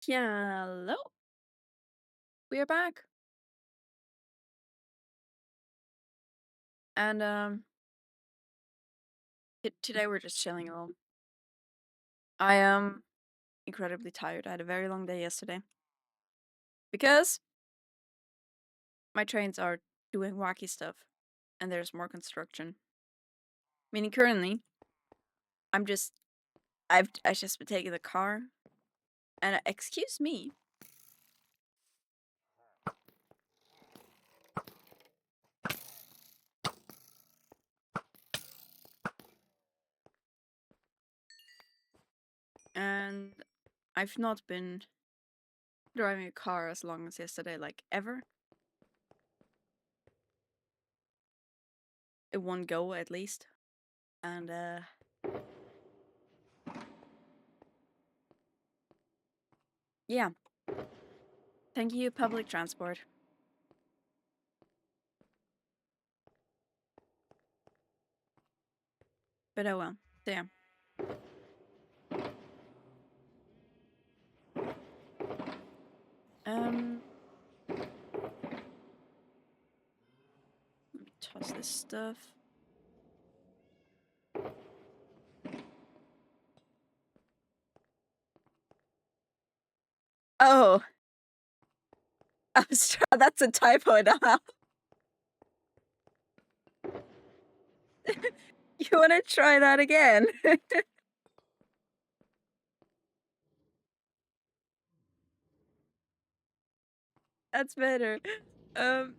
Hello, we are back, and today we're just chilling a little. I am incredibly tired. I had a very long day yesterday because my trains are doing wacky stuff, and there's more construction. Meaning, currently, I'm just I've just been taking the car, and excuse me, and I've not been driving a car as long as yesterday, like ever. It won't go at least, and yeah. Thank you, public transport. But oh well. So yeah. Um, toss this stuff. Oh, that's a typo now. You want to try that again? That's better. Um,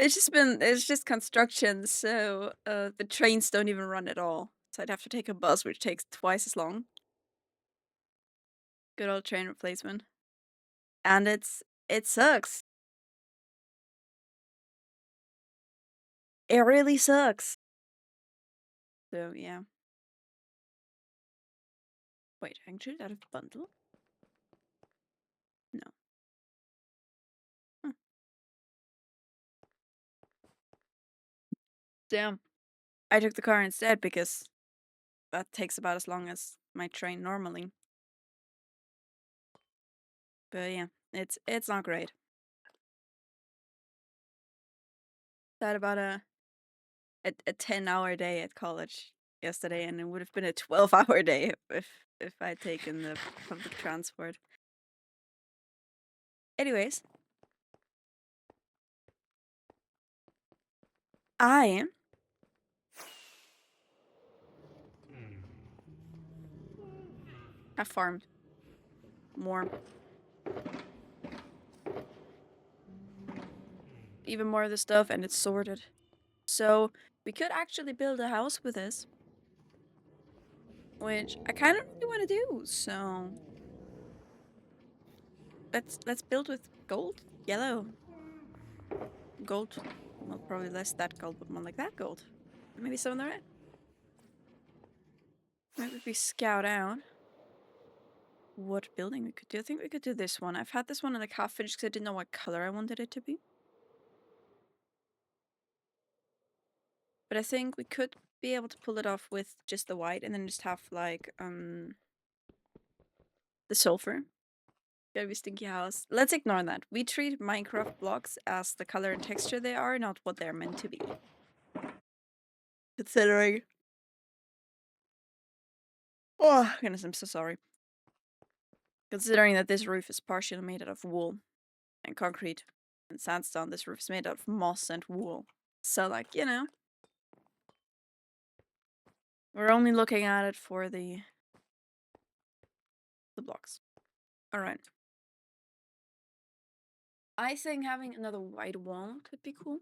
it's just construction, so the trains don't even run at all. So I'd have to take a bus, which takes twice as long. Good old train replacement. And it sucks. It really sucks. So yeah. Wait, I can choose out of bundle? No. Huh. Damn. I took the car instead because that takes about as long as my train normally. But yeah, it's not great. Had about a 10-hour day at college yesterday, and it would have been a 12-hour day if I'd taken the public transport. Anyways, I have farmed more, even more of the stuff, and it's sorted. So we could actually build a house with this, which I kind of really want to do. So let's build with gold, yellow, gold. Well, probably less that gold, but more like that gold. Maybe some of the red. Maybe we scout out what building we could do. I think we could do this one. I've had this one in like half finished because I didn't know what color I wanted it to be. But I think we could be able to pull it off with just the white and then just have like the sulfur. Gotta be stinky house. Let's ignore that. We treat Minecraft blocks as the color and texture they are, not what they're meant to be. Considering. Oh goodness, I'm so sorry. Considering that this roof is partially made out of wool and concrete and sandstone, this roof is made out of moss and wool. So like, you know. We're only looking at it for the blocks. Alright. I think having another white wall could be cool.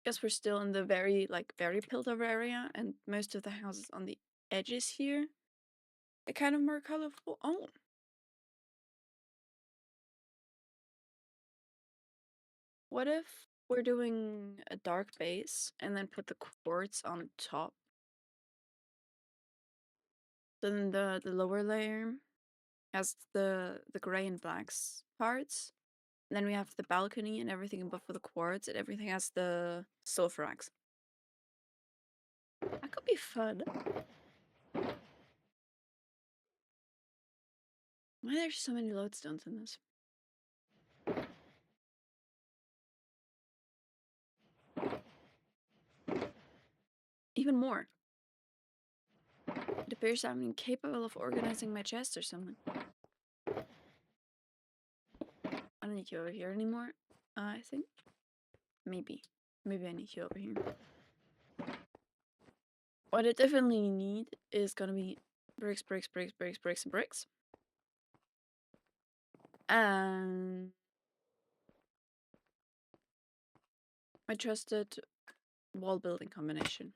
Guess we're still in the very built over area, and most of the houses on the edges here are kind of more colorful. Oh. What if we're doing a dark base and then put the quartz on top? Then the lower layer has the gray and blacks parts. And then we have the balcony and everything above for the quartz, and everything has the sulfur axe. That could be fun. Why are there so many lodestones in this? Even more. It appears I'm incapable of organizing my chest or something. I don't need you over here anymore, I think. Maybe. Maybe I need you over here. What I definitely need is gonna be bricks, bricks, bricks, bricks, bricks, and bricks. And my trusted wall building combination.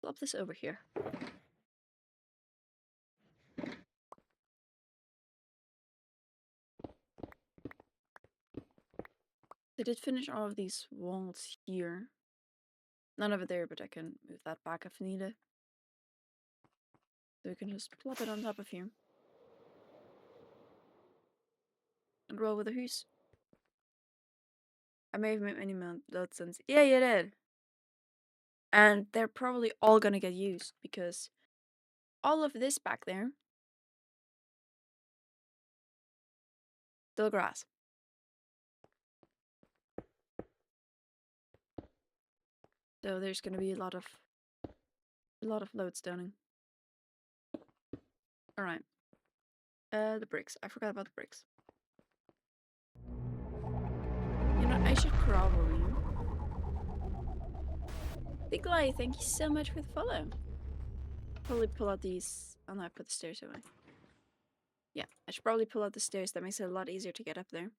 Plop this over here. They did finish all of these walls here. None over there, but I can move that back if needed. So we can just plop it on top of here. And roll with the hoose. I may have made many lodestones. Yeah, you did. And they're probably all gonna get used because all of this back there, still grass. So there's gonna be a lot of lodestoning. All right. The bricks. I forgot about the bricks. You know, I should probably. Nikolai, thank you so much for the follow. Probably pull out these. Oh no, I put the stairs away. Yeah, I should probably pull out the stairs. That makes it a lot easier to get up there.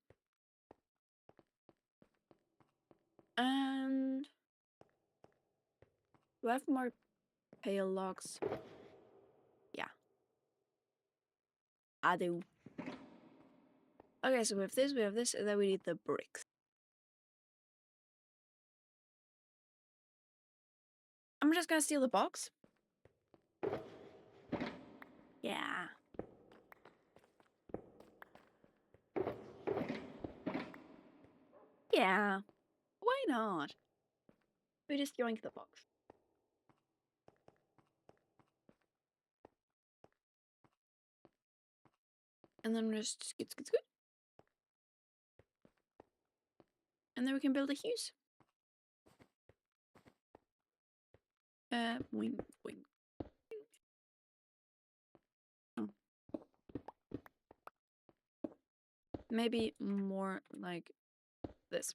And do I have more pale logs? Yeah, I do. Okay, so we have this, and then we need the bricks. I'm just gonna steal the box. Yeah. Yeah. Why not? We just yoink the box. And then just skit. And then we can build a huse. Wing. Oh. Maybe more like this.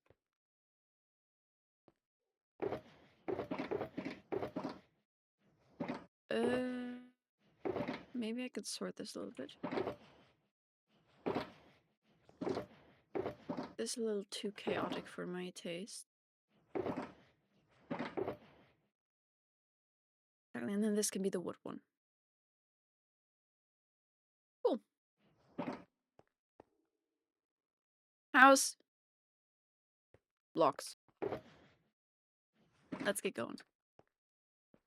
Maybe I could sort this a little bit. This is a little too chaotic for my taste. And then this can be the wood one. Cool. House. Blocks. Let's get going.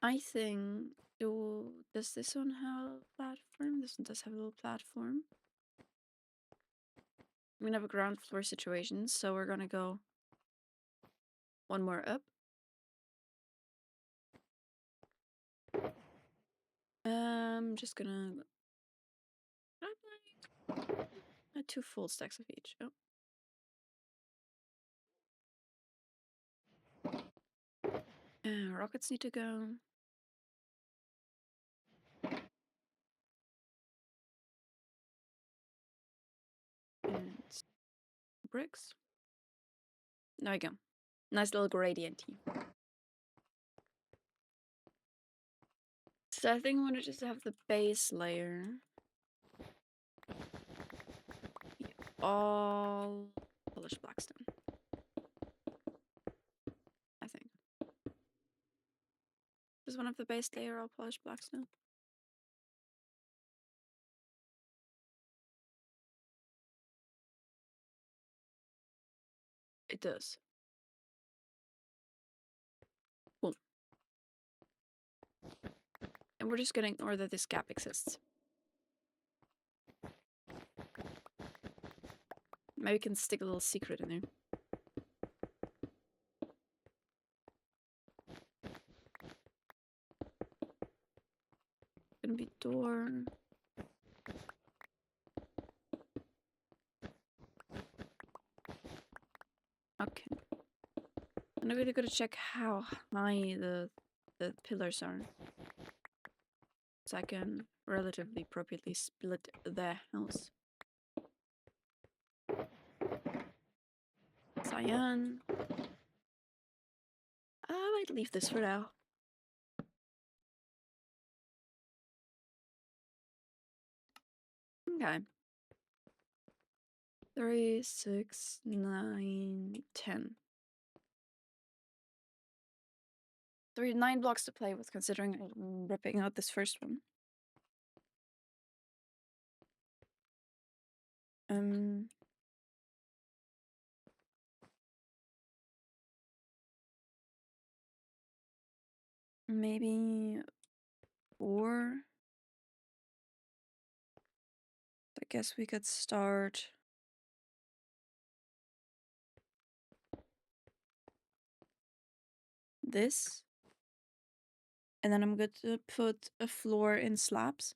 I think... does this one have a platform? This one does have a little platform. I'm gonna have a ground floor situation, so we're gonna go one more up. Just gonna... 2 full stacks of each. Oh. Rockets need to go. And bricks. There we go. Nice little gradient. So I think I want to just have the base layer. All polished blackstone. I think. Does one of the base layer all polished blackstone? It does. Cool. And we're just gonna ignore that this gap exists. Maybe we can stick a little secret in there. gonna be door. Okay. And I'm really gonna check how high the pillars are, so I can relatively appropriately split the house. Cyan. I might leave this for now. Okay. 3, 6, 9, 10. 9 blocks to play with, considering I'm ripping out this first one. Maybe 4. I guess we could start this. And then I'm going to put a floor in slabs.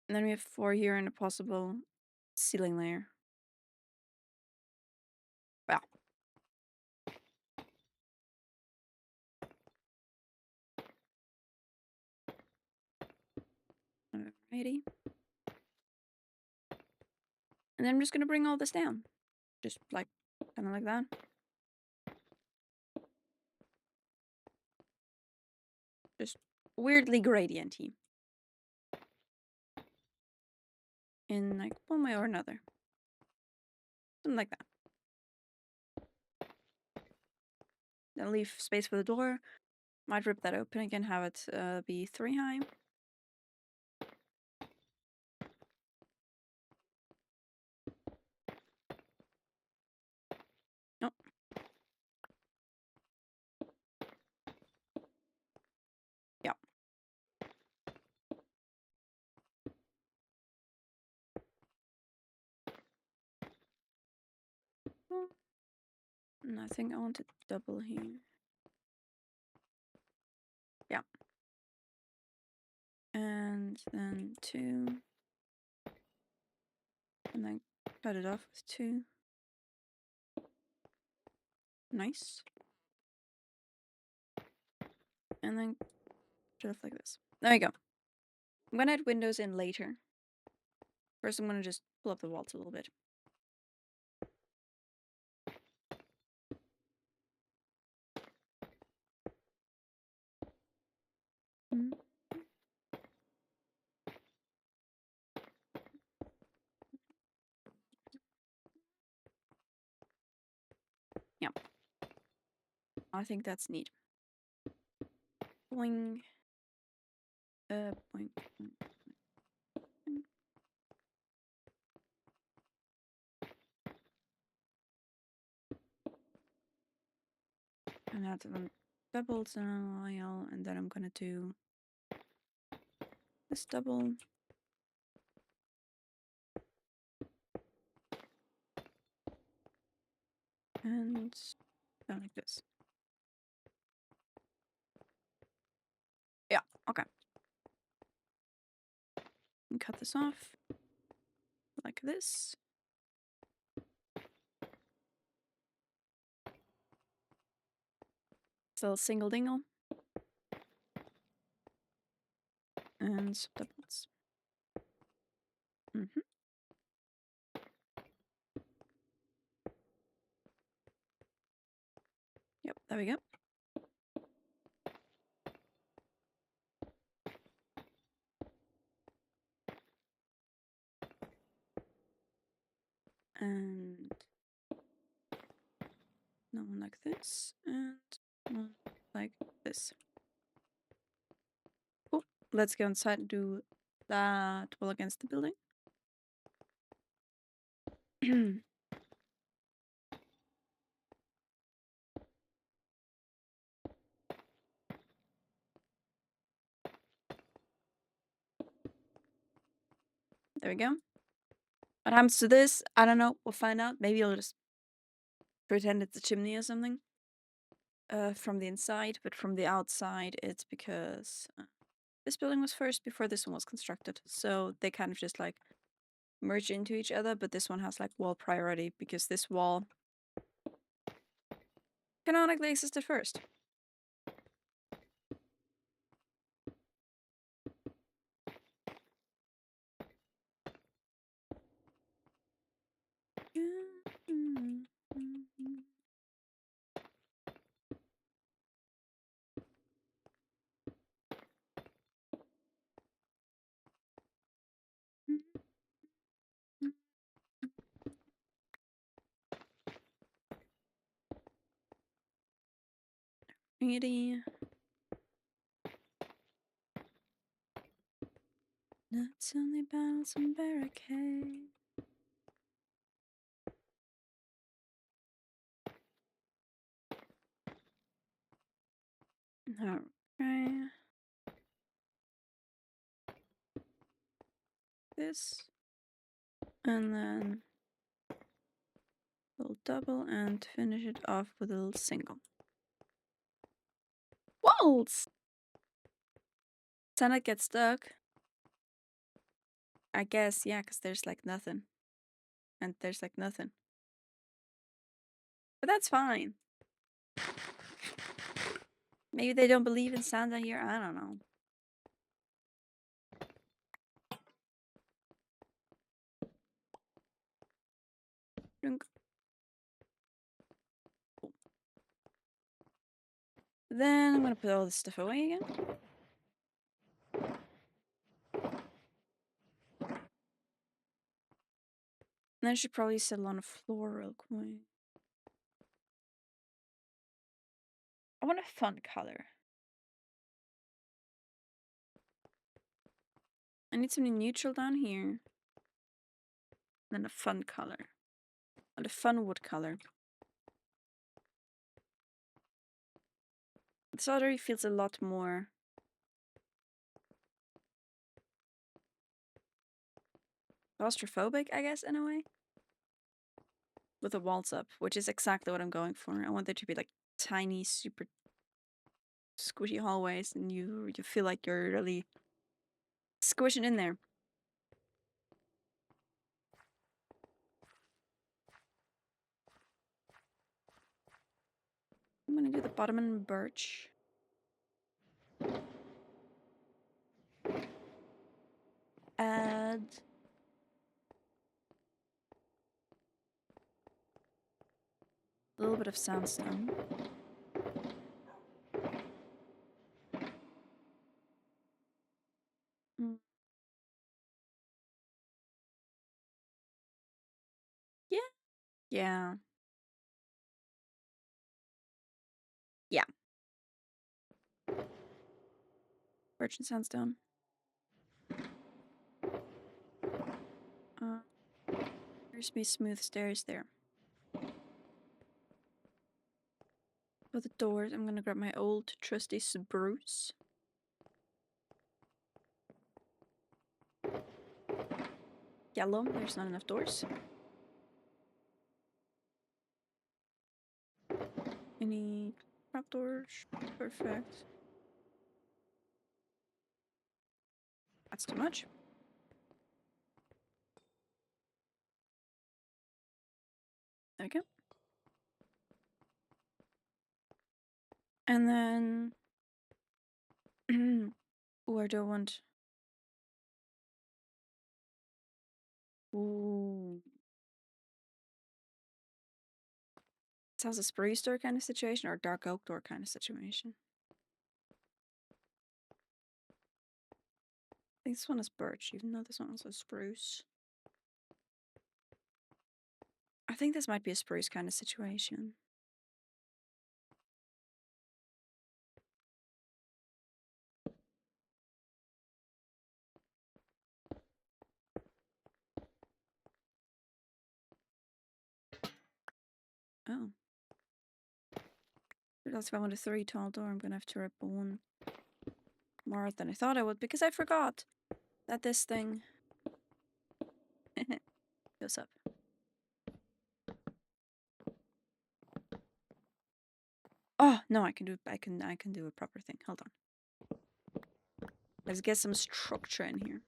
And then we have 4 here and a possible ceiling layer. Wow. Alrighty. And then I'm just gonna bring all this down. Just like, kind of like that. Just weirdly gradienty. In like one way or another. Something like that. Then leave space for the door. Might rip that open again, have it be 3 high. Nope. Yeah. And I think I want to double here. Yeah. And then 2. And then cut it off with 2. Nice. And then cut it off like this. There we go. I'm gonna add windows in later. First, I'm gonna just pull up the walls a little bit. Yeah. I think that's neat. Boing. Boing. Boing. And add them doubles in a while, and then I'm gonna do this double. And down like this. Yeah, okay. And cut this off like this. So single dingle. And some doubles. Yep, there we go. And one like this, and one like this. Cool. Let's go inside and do that wall against the building. There we go. What happens to this? I don't know. We'll find out. Maybe I'll just pretend it's a chimney or something. From the inside, but from the outside, it's because this building was first before this one was constructed. So they kind of just like merge into each other, but this one has like wall priority because this wall canonically existed first. Ready. Let's only build some barricade. Okay. This. And then a little double and finish it off with a little single. Walls! Then it gets stuck. I guess, yeah, because there's like nothing. And there's like nothing. But that's fine. Maybe they don't believe in sand out here. I don't know. Drink. Then I'm gonna put all this stuff away again. And then I should probably settle on a floor real quick. I want a fun color. I need something neutral down here. Then a fun color. And a fun wood color. This already feels a lot more claustrophobic, I guess, in a way. With the walls up, which is exactly what I'm going for. I want there to be like tiny, super squishy hallways, and you feel like you're really squishing in there. I'm gonna do the bottom in birch. Add a little bit of sandstone. Mm. Yeah. Yeah. Yeah. Birch and sandstone. There's me smooth stairs there. For the doors, I'm gonna grab my old trusty spruce. Yellow, there's not enough doors. Any trapdoors? Perfect. That's too much. There we go. And then... Ooh, I don't want... Ooh. Sounds a spruce door kind of situation or a dark oak door kind of situation. I think this one is birch, even though this one was a spruce. I think this might be a spruce kind of situation. Oh. That's if I want a 3 tall door, I'm gonna have to rip one more than I thought I would because I forgot that this thing goes up. Oh no, I can do a proper thing. Hold on. Let's get some structure in here.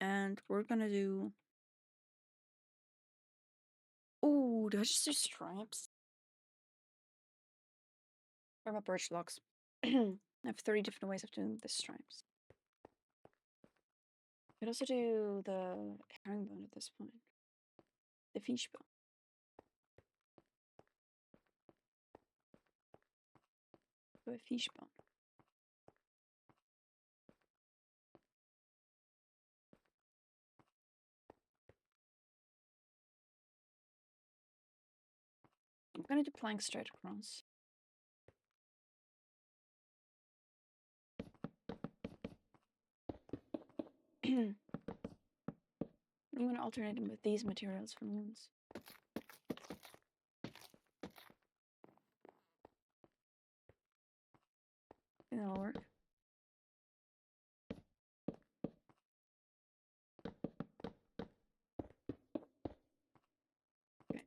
And we're gonna do... Ooh, do I just do stripes? Or about birch logs? I have 30 different ways of doing the stripes. I could also do the herringbone at this point. The fish bone. Do a fish bone. I'm gonna do planks straight across. I'm gonna alternate them with these materials for moons. Think that'll work. Okay.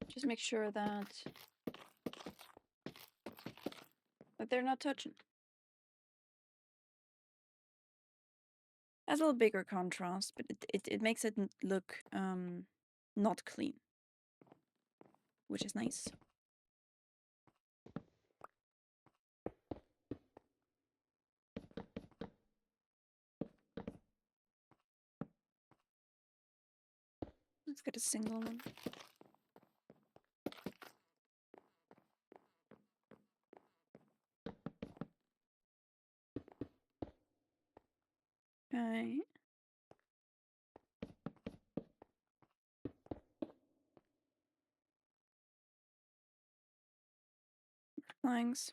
Just make sure that they're not touching. Has a little bigger contrast, but it makes it look not clean, which is nice. Let's get a single one. Okay. Thanks.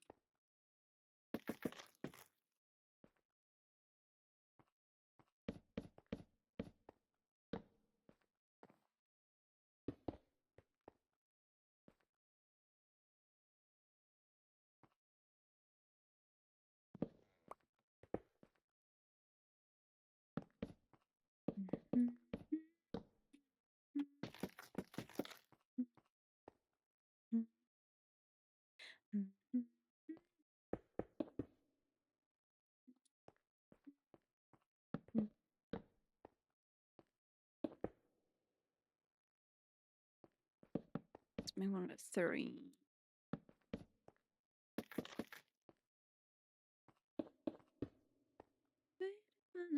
Let's make one with 3.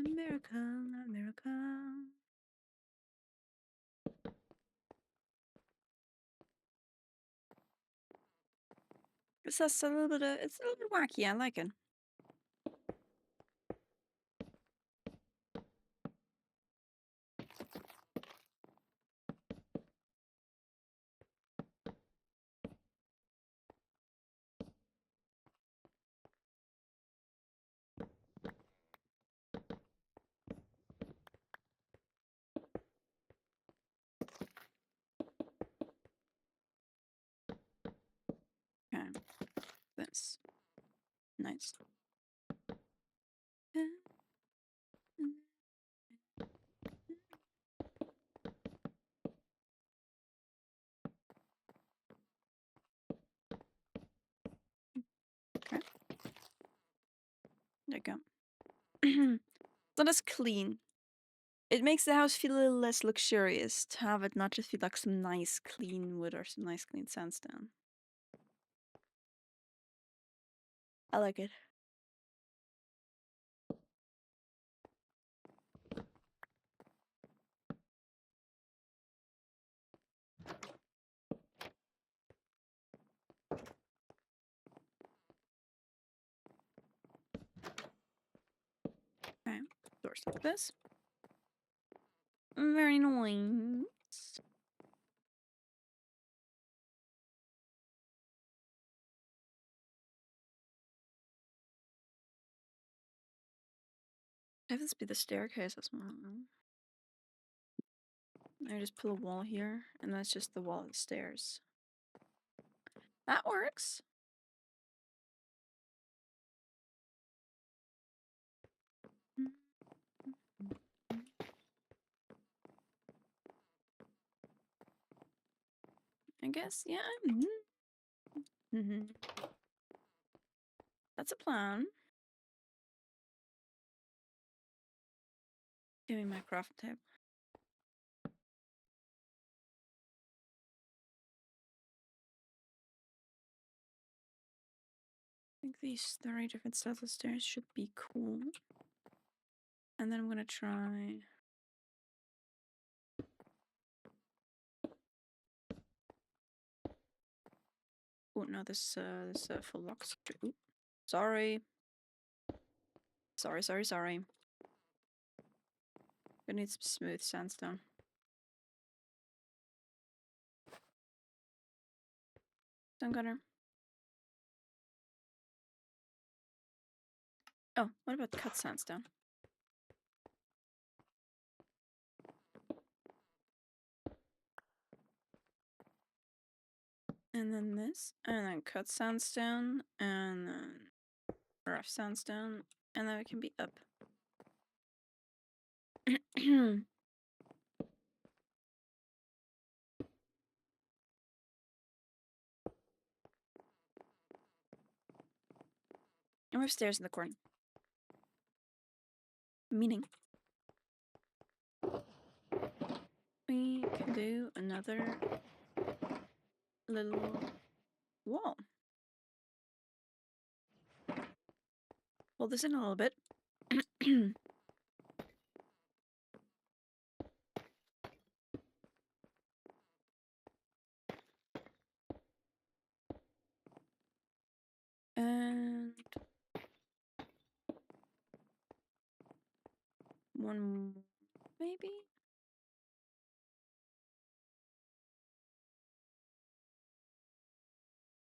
America, America. It's just a little bit it's a little bit wacky, I like it. Okay. This. Nice. Okay. There you go. It's not as clean. It makes the house feel a little less luxurious to have it not just feel like some nice clean wood or some nice clean sandstone. I like it. Okay, doors like this. Very nice. Have this be the staircase as well. I just put a wall here, and that's just the wall of the stairs. That works. guess, yeah. That's a plan. Give me my craft table. I think these 30 different styles of stairs should be cool. And then I'm gonna try... Oh no, this full locks. Ooh. Sorry. Sorry. I need some smooth sandstone. Stone cutter. Oh, what about cut sandstone? And then this, and then cut sandstone, and then rough sandstone, and then it can be up. I we have stairs in the corner. Meaning we can do another little wall. Well, this in a little bit. And one more, maybe?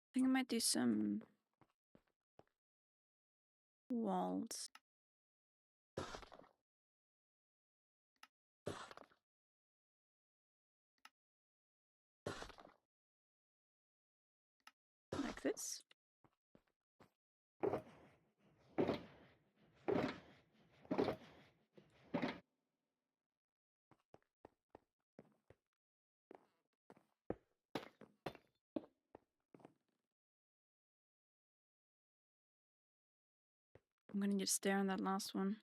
I think I might do some walls. Like this. I'm gonna need to stare on that last one.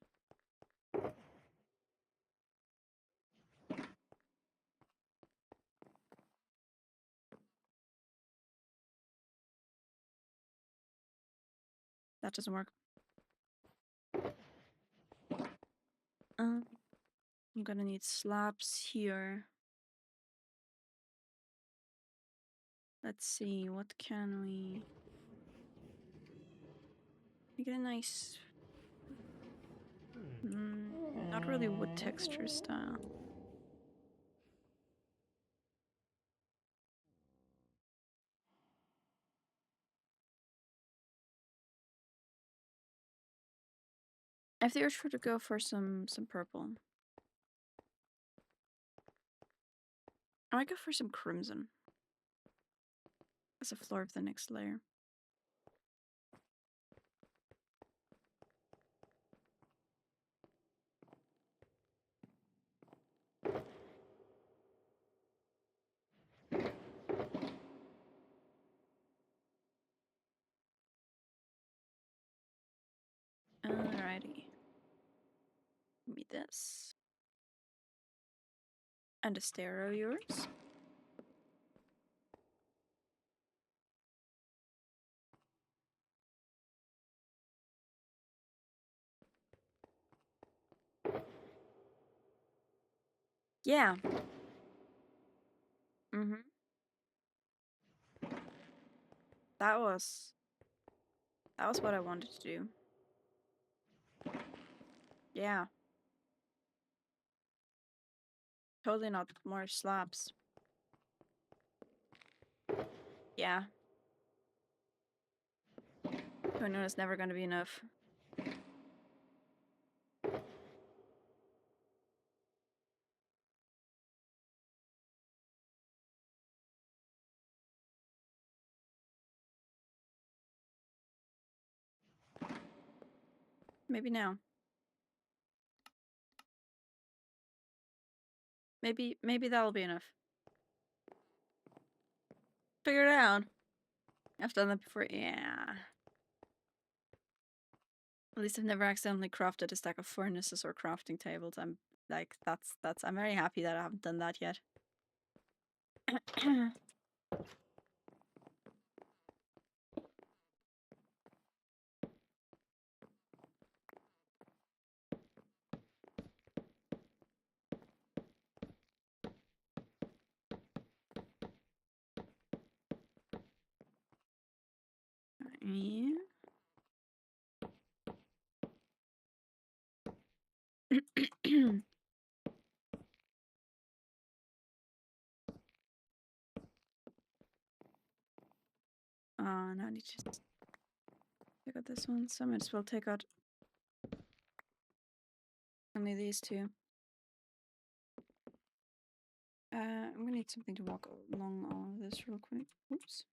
That doesn't work. I'm gonna need slabs here. Let's see, what can we... Make it a nice... not really wood texture style. I have the urge to go for some purple. I might go for some crimson as a floor of the next layer. Alrighty. Give me this. And a stair of yours. Yeah. That was what I wanted to do. Yeah. Totally not more slabs. Yeah. I know it's never gonna be enough. Maybe now. Maybe that'll be enough. figure it out. I've done that before. Yeah. At least I've never accidentally crafted a stack of furnaces or crafting tables. I'm like, I'm very happy that I haven't done that yet. Yeah. Now I need to take out this one, so I might as well take out only these two. I'm gonna need something to walk along all of this real quick. Oops.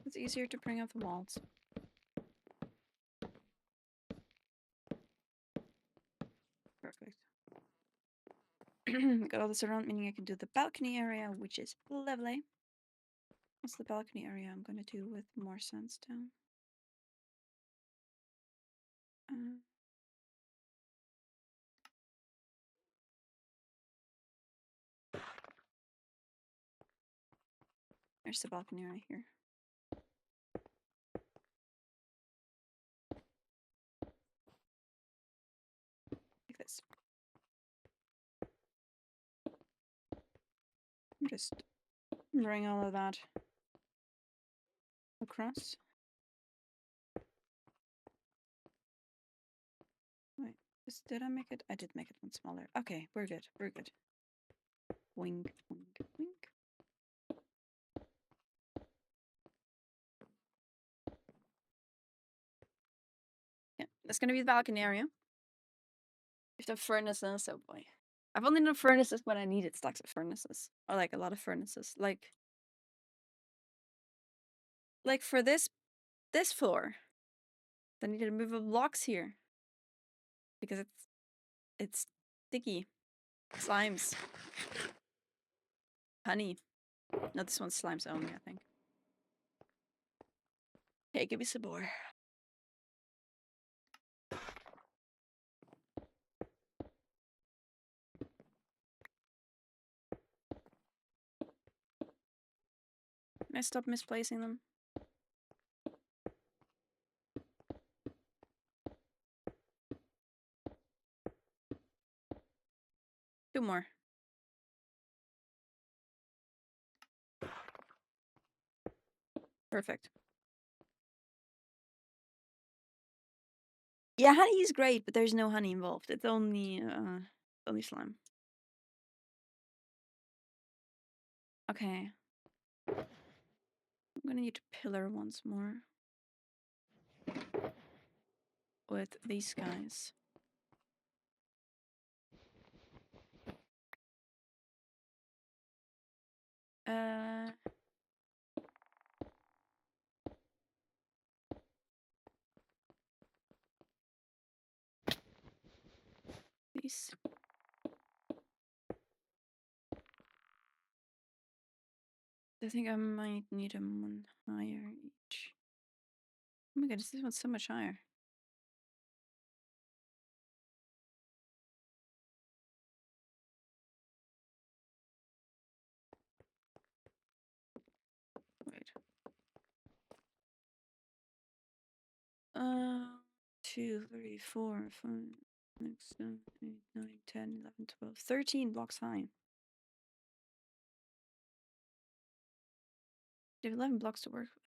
It's easier to bring up the walls. Perfect. Got all this around, meaning I can do the balcony area, which is lovely. What's the balcony area I'm gonna do with more sandstone? There's the balcony right here. Like this. I'm just bring all of that across. Wait, did I make it? I did make it one smaller. Okay, we're good. We're good. Wink, wink, wink. Yeah, that's gonna be the balcony area. If the furnaces, oh boy. I've only done furnaces when I needed stacks of furnaces. Or like a lot of furnaces. Like for this floor. I needed to move blocks here. Because it's sticky. Slimes. Honey. No, this one's slimes only, I think. Okay, give me some more. Can I stop misplacing them? Two more. Perfect. Yeah, honey is great, but there's no honey involved. It's only slime. Okay. I'm gonna need to pillar once more. With these guys. These. I think I might need them one higher each. Oh my god, this one's so much higher. Wait. 2, 3, 4, 5, 6, 7, 8, 9, 10, 11, 12, 13 blocks high. They have 11 blocks to work with.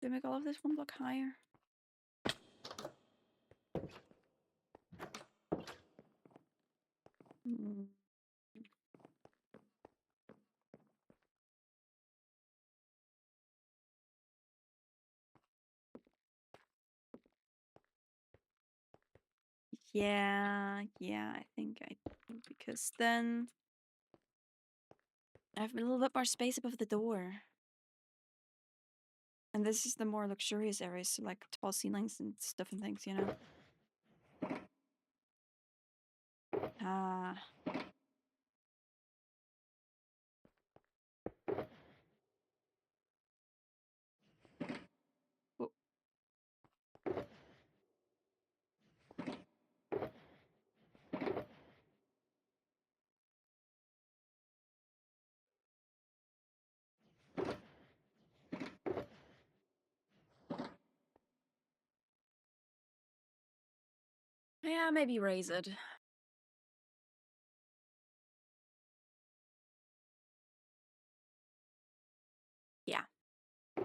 Did I make all of this one block higher? Mm. Yeah, I think I do, because then I have a little bit more space above the door. And this is the more luxurious areas, so like tall ceilings and stuff and things, you know? Ah. Whoa. Yeah, maybe raise it. Yeah.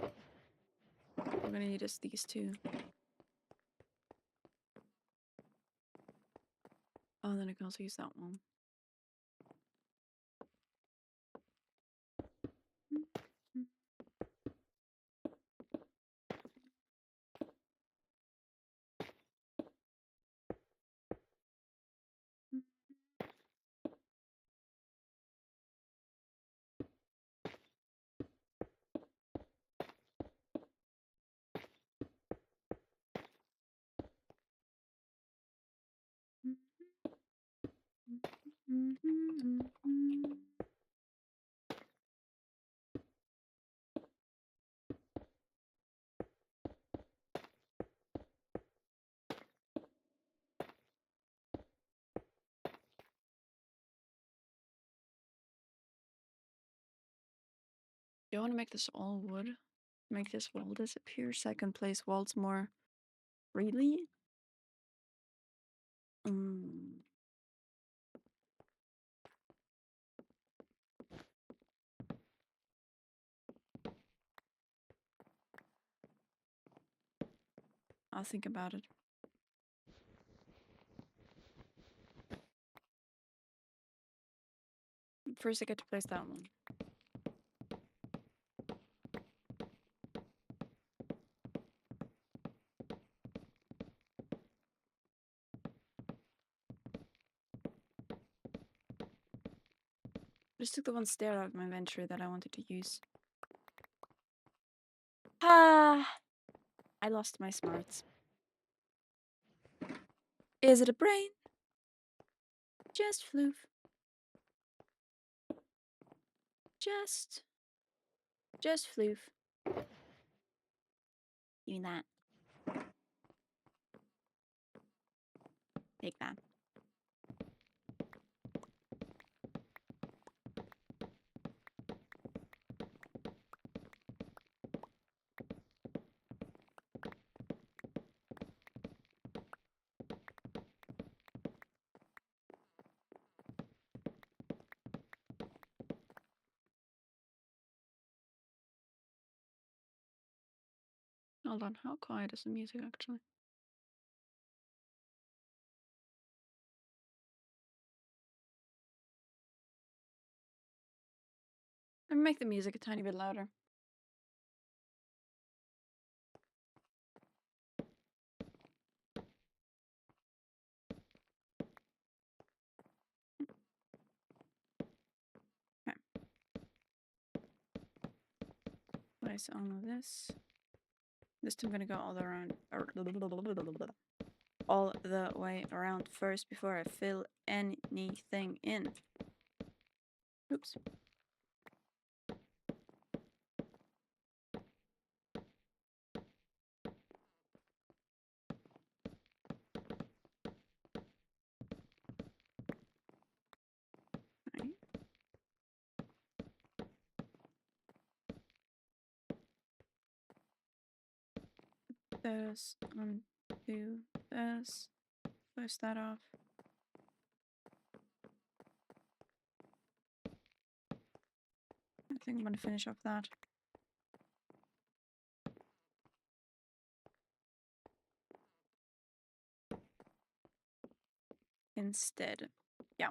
I'm gonna need these two. Oh, then I can also use that one. Do you want to make this all wood? Make this wall disappear so I can place walls more freely? I'll think about it. First I get to place that one. Just took the one stair out of my inventory that I wanted to use. Ah! I lost my smarts. Is it a brain? Just floof. Just floof. Give me that. Take that. Hold on, how quiet is the music actually? Let me make the music a tiny bit louder. Okay. Place all of this. This time I'm gonna go all around, all the way around first before I fill anything in. Oops. Right. This, undo this, push that off. I think I'm gonna finish off that. Instead. Yeah.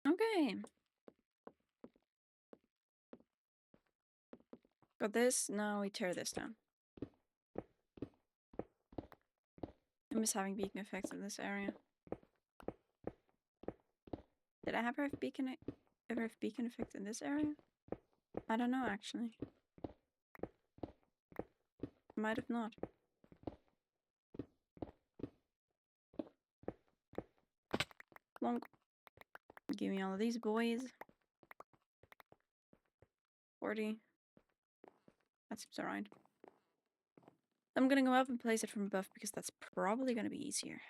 Okay. Got this, now we tear this down. I miss having beacon effects in this area. Did Did I have earth beacon effect in this area? I don't know actually. Might have not. Long. Give me all of these boys. 40. That seems alright. I'm gonna go up and place it from above because that's probably gonna be easier.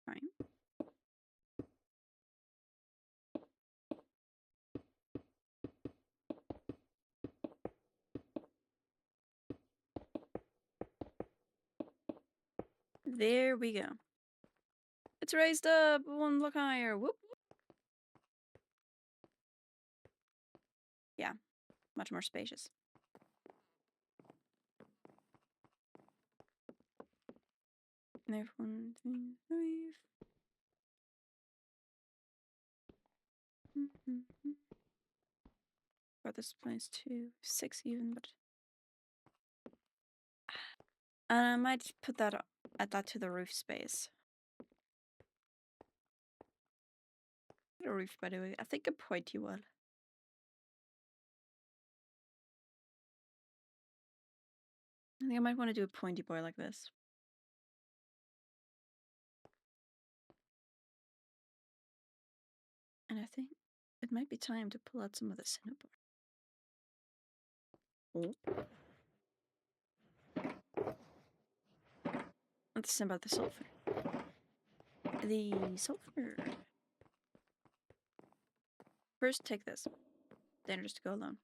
Fine. There we go. It's raised up one block higher. Whoop. Yeah, much more spacious. There's 1, 2, 3. Or this place 2, 6 even, but I might put that add that to the roof space. The roof, by the way, I think a pointy one. I think I might want to do a pointy boy like this. And I think it might be time to pull out some of the cinnabar. Oh. Let's see about the sulfur. The sulfur. First, take this. Dangerous to go alone.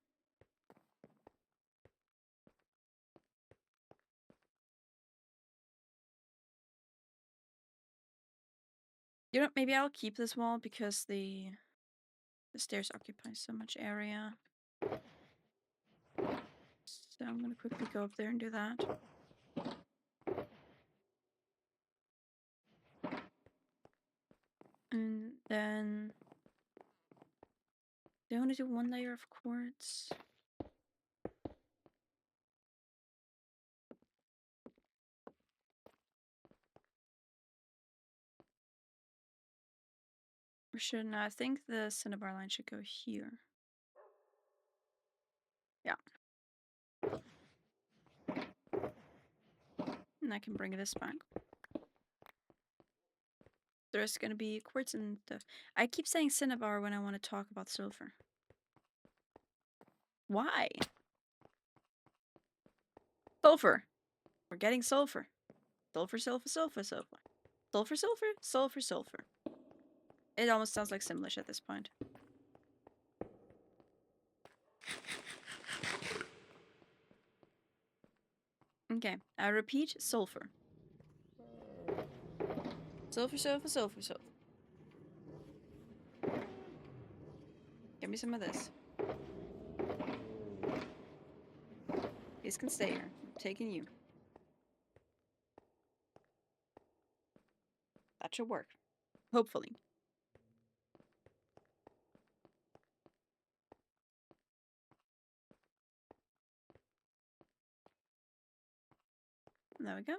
You know, maybe I'll keep this wall because the stairs occupy so much area. So I'm gonna quickly go up there and do that. And then do I want to do one layer of quartz? Or should I think the cinnabar line should go here. Yeah. And I can bring this back. There's gonna be quartz and stuff. I keep saying cinnabar when I want to talk about sulfur. Why? Sulfur. We're getting sulfur. Sulfur, sulfur, sulfur, sulfur. Sulfur, sulfur, sulfur, sulfur. It almost sounds like Simlish at this point. Okay, I repeat, sulfur. Sulfur, sulfur, sulfur, sulfur. Give me some of this. These can stay here. I'm taking you. That should work. Hopefully. There we go.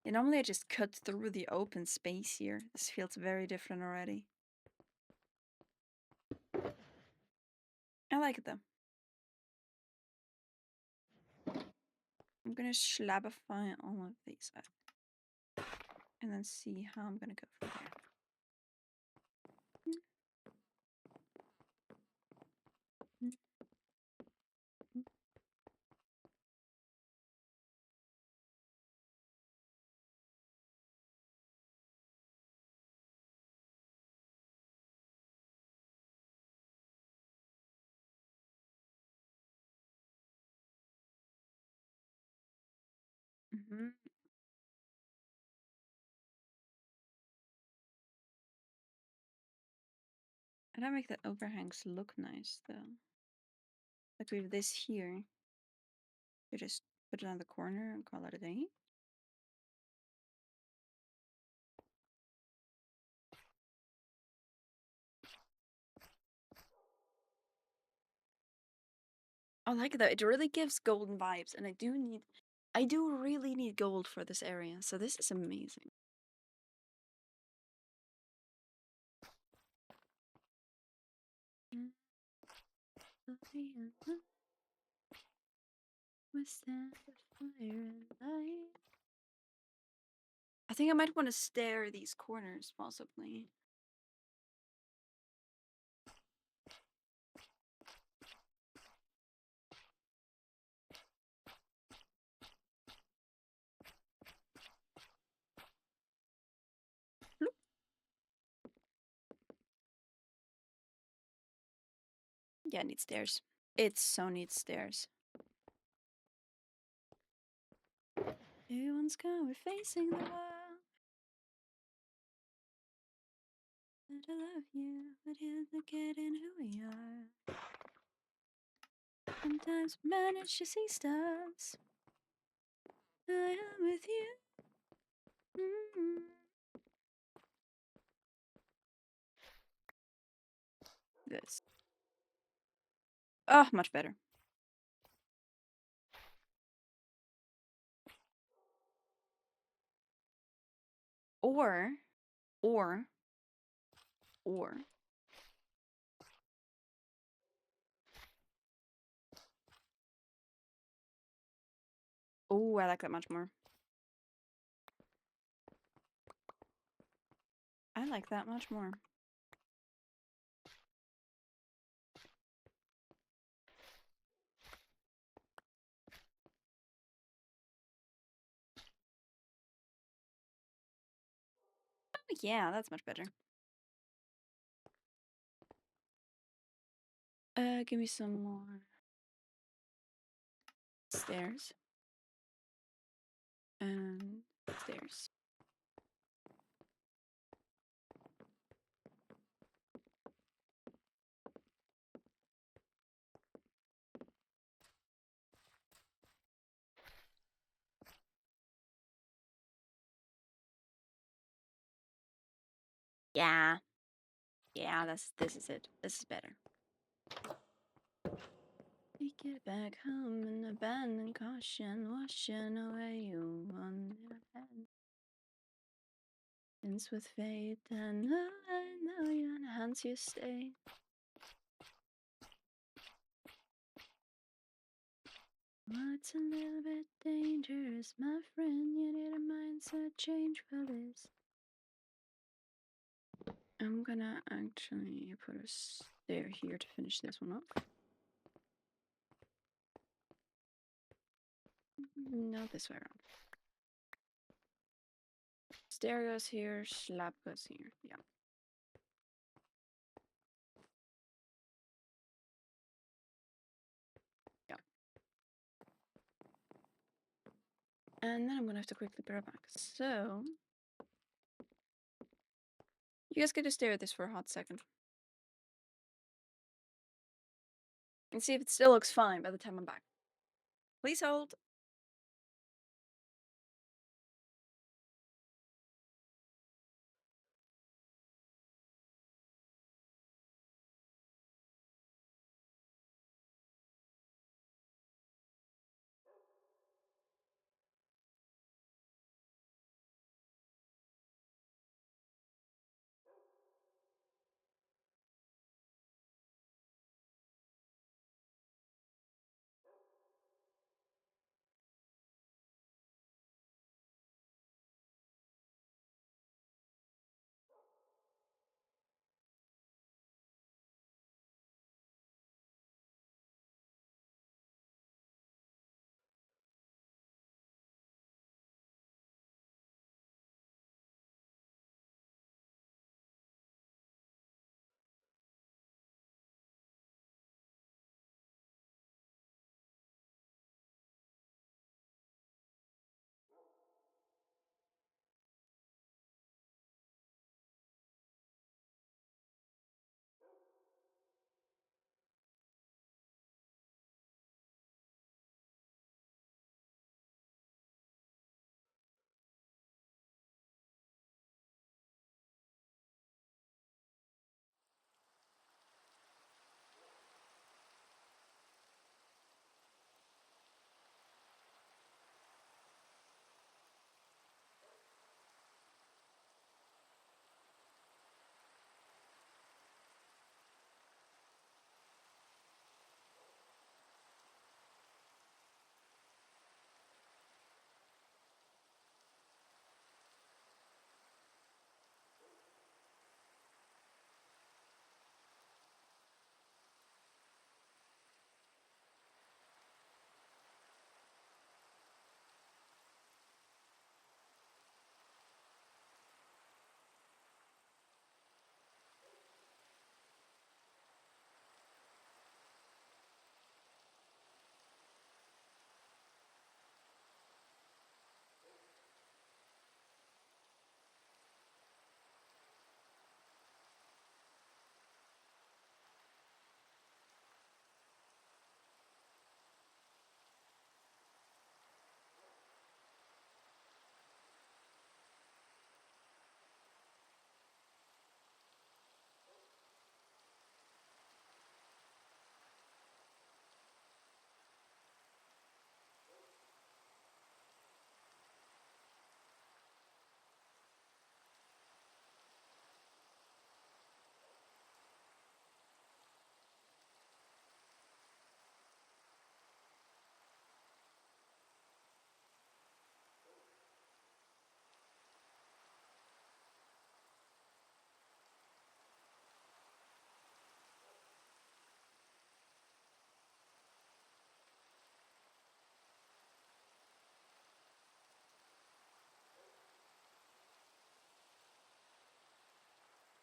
Yeah, normally I just cut through the open space here. This feels very different already. I like it though. I'm gonna slabify all of these up. And then see how I'm gonna go from there. I don't make the overhangs look nice though. Like we have this here. You just put it on the corner and call it a day. I like it though. It really gives golden vibes, and I do really need gold for this area, so this is amazing. I think I might want to stare these corners possibly. Bloop. Yeah, it needs stairs. It so needs stairs. Everyone's gone, we're facing the wall. And I love you, but here's forgetting who we are. Sometimes we manage to see stars. I am with you. This. Oh, much better. Or. Oh, I like that much more. I like that much more. Oh, yeah, that's much better. Give me some more stairs. And stairs. Yeah. Yeah, this is it. This is better. Take it back home and abandon caution, washing away you on your hand. Ends with fate, and I know your hands you stay. What's a little bit dangerous, my friend? You need a mindset change for this. I'm gonna actually put a stair here to finish this one up. No, this way around. Stair goes here, slab goes here. Yeah. Yeah. And then I'm gonna have to quickly put it back. So you guys get to stare at this for a hot second. And see if it still looks fine by the time I'm back. Please hold.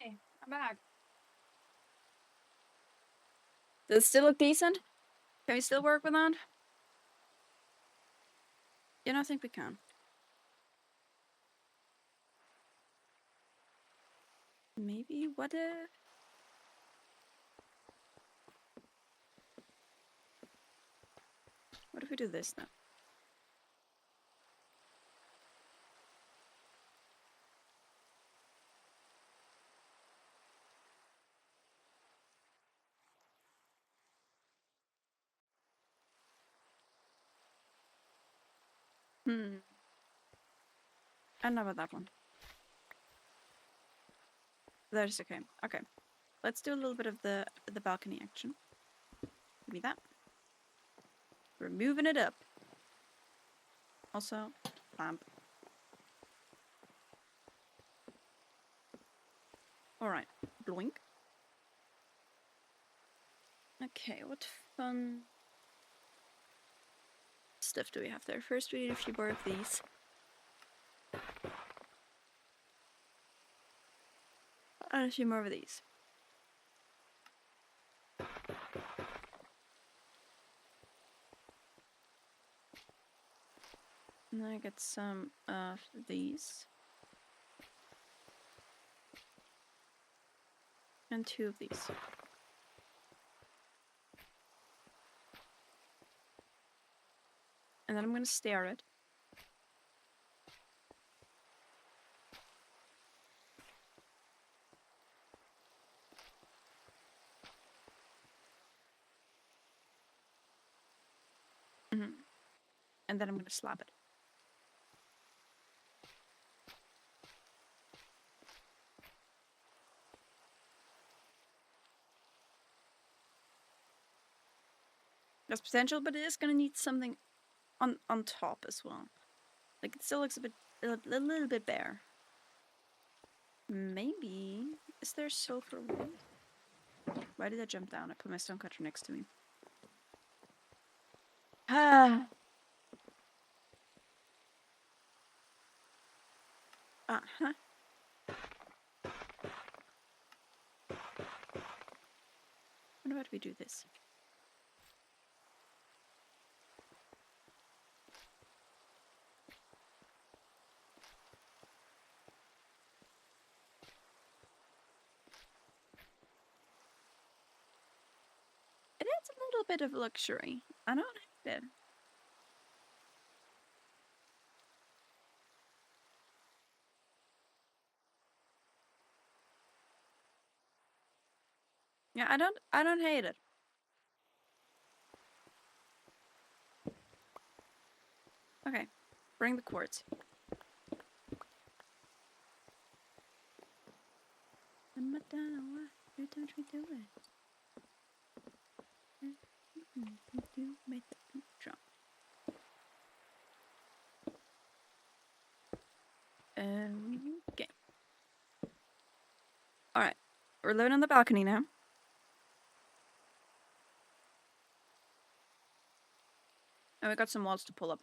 Hey, I'm back. Does it still look decent? Can we still work with that? Yeah, I think we can. Maybe what if... What if we do this now? I don't know about that one. That is okay. Okay. Let's do a little bit of the balcony action. Give me that. We're moving it up. Also, lamp. Alright. Bloink. Okay, what fun stuff do we have there? First, we need a few more of these. And a few more of these. And then I get some of these. And 2 of these. And then I'm going to stare it. And then I'm going to slap it. There's potential, but it is going to need something on top as well. Like, it still looks a little bit bare. Maybe... Is there sulfur wood? Why did I jump down? I put my stonecutter next to me. Ah! Uh-huh. What about we do this? It adds a little bit of luxury. I don't hate it. Yeah, I don't hate it. Okay, bring the quartz. Madonna, why don't we do it? You made the beat drop. Okay. Alright, we're living on the balcony now. And we got some walls to pull up.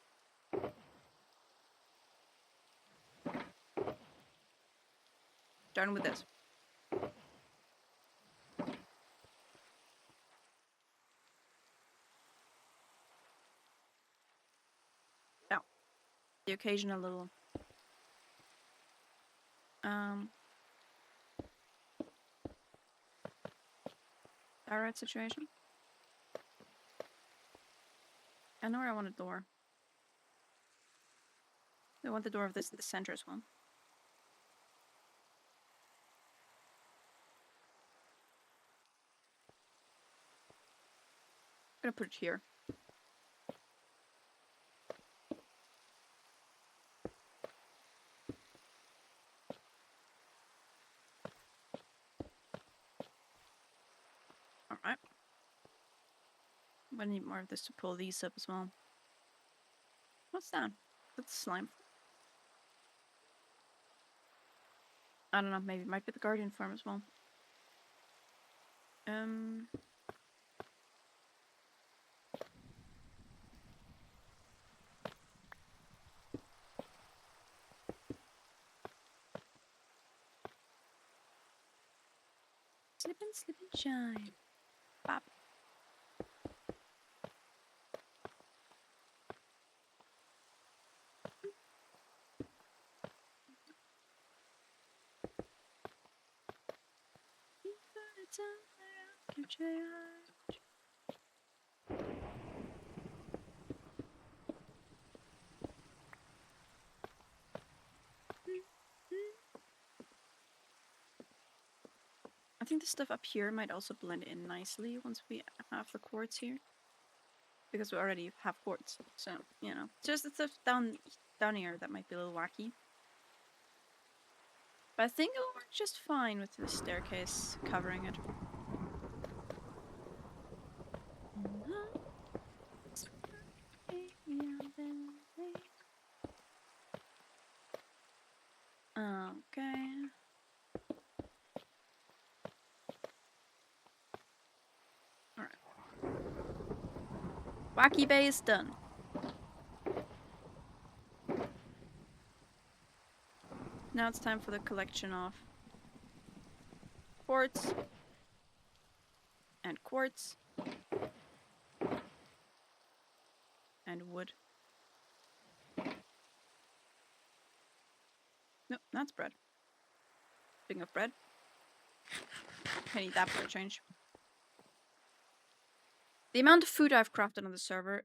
Starting with this. Now, the occasional little alright situation. I know where I want a door. I want the door of this in the center as well. I'm gonna put it here. Alright. I need more of this to pull these up as well. What's that? That's slime. I don't know, maybe it might be the guardian form as well. Slip and shine. Pop. I think the stuff up here might also blend in nicely once we have the quartz here. Because we already have quartz, so, you know. Just the stuff down here that might be a little wacky. But I think it'll work just fine with the staircase covering it. Okay. Alright. Wacky Bay is done. Now it's time for the collection of quartz and quartz and wood. Nope, that's bread. Speaking of bread, I need that for a change. The amount of food I've crafted on this world,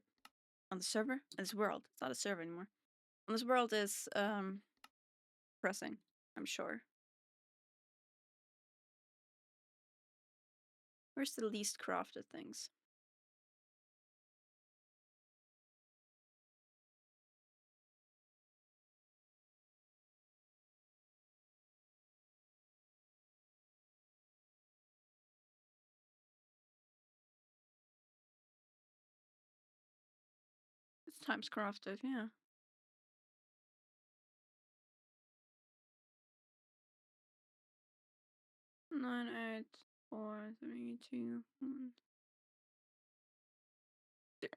it's not a server anymore. On this world is pressing, I'm sure. Where's the least crafted things? It's times crafted, yeah. Nine, 8, 4, 3, 2, 1, 0.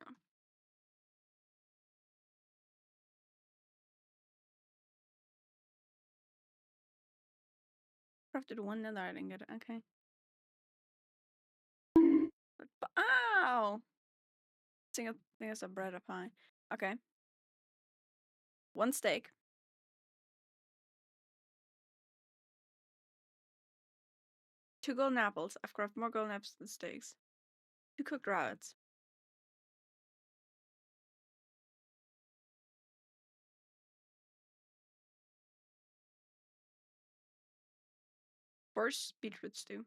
Crafted one nether, I didn't get it. Okay. Ow! I think it's a bread of pie. Okay. One steak. 2 golden apples. I've crafted more golden apples than steaks. 2 cooked rabbits. Course, beetroot stew.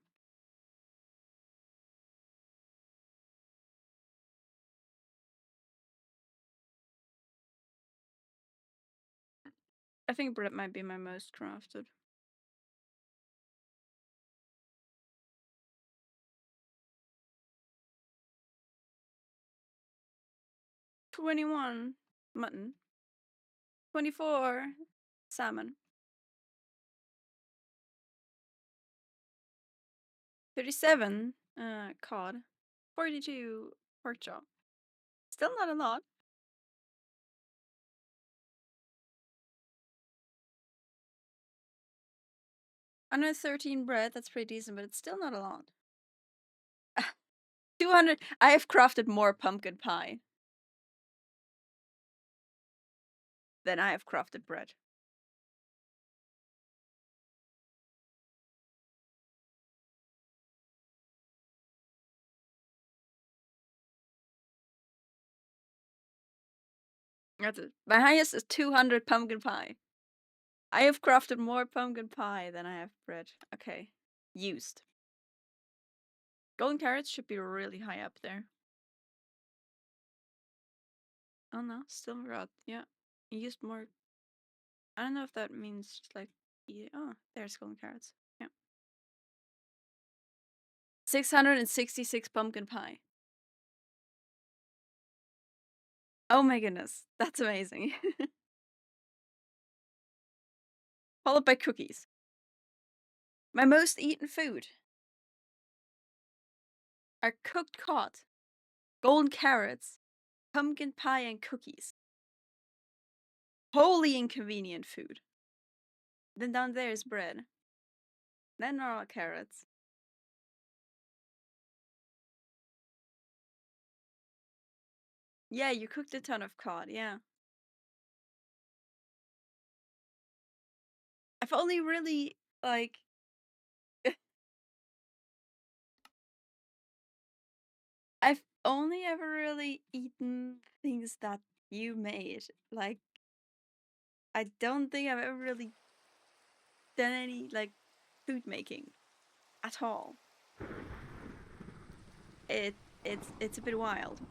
I think bread might be my most crafted. $21 mutton. 24 salmon. 37 cod. 42 pork chop. Still not a lot. I know 13 bread, that's pretty decent, but it's still not a lot. 200. I have crafted more pumpkin pie than I have crafted bread. That's it. My highest is 200 pumpkin pie. I have crafted more pumpkin pie than I have bread. Okay. Used. Golden carrots should be really high up there. Oh no, still rot. Yeah. Used more. I don't know if that means just like. Yeah. Oh, there's golden carrots. Yeah. 666 pumpkin pie. Oh my goodness. That's amazing. Followed by cookies. My most eaten food are cooked cod, golden carrots, pumpkin pie, and cookies. Wholly inconvenient food. Then down there is bread. Then are all carrots. Yeah, you cooked a ton of cod, yeah. I've only really, like... I've only ever really eaten things that you made. Like, I don't think I've ever really done any, like, food making at all. It's a bit wild.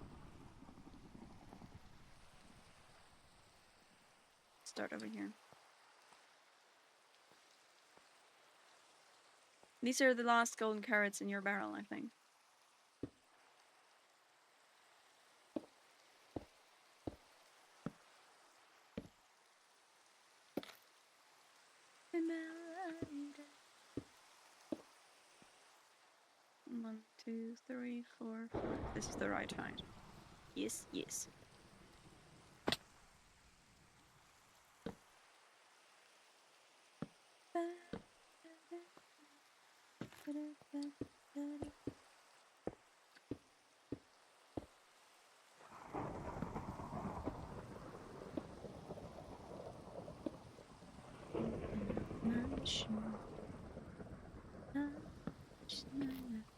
Start over here. These are the last golden carrots in your barrel, I think. One, two, three, four, five. This is the right height. Yes, yes.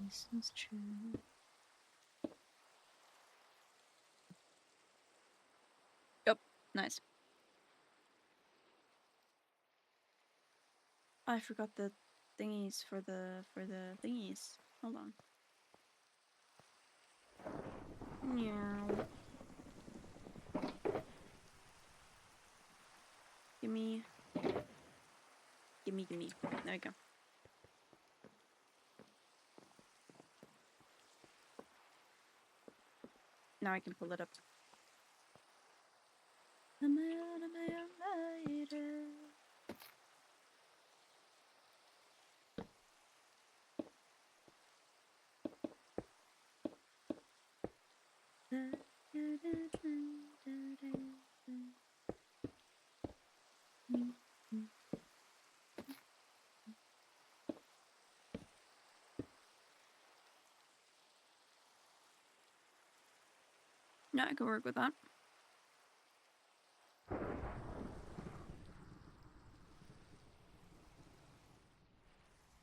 This is true. Yep, nice. I forgot the thingies for the thingies. Hold on. Meow. Gimme. Gimme, gimme. There we go. Now I can pull it up. Yeah, I can work with that.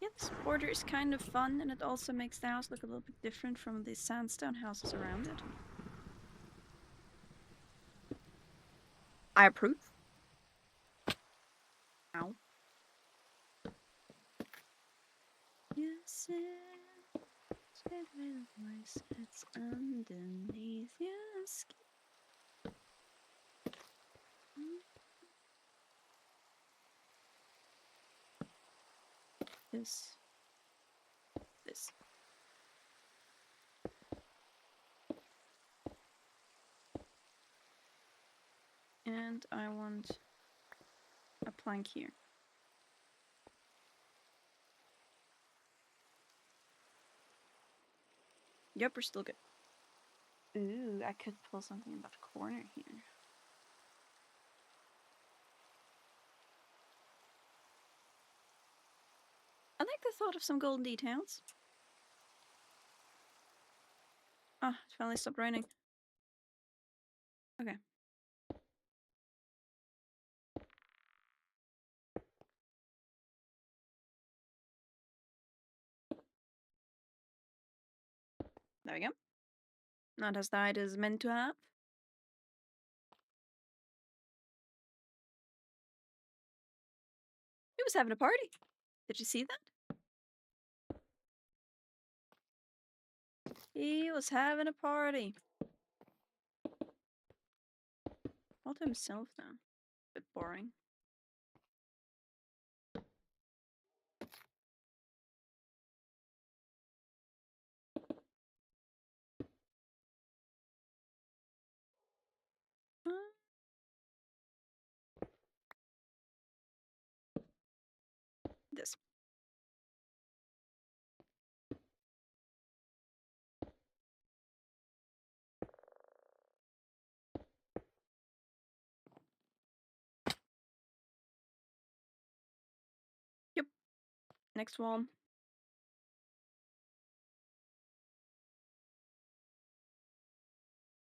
Yeah, this border is kind of fun, and it also makes the house look a little bit different from the sandstone houses around it. I approve. Ow. Yes, it's voice that's underneath your skin. This. And I want a plank here. Yep, we're still good. Ooh, I could pull something in that corner here. I like the thought of some golden details. Ah, it finally stopped raining. Okay. There we go. Not as died as meant to have. He was having a party. Did you see that? He was having a party. All to himself now. Bit boring. This. Yep. Next one.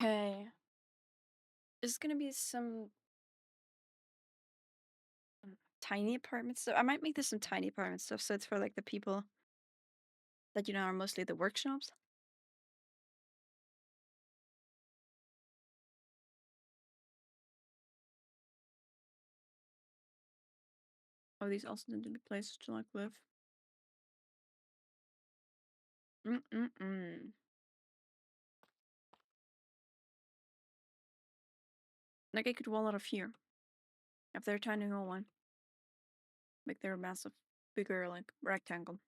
Okay. Is gonna be some tiny apartment stuff. I might make this some tiny apartment stuff, so it's for like the people that are mostly the workshops. Oh, these also tend to be places to like live. Mm-mm-mm. Like I could wall it off here. If they're a tiny little one. Like they're a massive, bigger like rectangle.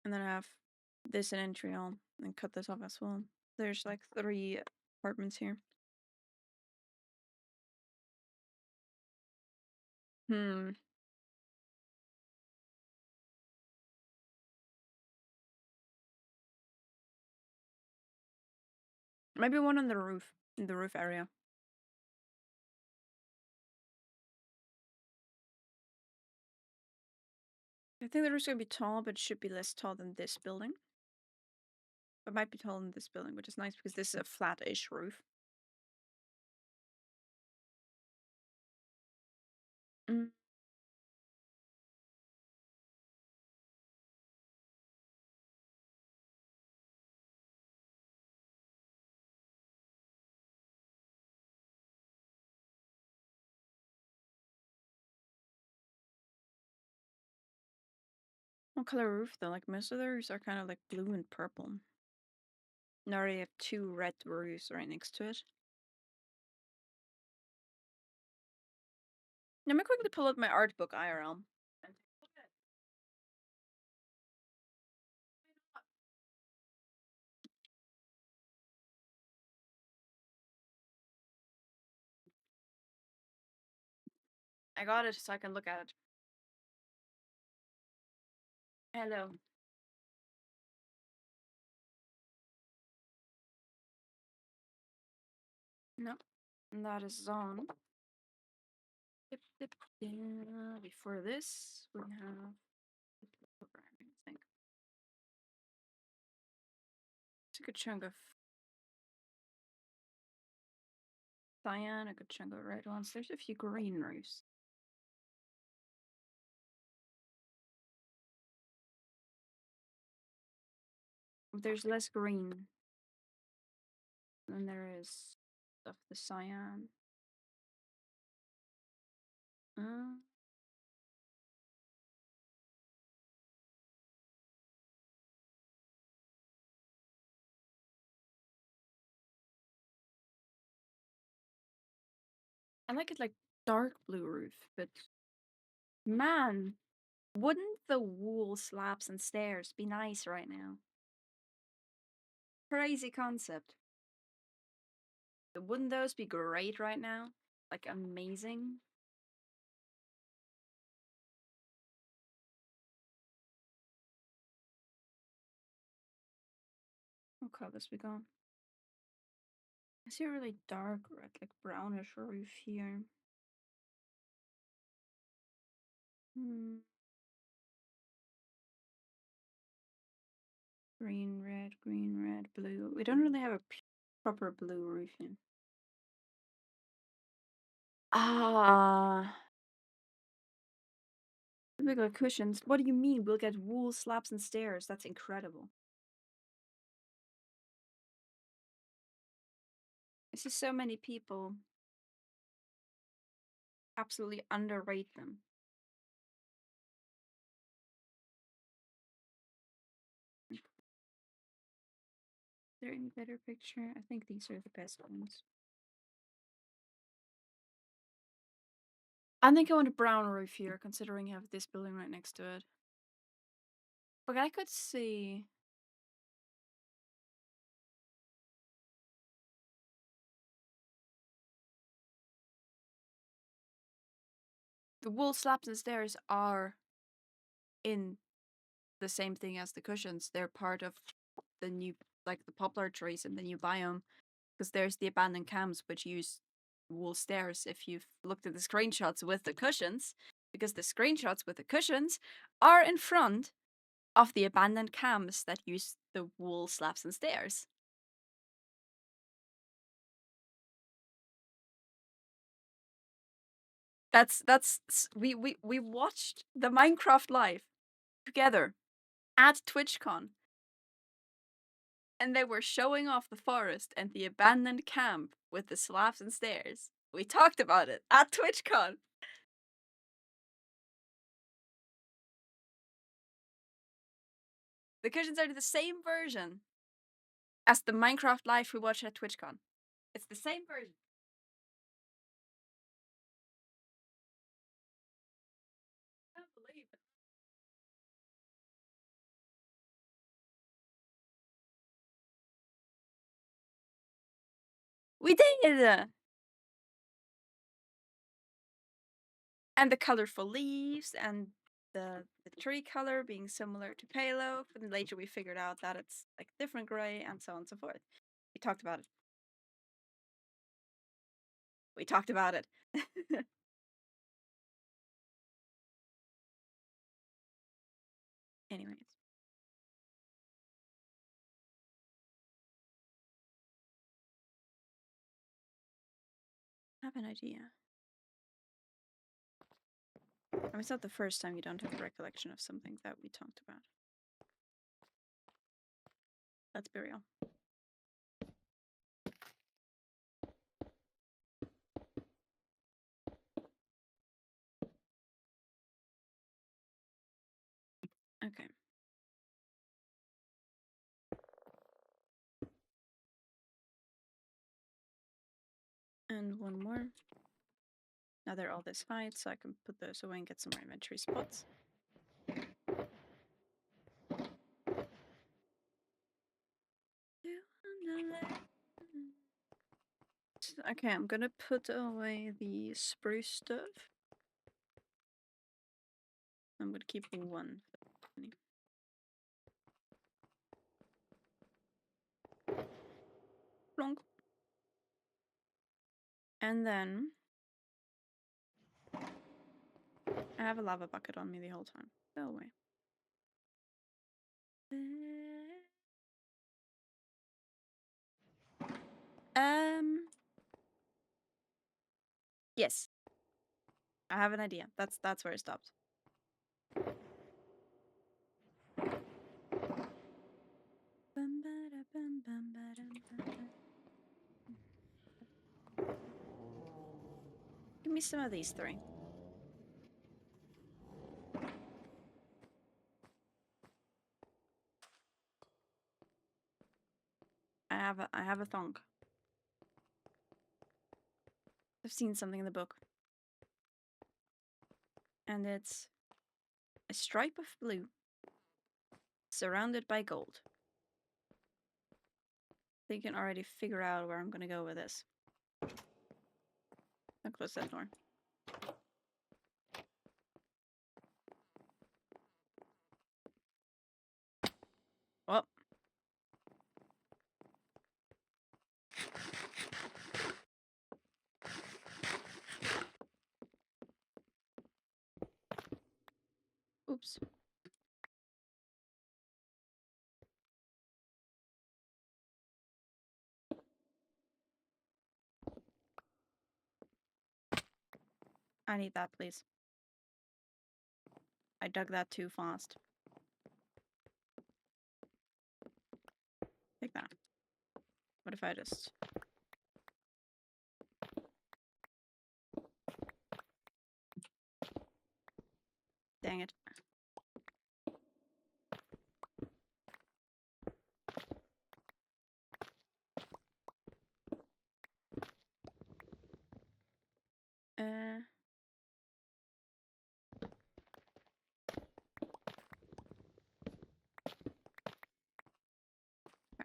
And then I have this an entry on and cut this off as well. There's like 3 apartments here. Hmm. Maybe one on the roof, in the roof area. I think the roof's gonna be tall, but it should be less tall than this building. It might be taller than this building, which is nice because this is a flat-ish roof. Mm. What color roof though? Like most of the roofs are kind of like blue and purple. Now they have 2 red roofs right next to it. Let me quickly pull out my art book IRL. I got it so I can look at it. Hello. No, and that is on. Dip, dip, before this, we have programming, I think. It's a good chunk of cyan, a good chunk of red ones. There's a few green roofs. There's less green than there is of the cyan. Uh, I like it like dark blue roof, but man, wouldn't the wool slabs and stairs be nice right now? Crazy concept. Wouldn't those be great right now? Like amazing? What colors we got? I see a really dark red, like brownish roof here. Hmm. Green, red, blue. We don't really have a proper blue roof yet. Ah, we got cushions. What do you mean? We'll get wool slabs and stairs. That's incredible. I see so many people absolutely underrate them. Is there any better picture? I think these are the best ones. I think I want a brown roof here, considering you have this building right next to it. But I could see. The wool slabs and stairs are in the same thing as the cushions. They're part of the new, like the poplar trees in the new biome. Because there's the abandoned camps which use wool stairs if you've looked at the screenshots with the cushions. Because the screenshots with the cushions are in front of the abandoned camps that use the wool slabs and stairs. We watched the Minecraft live together at TwitchCon, and they were showing off the forest and the abandoned camp with the slabs and stairs. We talked about it at TwitchCon. The cushions are the same version as the Minecraft live we watched at TwitchCon. It's the same version. I can't believe it. We did! And the colorful leaves and the tree color being similar to Palo. But then later we figured out that it's like different gray and so on and so forth. We talked about it. We talked about it. Anyways. I have an idea. I mean, it's not the first time you don't have a recollection of something that we talked about. Let's be real. Okay. And one more. Now they're all this height, so I can put those away and get some more inventory spots. Okay, I'm gonna put away the spruce stuff. I'm gonna keep one. Plonk. And then I have a lava bucket on me the whole time. Go away. Yes. I have an idea. That's where I stopped. Give me some of these three. I have a thong. I've seen something in the book. And it's a stripe of blue surrounded by gold. So you can already figure out where I'm gonna go with this. I'll close that door. Well. Oops. I need that, please. I dug that too fast. Take that. What if I just... Dang it.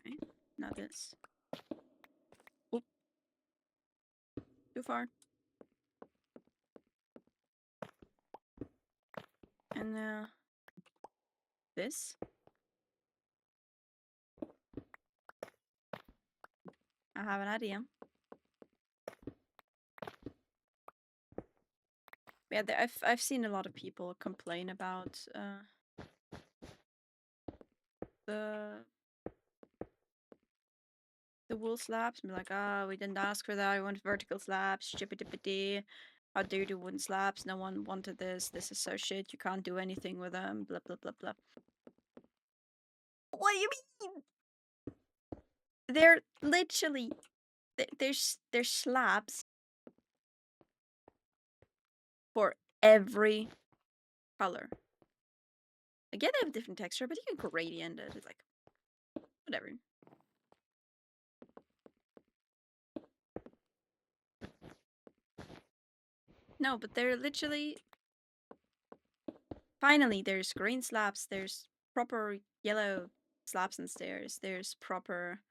Okay. Now this. Oop. Too far. And this. I have an idea. Yeah, I've seen a lot of people complain about the wool slabs. Be like, oh, we didn't ask for that. We want vertical slabs. Chippity. How dare you do wooden slabs? No one wanted this. This is so shit. You can't do anything with them. Blah blah blah blah. What do you mean? They're literally there's slabs for every color. Again, they have a different texture, but you can gradient it. It's like whatever. No, but they're literally. Finally, there's green slabs. There's proper yellow slabs and stairs. There's proper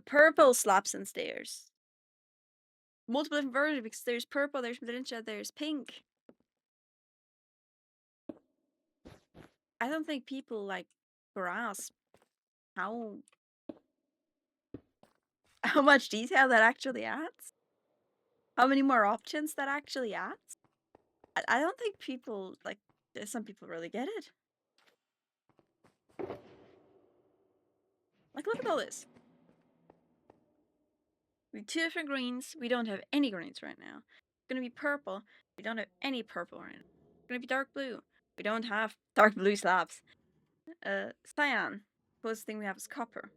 purple slabs and stairs. Multiple different versions because there's purple, there's magenta, there's pink. I don't think people like grasp how how much detail that actually adds. How many more options that actually adds. I don't think people like some people really get it. Like look at all this. We have 2 different greens. We don't have any greens right now. It's gonna be purple. We don't have any purple right now. It's gonna be dark blue. We don't have dark blue slabs. Cyan. Closest thing we have is copper.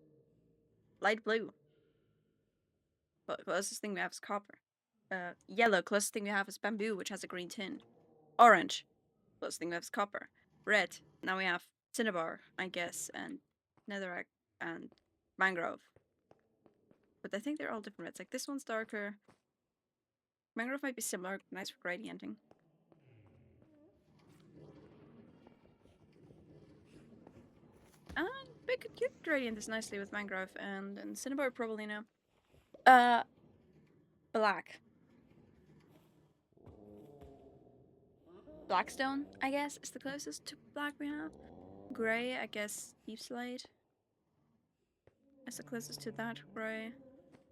Light blue. But closest thing we have is copper. Yellow. Closest thing we have is bamboo, which has a green tint. Orange. Closest thing we have is copper. Red. Now we have cinnabar, I guess, and netherrack and mangrove. But I think they're all different reds. Like this one's darker. Mangrove might be similar, nice for gradienting. And we could gradient this nicely with mangrove and cinnabar probably now. Black. Blackstone, I guess, is the closest to black we have. Grey, I guess, deep slate is the closest to that grey.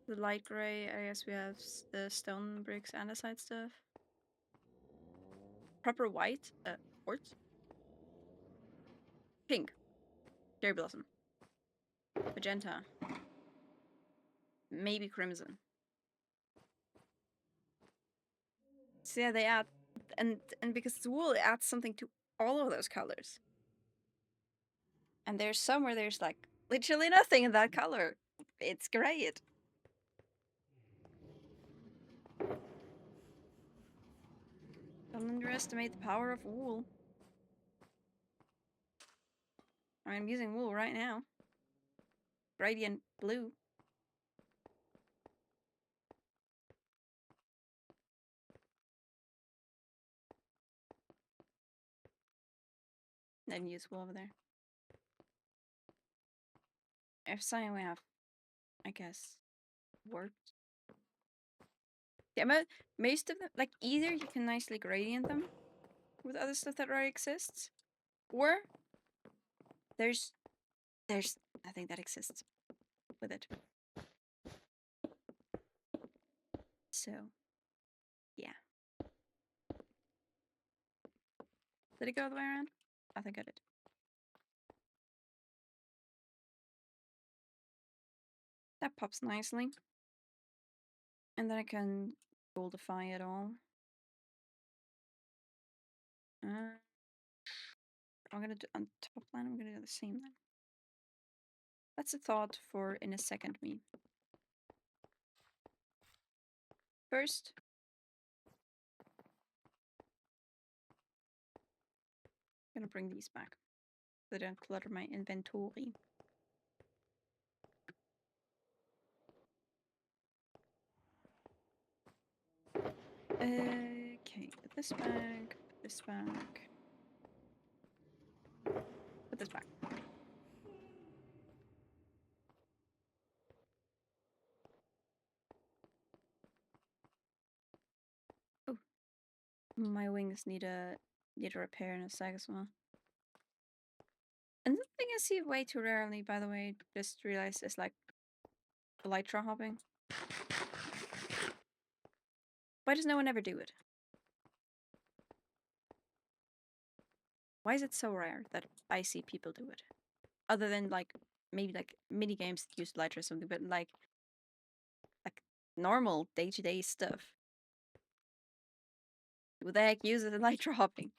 The light grey, I guess we have the stone bricks and the side stuff. Proper white, quartz. Pink, cherry blossom. Magenta. Maybe crimson. So yeah, they add, and because it's wool, it adds something to all of those colors. And there's some where there's like literally nothing in that color. It's great. Don't underestimate the power of wool. I mean, I'm using wool right now. Gradient blue. Then use wool over there. If something we have, I guess, worked. Yeah, but most of them, like either you can nicely gradient them with other stuff that already exists, or there's nothing that exists with it. So, yeah. Did it go all the way around? I think I did. That pops nicely. And then I can goldify it all. I'm gonna do on top line, I'm gonna do the same then. That's a thought for in a second me. First, I'm gonna bring these back so they don't clutter my inventory. Okay, put this back, put this back. Put this back. Oh, my wings need a repair in a sec as well. And the thing I see way too rarely, by the way, just realized is like elytra hopping. Why does no one ever do it? Why is it so rare that I see people do it? Other than like maybe like mini games that use elytra or something, but like normal day-to-day stuff. Who the heck uses elytra hopping?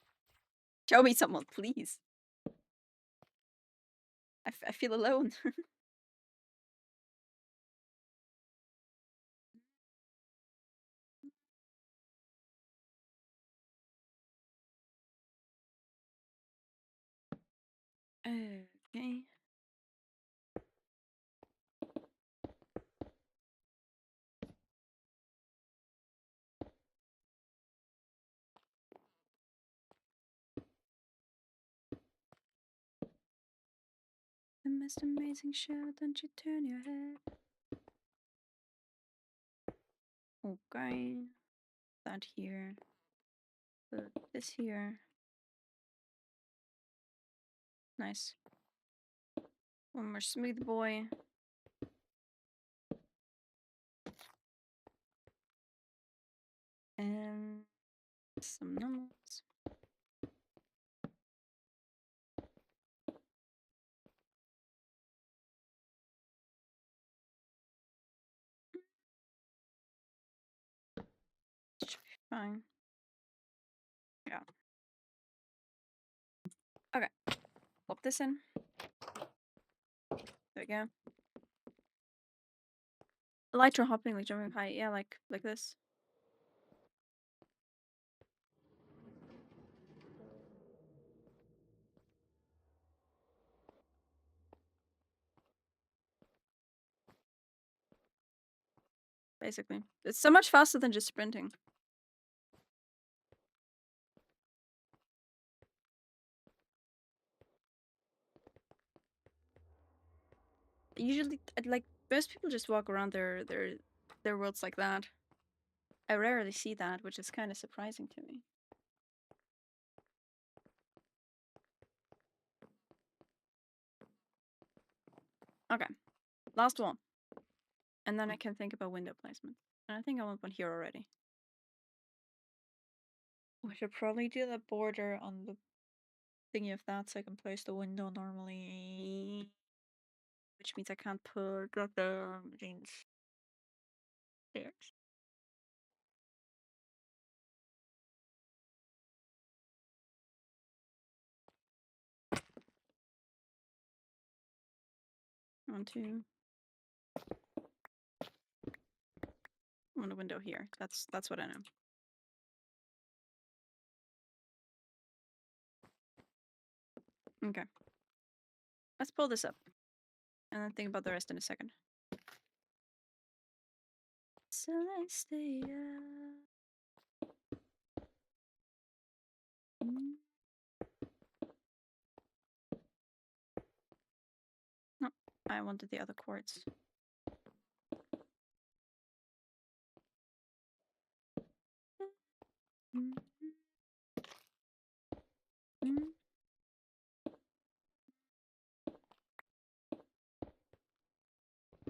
Show me someone, please. I feel alone. Okay. The most amazing show, don't you turn your head. Okay. That here. Put this here. Nice. One more smooth boy. And some normals. Should be fine. Yeah. Okay. Pop this in. There we go. Elytra hopping, like jumping high. Yeah, like this. Basically. It's so much faster than just sprinting. Usually, like, most people just walk around their worlds like that. I rarely see that, which is kind of surprising to me. Okay. Last one. And then I can think about window placement. And I think I want one here already. We should probably do the border on the thingy of that so I can place the window normally. Which means I can't put the jeans there. 1, 2. On the window here. That's what I know. Okay. Let's pull this up. And then think about the rest in a second. So let's stay up. No, I wanted the other chords.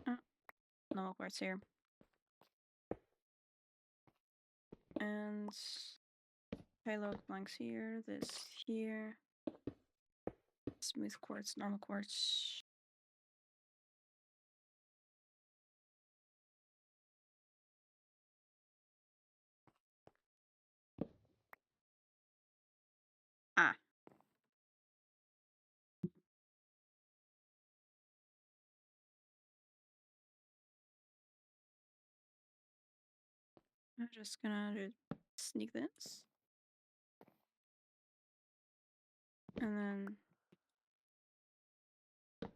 Oh, no chords here. And payload blanks here, this here. Smooth chords, normal chords. Ah. I'm just gonna sneak this. And then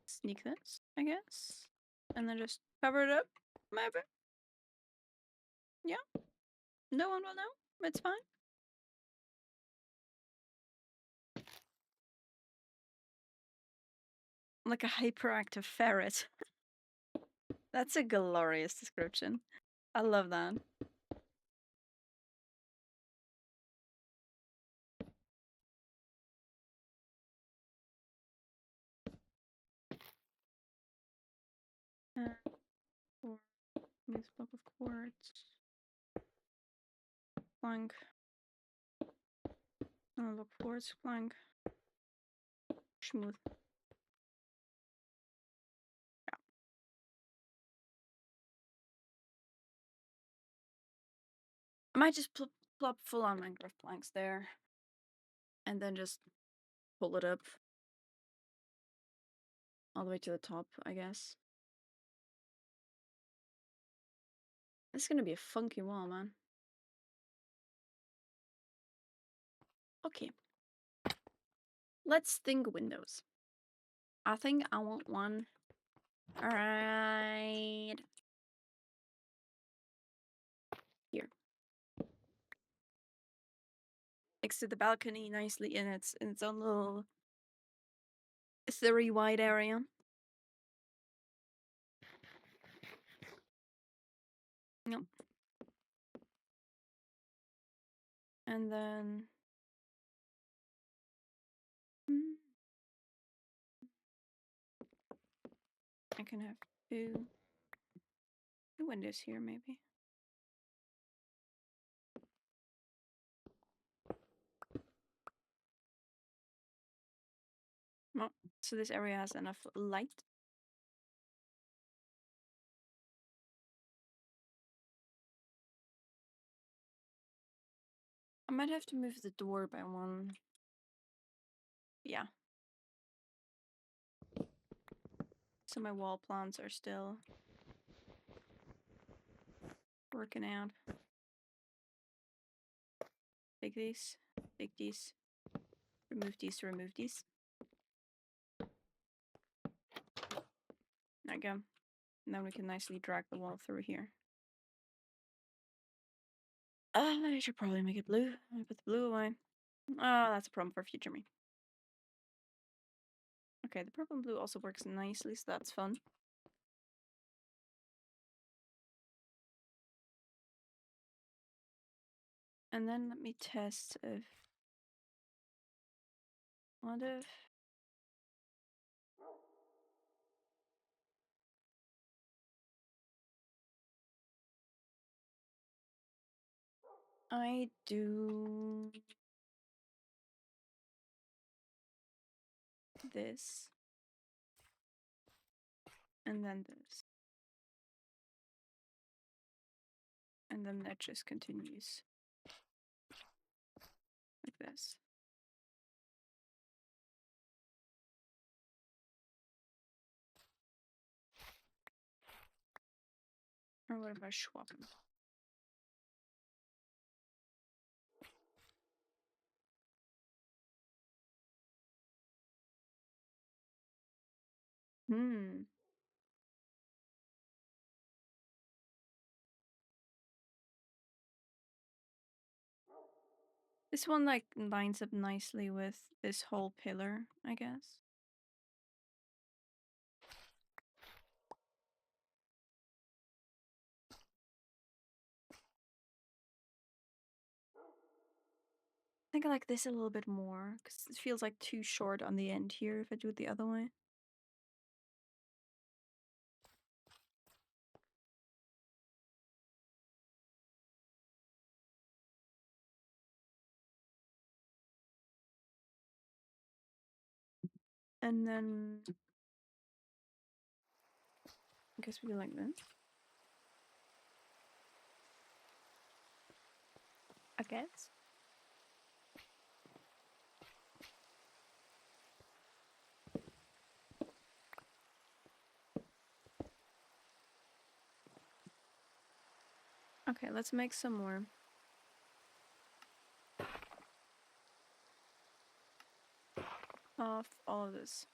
sneak this, I guess. And then just cover it up, maybe. Yeah. No one will know. It's fine. Like a hyperactive ferret. That's a glorious description. I love that. Or this block of quartz. Plank. Look, quartz, plank. Smooth. Yeah. I might just plop full on Minecraft planks there. And then just pull it up all the way to the top, I guess. This is gonna be a funky wall, man. Okay. Let's think windows. I think I want one right here. Next to the balcony, nicely in its own little 3 wide area. Yep. And then I can have two windows here, maybe. Well, so this area has enough light. I might have to move the door by one. Yeah. So my wall plants are still working out. Take these, remove these to remove these. There we go. And then we can nicely drag the wall through here. I should probably make it blue. I put the blue away. Oh, that's a problem for future me. Okay, the purple and blue also works nicely, so that's fun. And then let me test if... What if... I do... this. And then this. And then that just continues. Like this. Or what if I swap them? This one like lines up nicely with this whole pillar, I guess. I think I like this a little bit more, because it feels like too short on the end here if I do it the other way. And then... I guess we do like this. I guess. Okay, let's make some more. Of all of this.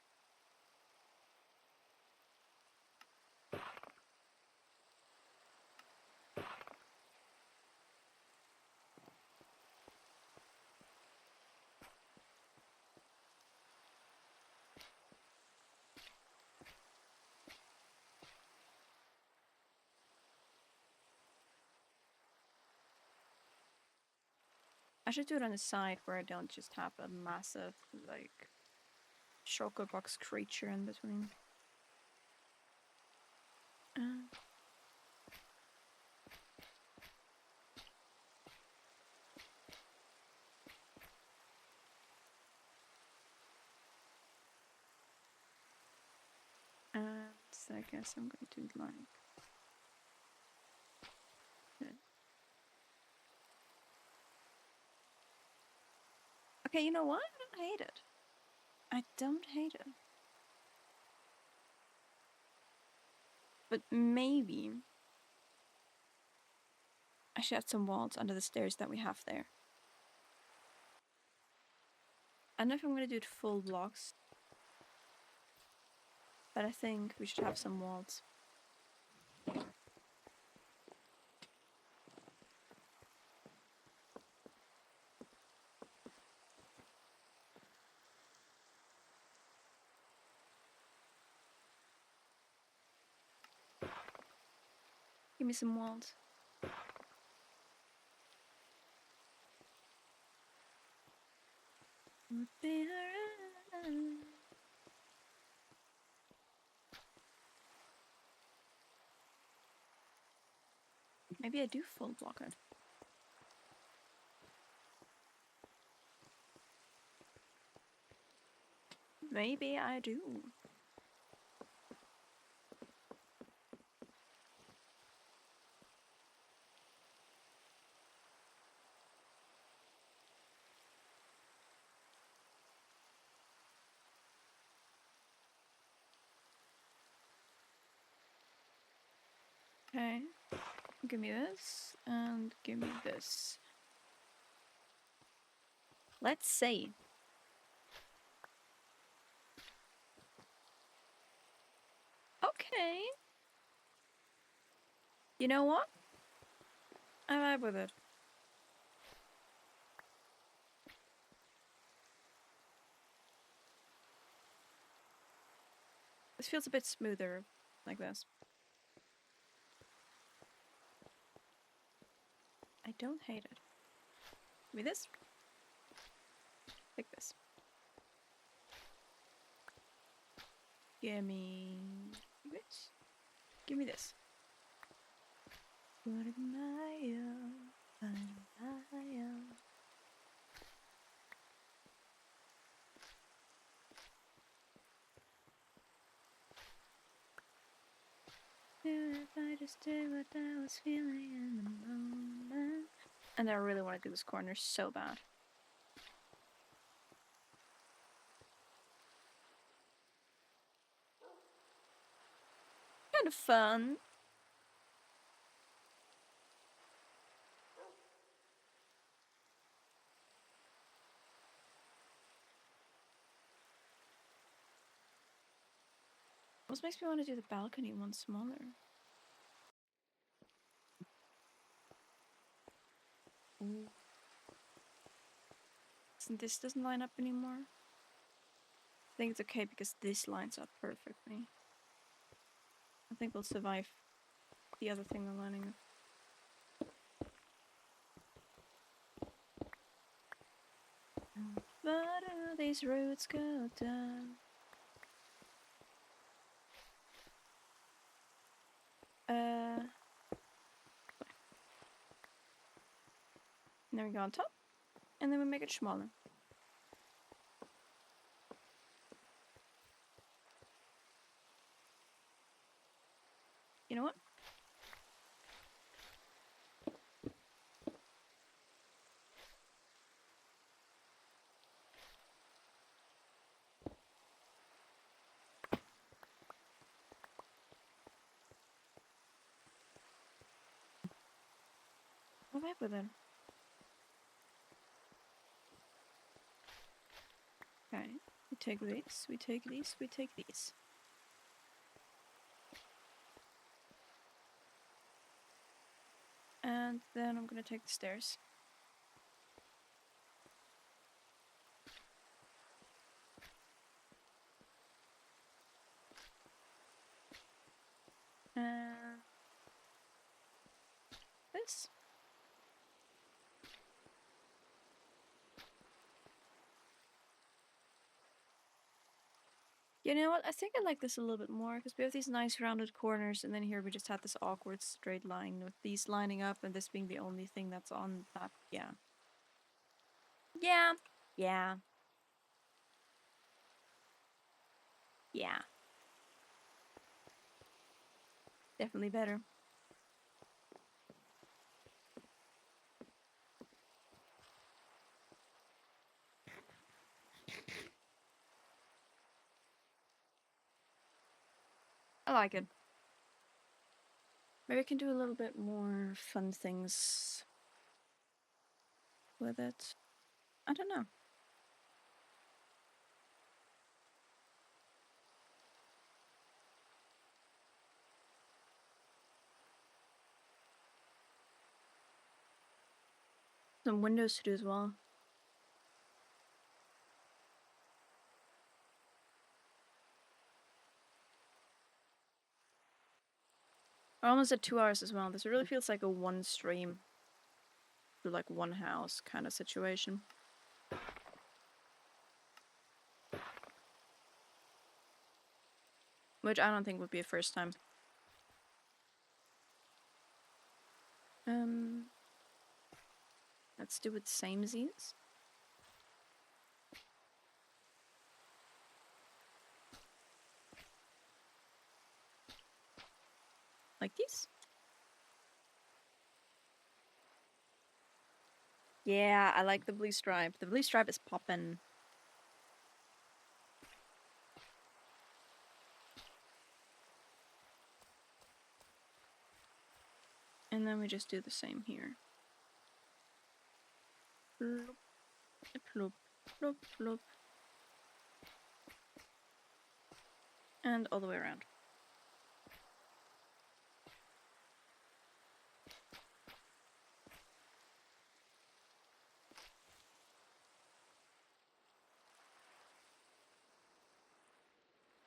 I should do it on the side where I don't just have a massive, like, shulker box creature in between. So I guess I'm going to like... Okay, you know what? I don't hate it. I don't hate it. But maybe I should add some walls under the stairs that we have there. I don't know if I'm gonna do it full blocks, but I think we should have some walls. Give me some walls. Maybe I do full block it. Maybe I do. Okay. Give me this, and give me this. Let's see. Okay. You know what? I vibe with it. This feels a bit smoother like this. I don't hate it. Give me this. Take this. Give me this. Give me this. If I just did what I was feeling in the moment. And I really want to do this corner so bad. Kind of fun. What makes me want to do the balcony one smaller? Ooh. Since this doesn't line up anymore, I think it's okay because this lines up perfectly. I think we'll survive the other thing not lining up. But these roots go down. And then we go on top, and then we make it smaller. You know what? What vibe with it? Okay, we take these, we take these, we take these. And then I'm gonna take the stairs. This. You know what? I think I like this a little bit more because we have these nice rounded corners, and then here we just had this awkward straight line with these lining up and this being the only thing that's on that. Yeah. Yeah. Yeah. Yeah. Definitely better. I like it. Maybe I can do a little bit more fun things with it. I don't know. Some windows to do as well. We're almost at 2 hours as well. This really feels like a one stream to like one house kind of situation. Which I don't think would be a first time. Let's do it samesies. Like these? Yeah, I like the blue stripe. The blue stripe is poppin'. And then we just do the same here. Plop, plop, plop, plop. And all the way around.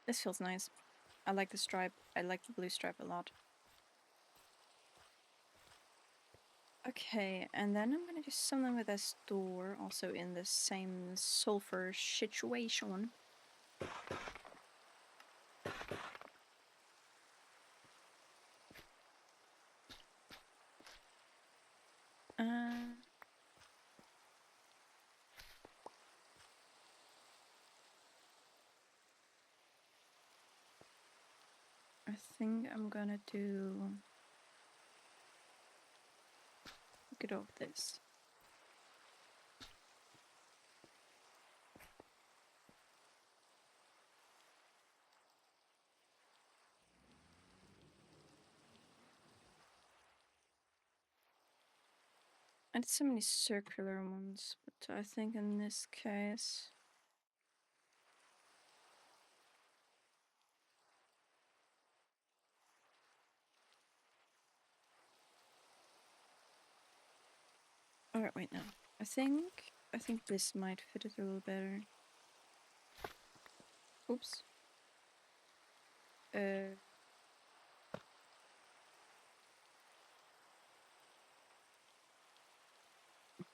This feels nice. I like the stripe. I like the blue stripe a lot. Okay, and then I'm gonna do something with this door, also in the same sulfur situation. I think I'm gonna get off this. I did so many circular ones, but I think in this case... Alright, wait, no. I think this might fit it a little better. Oops.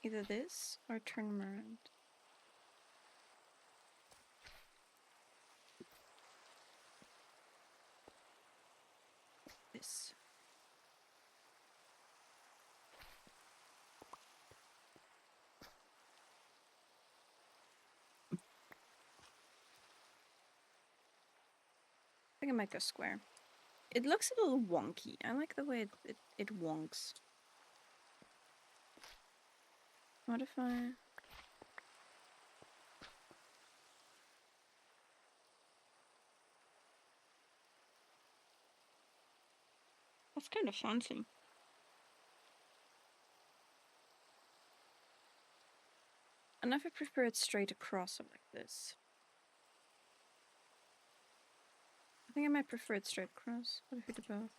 Either this or turn them around. This. I think I might go square. It looks a little wonky. I like the way it wonks. What if I... That's kind of fancy. And if I prefer it straight across or like this. I think I might prefer it straight across. What if we do both?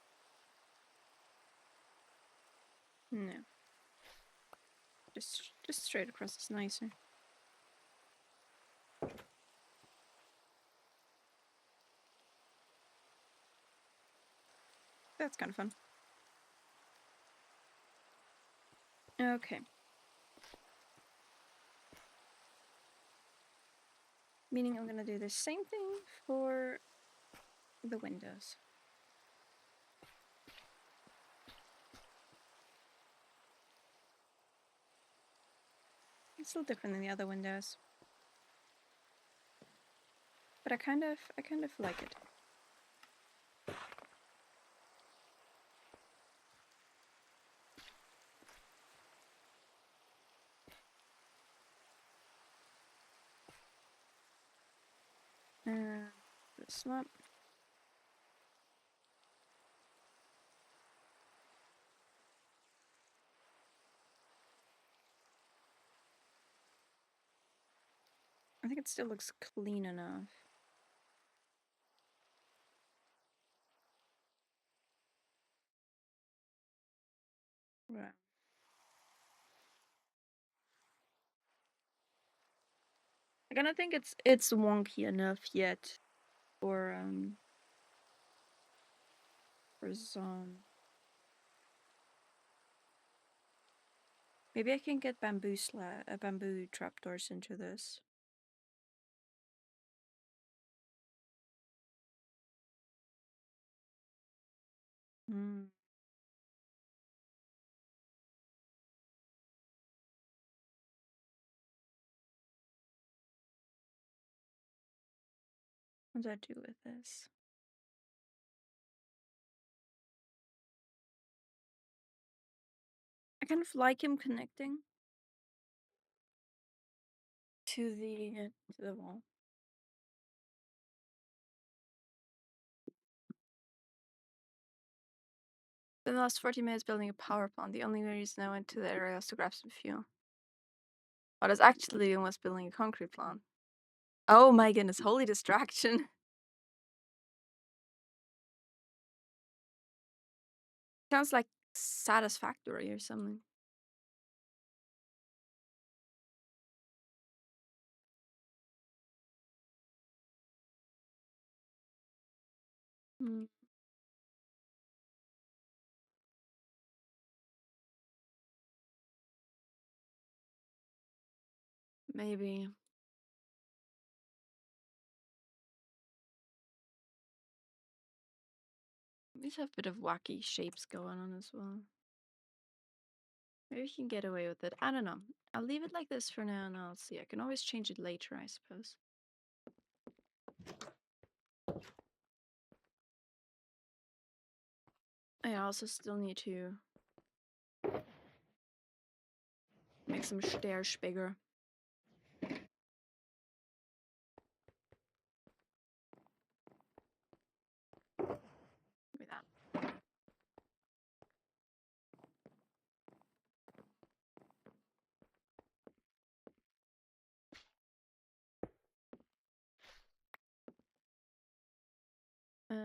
No. Just straight across is nicer. That's kind of fun. Okay. Meaning I'm gonna do the same thing for the windows. It's still different than the other windows. But I kind of like it. This one. it still looks clean enough. Right. I kind of think it's wonky enough yet for some. Maybe I can get bamboo trapdoors into this. Hmm. What do I do with this? I kind of like him connecting to the wall. In the last 40 minutes building a power plant. The only reason I went to the area was to grab some fuel. What I was actually doing was building a concrete plant. Oh my goodness, holy distraction. Sounds like satisfactory or something. Hmm. Maybe. These have a bit of wacky shapes going on as well. Maybe we can get away with it. I don't know. I'll leave it like this for now and I'll see. I can always change it later, I suppose. I also still need to make some stairs bigger. Maybe that. Uh,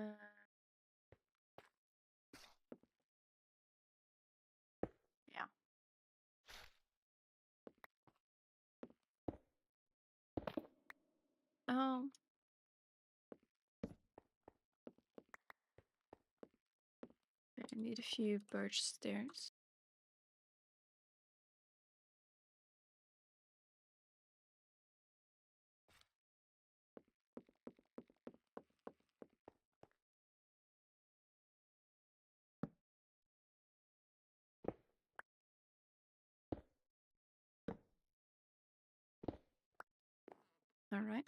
yeah. Oh. I need a few birch stairs. All right.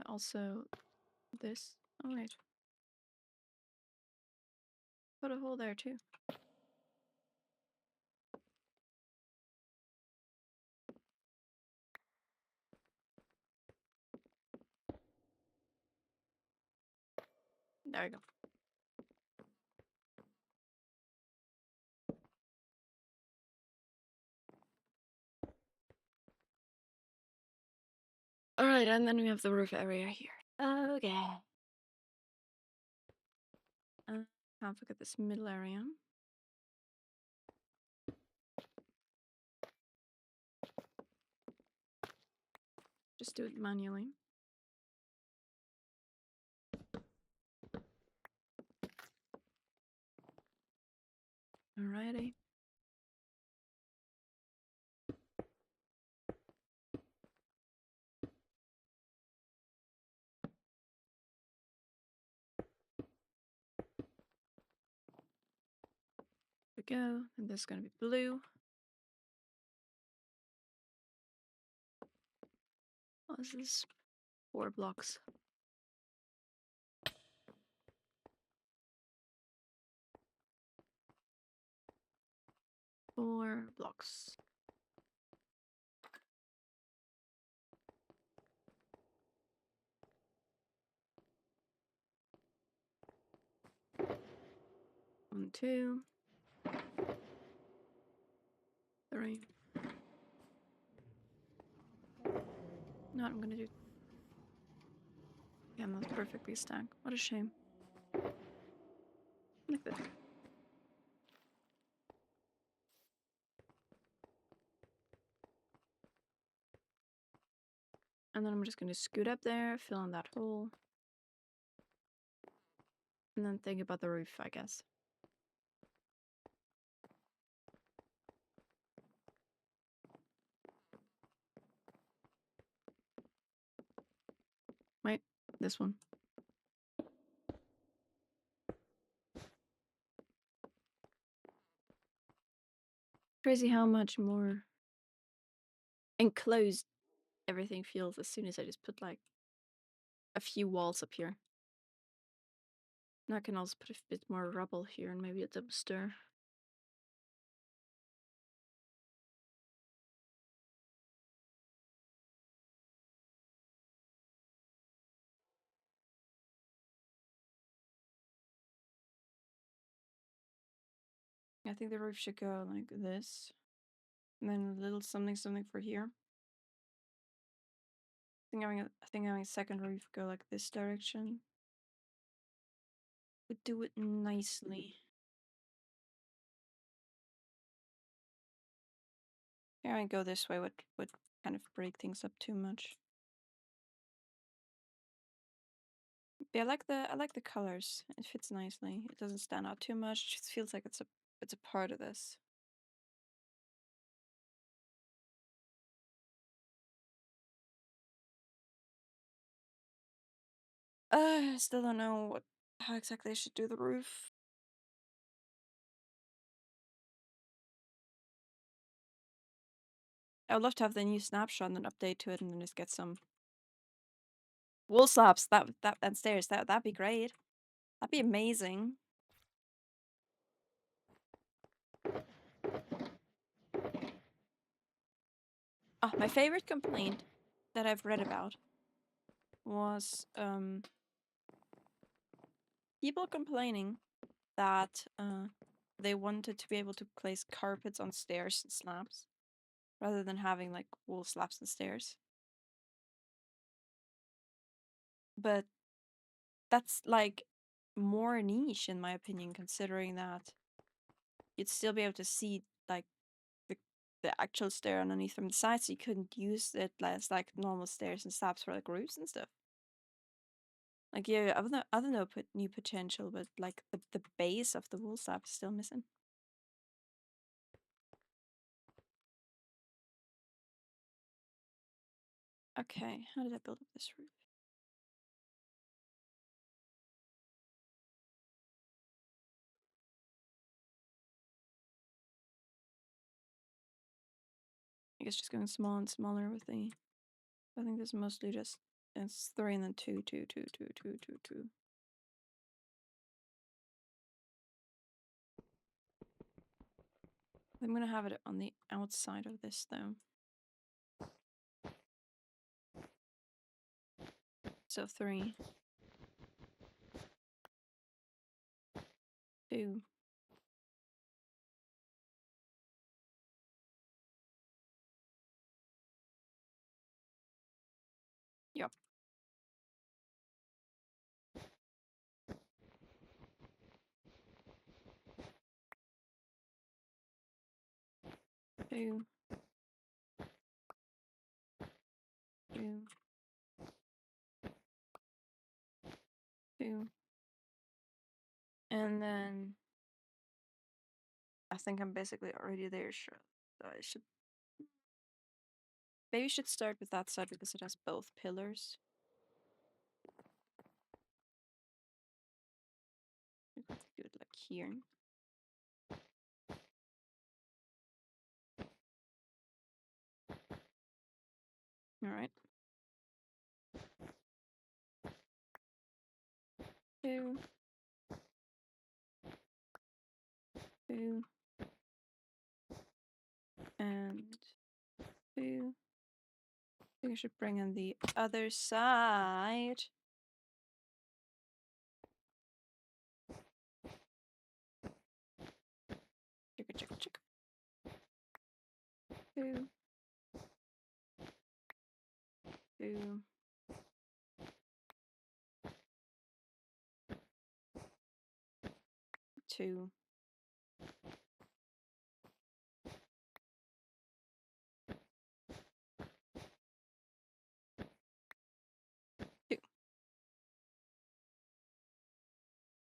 Also, this. Oh, wait. Put a hole there, too. There we go. All right, and then we have the roof area here. Okay. Have a look at this middle area. Just do it manually. Alrighty. We go, and this is gonna be blue. Oh, this is 4 blocks. 4 blocks. One, 2, 3. No, I'm gonna do. Yeah, that's perfectly stacked. What a shame. Like this. And then I'm just gonna scoot up there, fill in that hole. And then think about the roof, I guess. Wait, this one. Crazy how much more enclosed everything feels as soon as I just put like a few walls up here. Now I can also put a bit more rubble here and maybe a dumpster. I think the roof should go like this. And then a little something for here. I think having a second roof go like this direction would do it nicely. Yeah, I go this way would kind of break things up too much. Yeah, I like the colors. It fits nicely. It doesn't stand out too much. It just feels like it's a part of this. I still don't know how exactly I should do the roof. I would love to have the new snapshot and an update to it, and then just get some wool slabs. That and stairs. That'd be great. That'd be amazing. Ah, my favorite complaint that I've read about was people complaining that they wanted to be able to place carpets on stairs and slabs rather than having like wool slabs and stairs. But that's like more niche in my opinion, considering that you'd still be able to see like the actual stair underneath from the side, so you couldn't use it as like normal stairs and slabs for like roofs and stuff. Like yeah, I don't know, put new potential, but like the base of the wool slab is still missing. Okay, how did I build up this roof? I guess just going small and smaller with the. I think this is mostly just it's 3 and then 2, 2, 2, 2, 2, 2, 2. I'm gonna have it on the outside of this though. So 3, 2. Yep. 2, 2, 2. And then I think I'm basically already there. Sure. So I should maybe should start with that side because it has both pillars. We could do it like here. All right. 2, 2, and 2. I think I should bring in the other side. Chicka, chicka, chicka. 2, 2, 2, 2.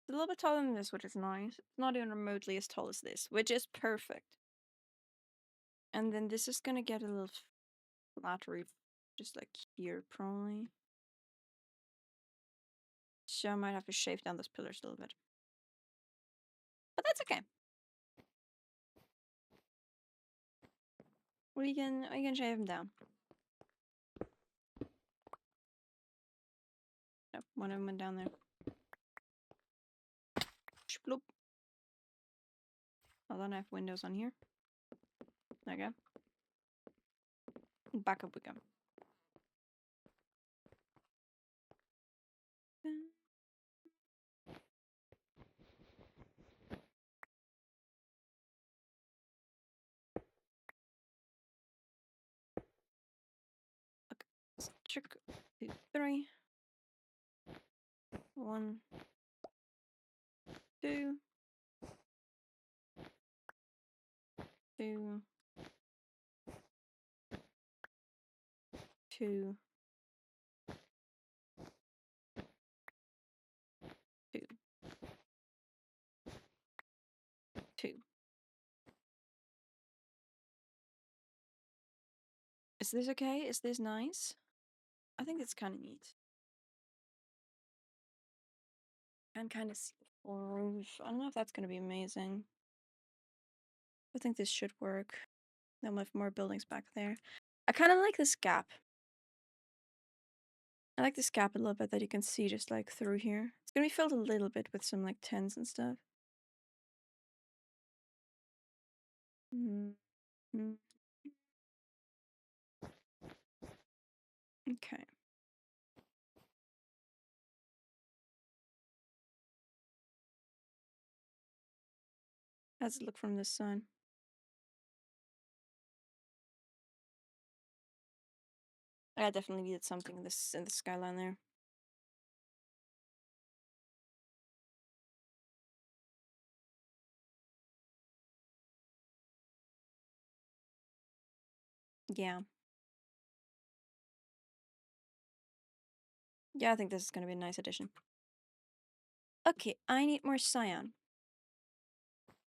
It's a little bit taller than this, which is nice. It's not even remotely as tall as this, which is perfect. And then this is gonna get a little flat roof, just like here, probably. So I might have to shave down those pillars a little bit. But that's okay. We can shave them down. Nope, one of them went down there. Shploop. Hold on, I have windows on here. There we go. Back up we go. Okay, let's check. 2, 3. 1, 2, 2, 2, 2, 2. Is this okay? Is this nice? I think it's kind of neat. And kind of roof. I don't know if that's going to be amazing. I think this should work. Then we'll have more buildings back there. I kind of like this gap. I like this gap a little bit that you can see just like through here. It's going to be filled a little bit with some like tents and stuff. Mm-hmm. Okay. How does it look from this side? I definitely needed something in the skyline there. Yeah. Yeah, I think this is going to be a nice addition. Okay, I need more cyan.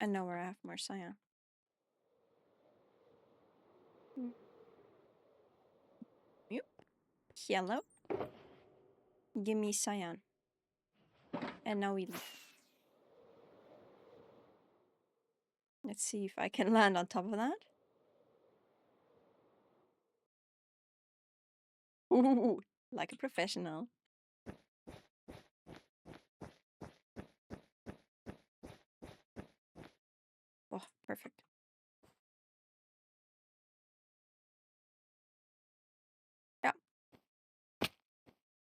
I know where I have more cyan. Yep. Yellow. Give me cyan. And now we leave. Let's see if I can land on top of that. Ooh, like a professional. Oh, perfect. Yeah.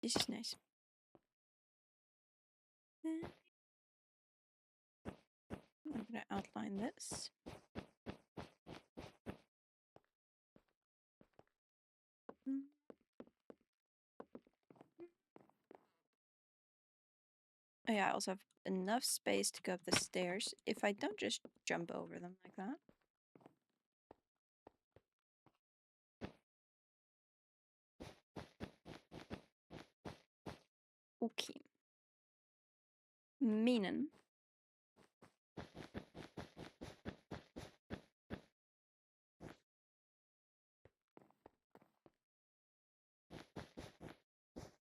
This is nice. I'm gonna outline this. Oh yeah, I also have enough space to go up the stairs if I don't just jump over them like that. Okay. Meaning.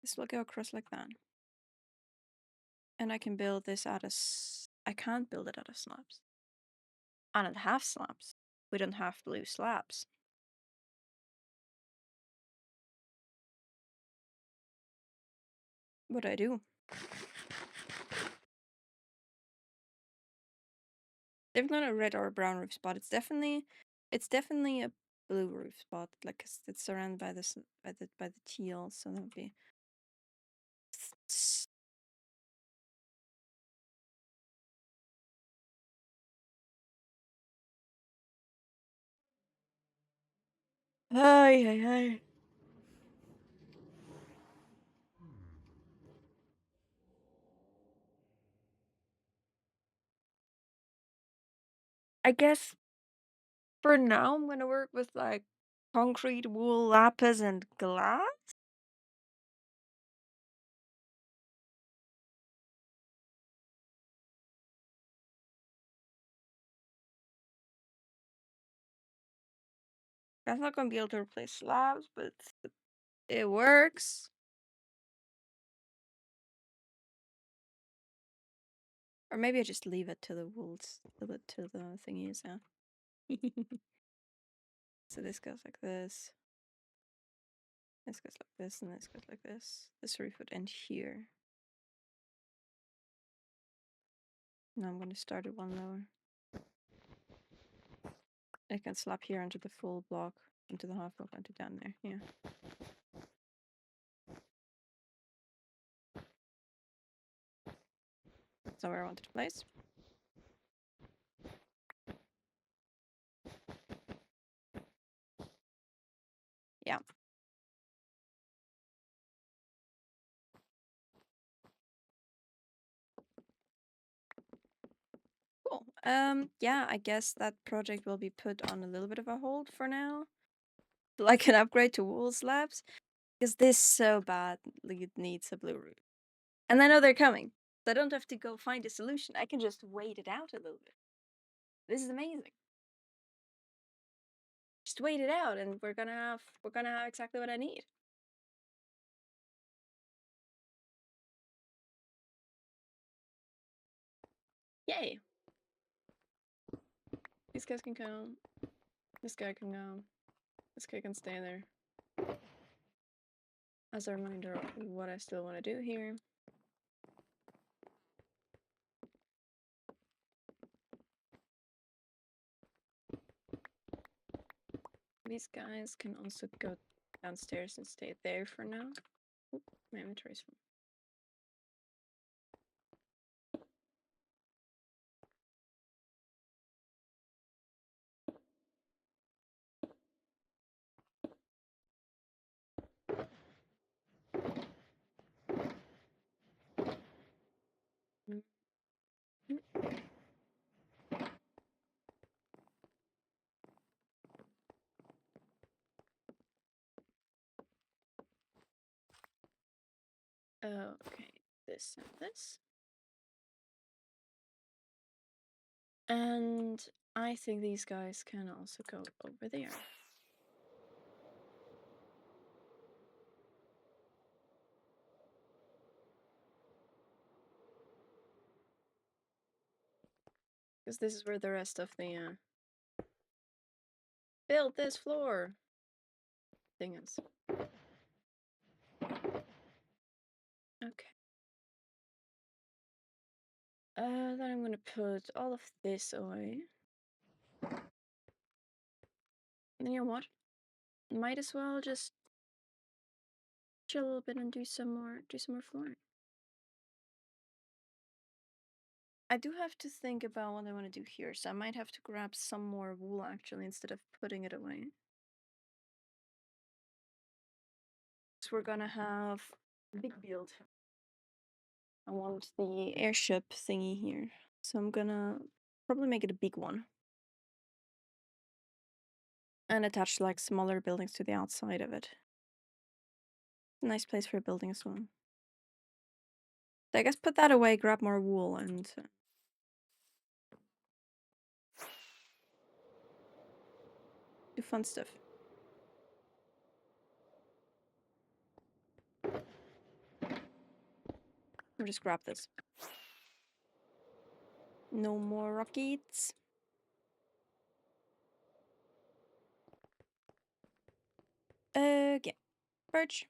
This will go across like that. And I can build this out of... I can't build it out of slabs. I don't have slabs. We don't have blue slabs. What do I do? Definitely not a red or a brown roof spot. It's definitely a blue roof spot. Like it's surrounded by this by the teal, so that would be. Hi. I guess for now I'm gonna work with like concrete, wool, lapis, and glass. That's not gonna be able to replace slabs, but it works. Or maybe I just leave it to the wools, to the thingies, yeah. So this goes like this. This goes like this, and this goes like this. This roof would end here. Now I'm going to start at one lower. I can slap here into the full block, into the half block, into down there, yeah. So where I wanted to place. Yeah. Cool. Yeah, I guess that project will be put on a little bit of a hold for now. Like an upgrade to wool slabs. Because this so badly needs a blue roof. And I know they're coming. So I don't have to go find a solution. I can just wait it out a little bit. This is amazing. Just wait it out and we're gonna have exactly what I need. Yay. These guys can come. This guy can go. This guy can stay there. As a reminder of what I still want to do here. These guys can also go downstairs and stay there for now. Oop, my inventory's full. Okay, this and this. And I think these guys can also go over there. Because this is where the rest of the build this floor thing is. Okay. Then I'm gonna put all of this away. And you know what? Might as well just chill a little bit and do some more flooring. I do have to think about what I want to do here, so I might have to grab some more wool actually instead of putting it away. So we're gonna have a big build. I want the airship thingy here, so I'm gonna probably make it a big one. And attach like smaller buildings to the outside of it. Nice place for a building as well. So I guess put that away, grab more wool, and do fun stuff. Or just grab this. No more rockets. Okay. Birch.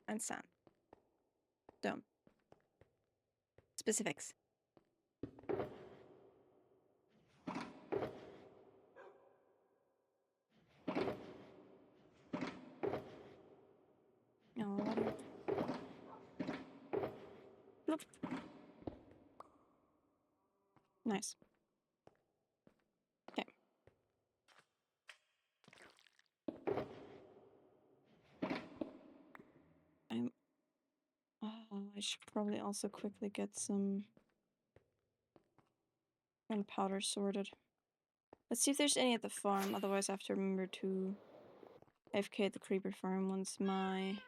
And sand. Dome. Specifics. No water. Bloop. Nice. Okay. should probably also quickly get some gunpowder sorted. Let's see if there's any at the farm, otherwise I have to remember to AFK at the creeper farm once my...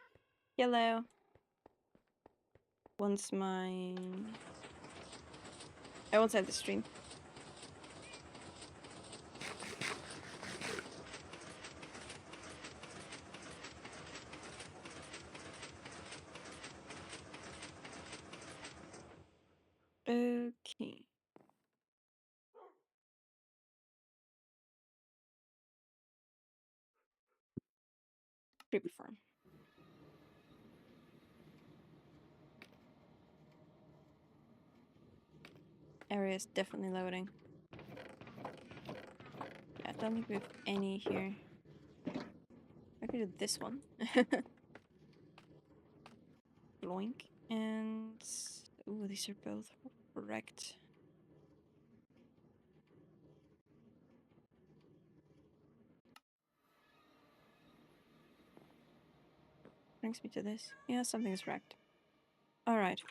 Yellow! Once my... I won't end the stream. Okay. Creepy farm. Area is definitely loading. Yeah, I don't think we have any here. I could do this one. Bloink. And... Ooh, these are both wrecked. Brings me to this. Yeah, something's wrecked. Alright.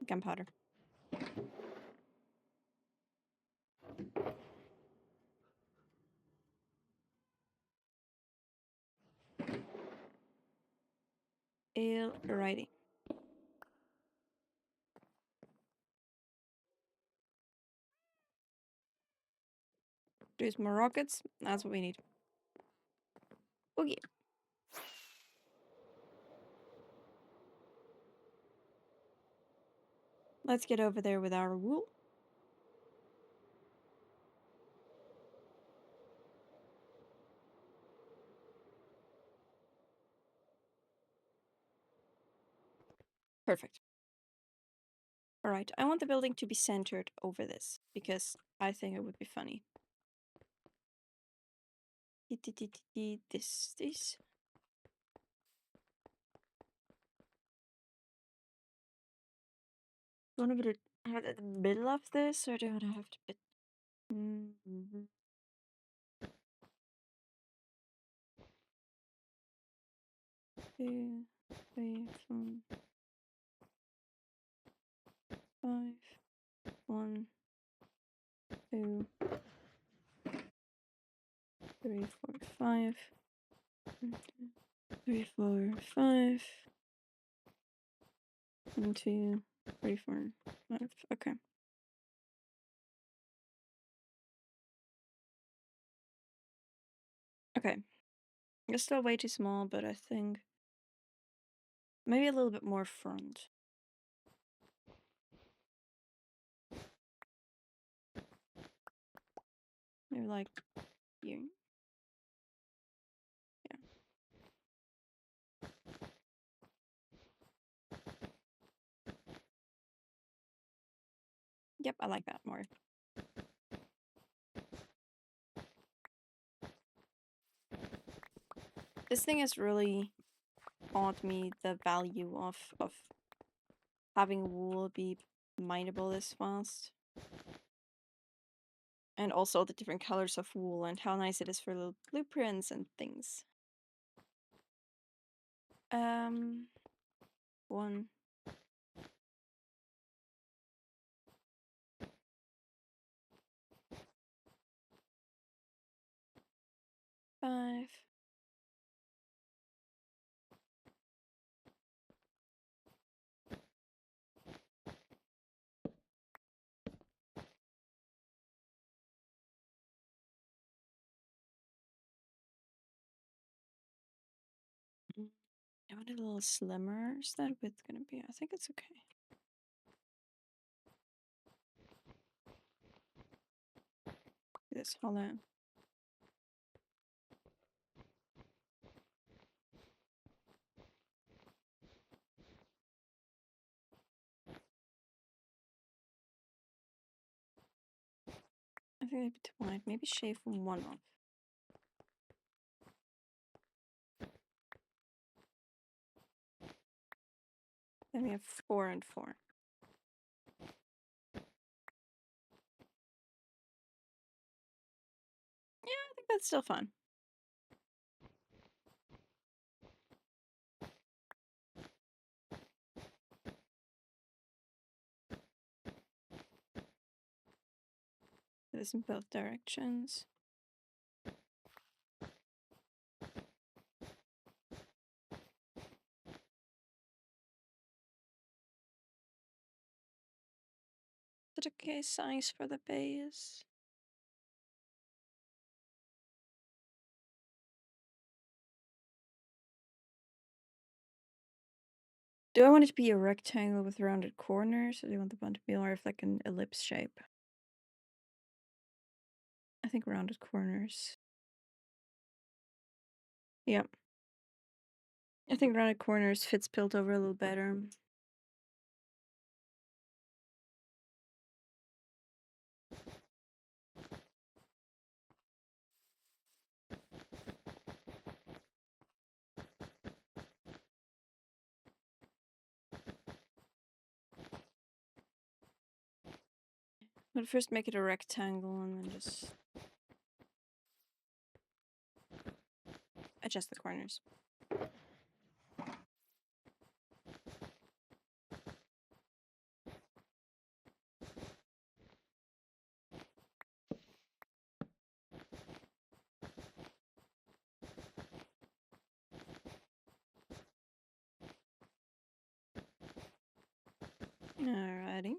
Gunpowder. Alrighty. There's more rockets. That's what we need. Okay. Let's get over there with our wool. Perfect. Alright, I want the building to be centered over this, because I think it would be funny. This. Do you want to put it at the middle of this, or do I have to put... Mm-hmm. 2, 3, 4, 5, 1, 2, 3, 4, 5, 1, 2, 3, 4, 5, 1, 2, 3, 4, 5. Okay. Okay. It's still way too small, but I think maybe a little bit more front. Maybe like here. Yeah. Yep, I like that more. This thing has really taught me the value of having wool be mineable this fast. And also the different colors of wool and how nice it is for little blueprints and things. 1. 5. I want it a little slimmer. Is that width gonna be? I think it's okay. This hollow. I think it'd be too wide. Maybe shave one off. Then we have 4 and 4. Yeah, I think that's still fun. It is in both directions. Is it okay size for the base? Do I want it to be a rectangle with rounded corners, or do you want the bun to be more of like an ellipse shape? I think rounded corners. Yep. I think rounded corners fits Piltover a little better. But first make it a rectangle and then just adjust the corners. Alrighty.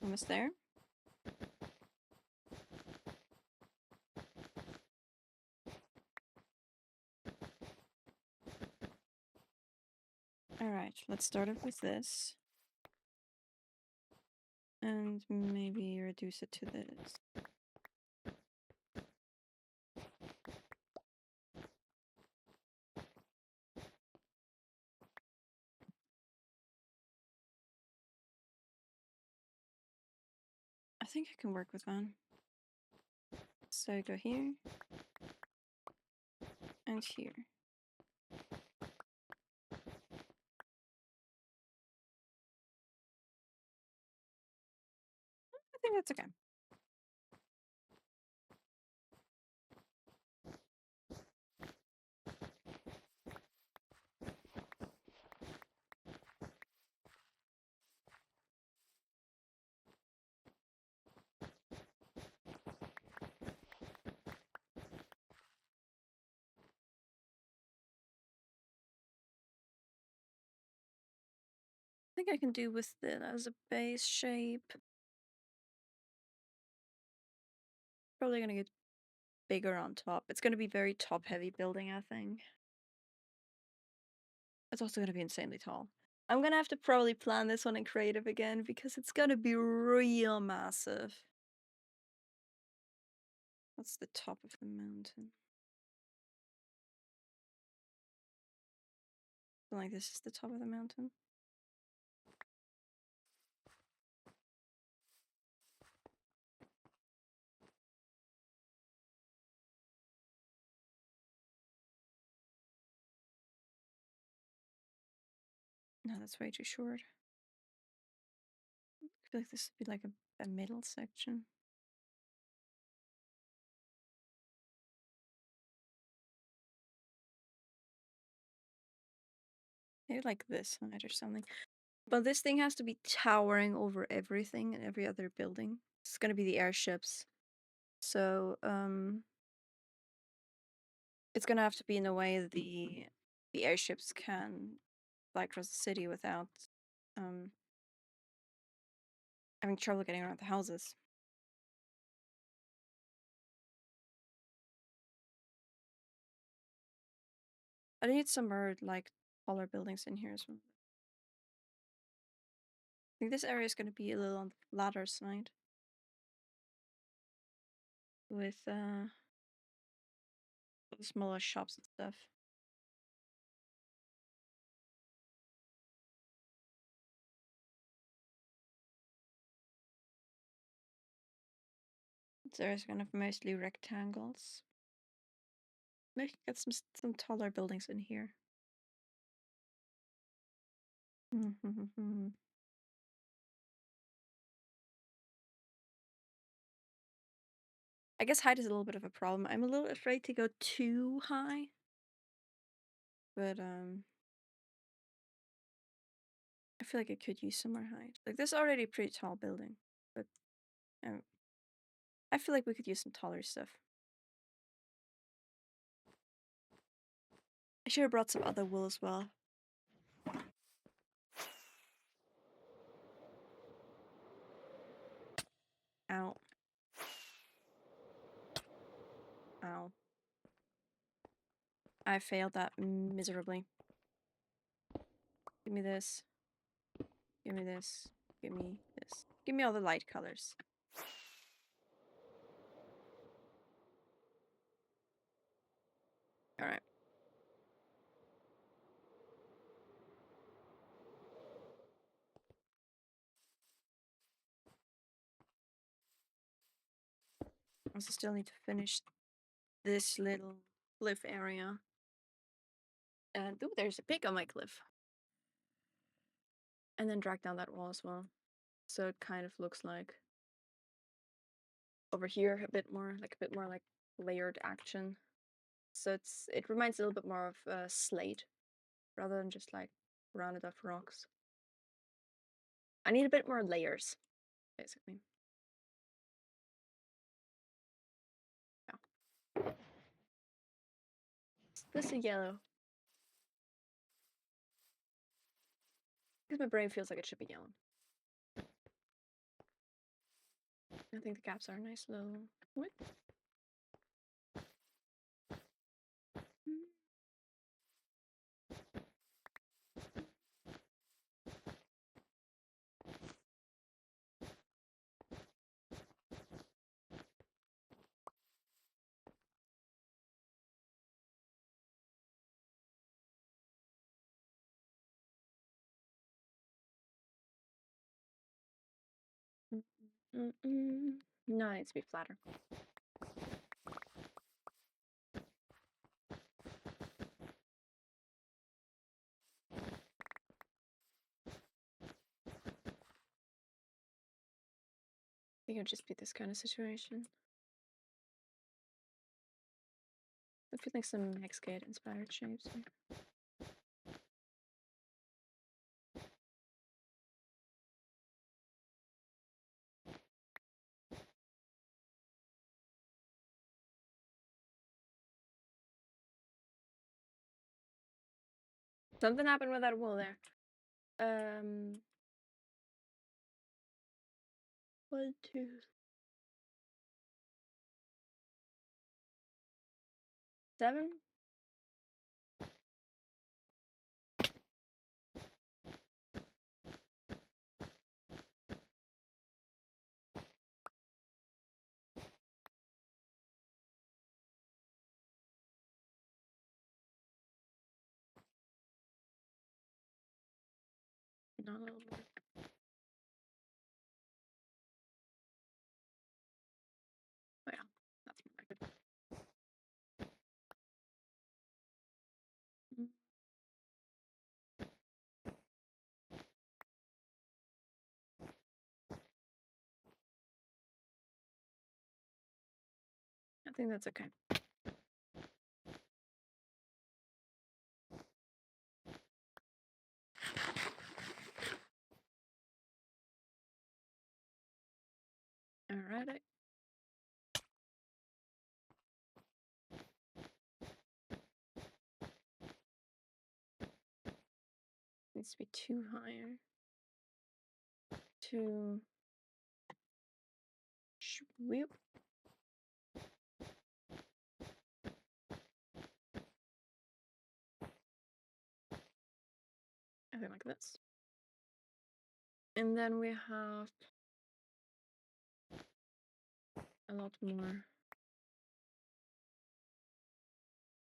Almost there. Alright, let's start off with this. And maybe reduce it to this. I think I can work with one. So go here and here. I think that's okay. I think I can do with it as a base shape. Probably gonna get bigger on top. It's gonna be very top heavy building, I think. It's also gonna be insanely tall. I'm gonna have to probably plan this one in creative again because it's gonna be real massive. What's the top of the mountain? Like this is the top of the mountain. No, that's way too short. I feel like this would be like a middle section. Maybe like this height or something. But this thing has to be towering over everything and every other building. It's gonna be the airships. So, it's gonna have to be in a way that the airships can fly across the city without um having trouble getting around the houses. I need some more like taller buildings in here as well. I think this area is gonna be a little on the ladder side with smaller shops and stuff. There's kind of mostly rectangles. Maybe get some taller buildings in here. I guess height is a little bit of a problem. I'm a little afraid to go too high. But I feel like I could use some more height. Like this is already a pretty tall building, but I feel like we could use some taller stuff. I should have brought some other wool as well. Ow. Ow. I failed that miserably. Give me this. Give me this. Give me this. Give me all the light colors. Alright. I also still need to finish this little cliff area. And ooh, there's a pig on my cliff. And then drag down that wall as well. So it kind of looks like over here a bit more like layered action. So it reminds a little bit more of slate rather than just like rounded off rocks. I need a bit more layers, basically. Yeah. Is this a yellow? Because my brain feels like it should be yellow. I think the gaps are a nice little width. No, it needs to be flatter. I think it would just be this kind of situation. I feel like some Hextech inspired shapes here. Something happened with that wool there. 1, 2. Seven? No, a little more. Oh yeah, that's more like it. I think that's okay. Alright. Needs to be too higher. Too swoop. I think like this. And then we have a lot more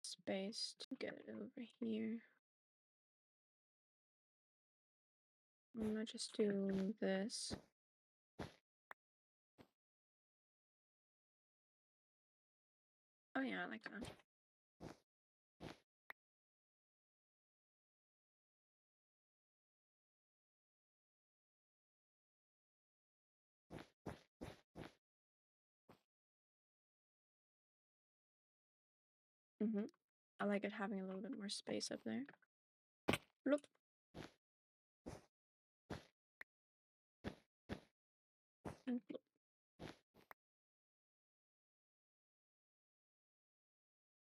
space to get it over here. I might just do this. Oh yeah, I like that. I like it having a little bit more space up there. Look. And look.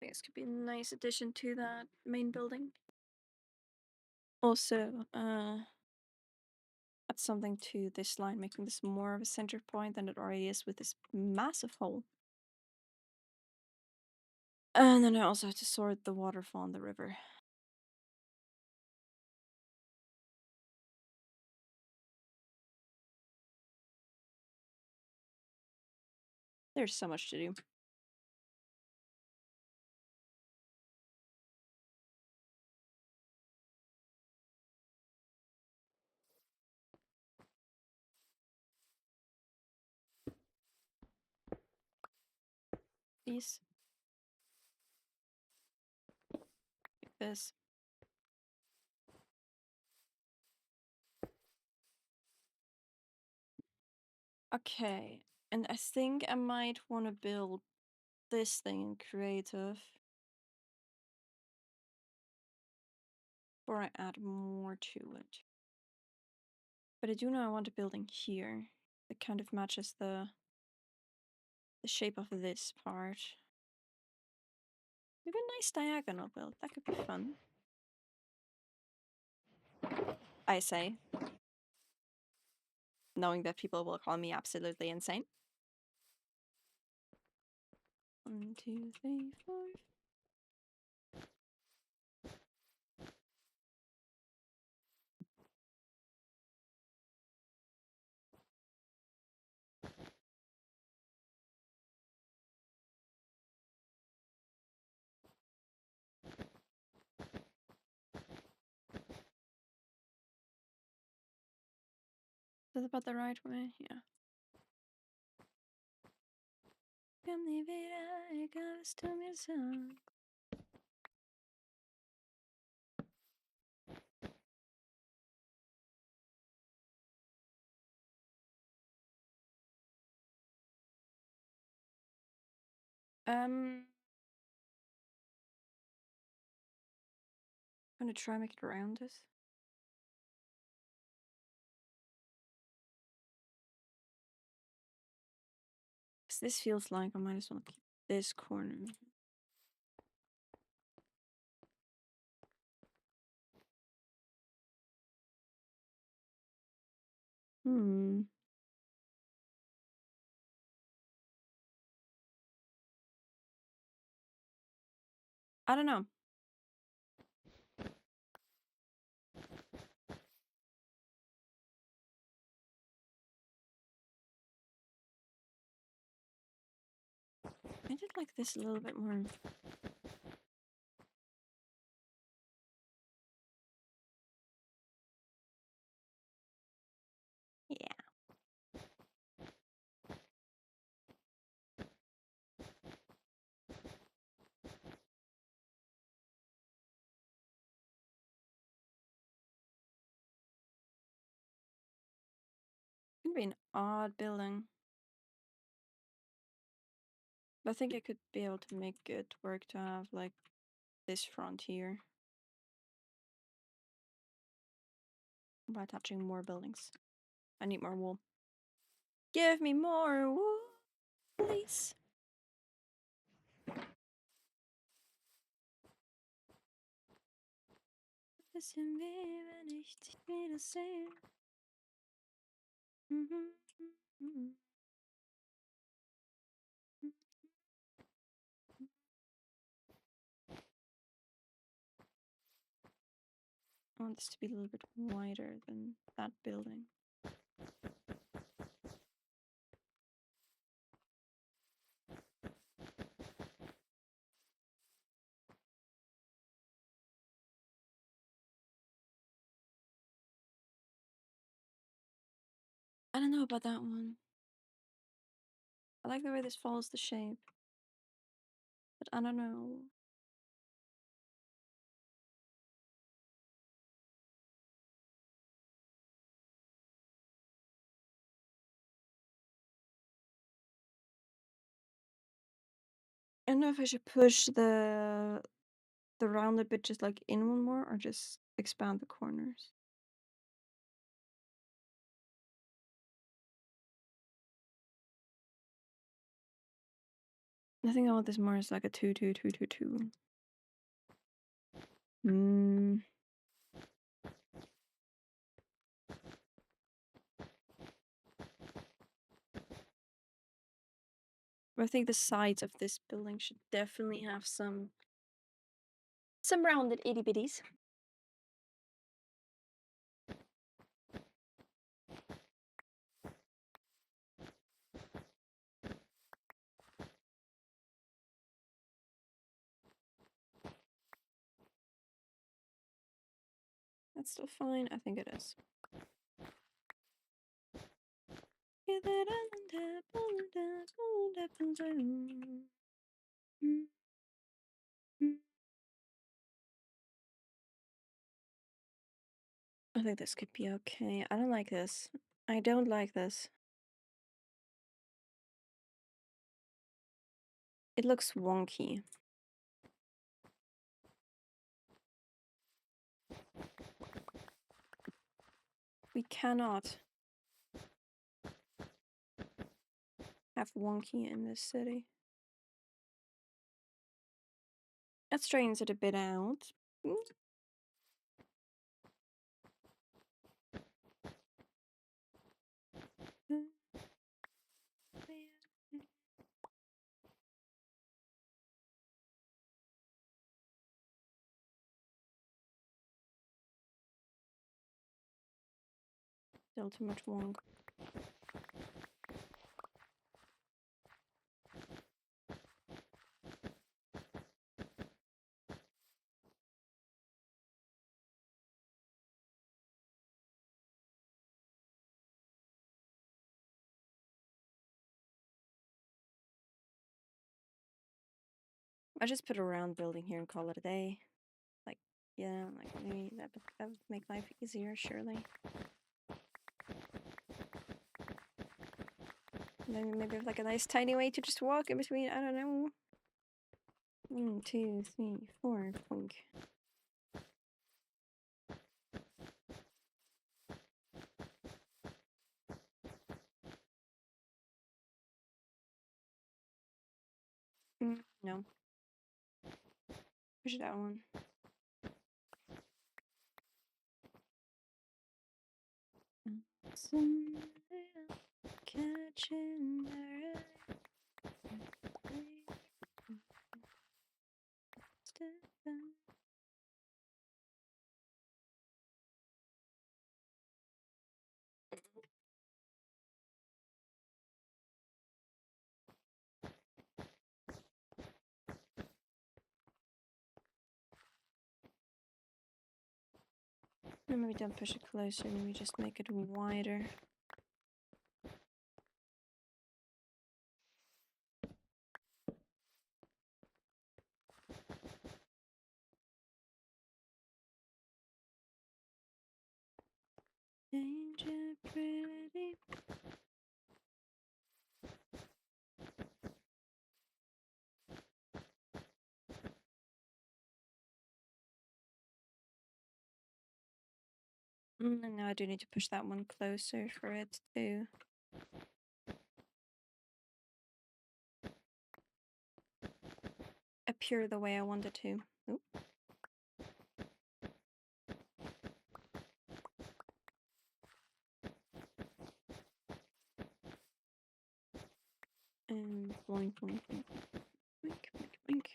think this could be a nice addition to that main building. Also, add something to this line, making this more of a center point than it already is with this massive hole. And then I also have to sort the waterfall on the river. There's so much to do. These. Like this. Okay. And I think I might want to build this thing in creative. Before I add more to it. But I do know I want a building here that kind of matches the shape of this part. Maybe a nice diagonal build. That could be fun. I say. Knowing that people will call me absolutely insane. 1, 2, 3, 4. Is that about the right way? Yeah. Kan ni vera, jag gav stum jag sa. I'm gonna try and make it around this. Because this feels like I might as well keep this corner. I don't know. I did like this a little bit more. Yeah. Could be an odd building. But I think I could be able to make it work to have like this front here. By attaching more buildings. I need more wool. Give me more wool, please. Wissen wir, wenn ich dich wiedersehe? I want this to be a little bit wider than that building. I don't know about that one. I like the way this follows the shape. But I don't know. I don't know if I should push the rounded bit just like in one more or just expand the corners. I think I want this more as like a 2-2-2-2-2. Hmm. I think the sides of this building should definitely have some rounded itty bitties. That's still fine. I think it is. I think this could be okay. I don't like this. I don't like this. It looks wonky. We cannot have wonky in this city. That straightens it a bit out. Still too much wonk. I just put a round building here and call it a day. Like, yeah, like maybe that would make life easier, surely. Maybe like a nice tiny way to just walk in between. I don't know. 1, 2, 3, 4. Plink. No. Push that one. Catching the maybe don't push it closer, maybe just make it wider. Danger pretty. And now I do need to push that one closer for it to appear the way I want it to. Oop. And boink, boink, boink, boink, boink, boink.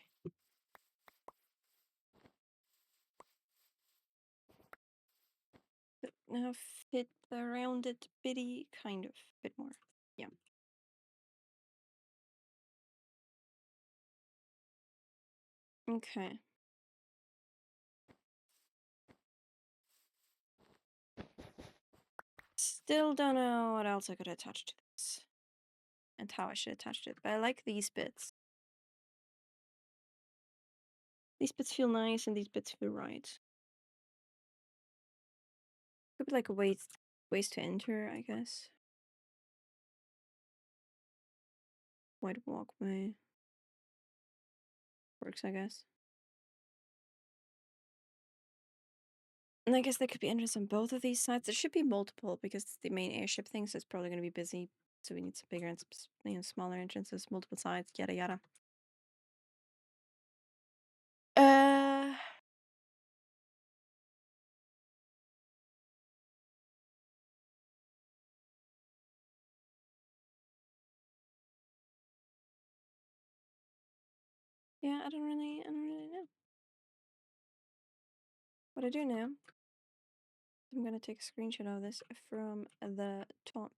But now fit the rounded bitty kind of bit more. Yeah. Okay. Still don't know what else I could attach to this. And how I should attach it. But I like these bits. These bits feel nice and these bits feel right. Could be like a ways to enter, I guess. Wide walkway. Works, I guess. And I guess there could be entrance on both of these sides. There should be multiple because it's the main airship thing, so it's probably going to be busy. So we need some bigger and smaller entrances, multiple sides, yada yada. Yeah, I don't really know. What I do know, I'm gonna take a screenshot of this from the top.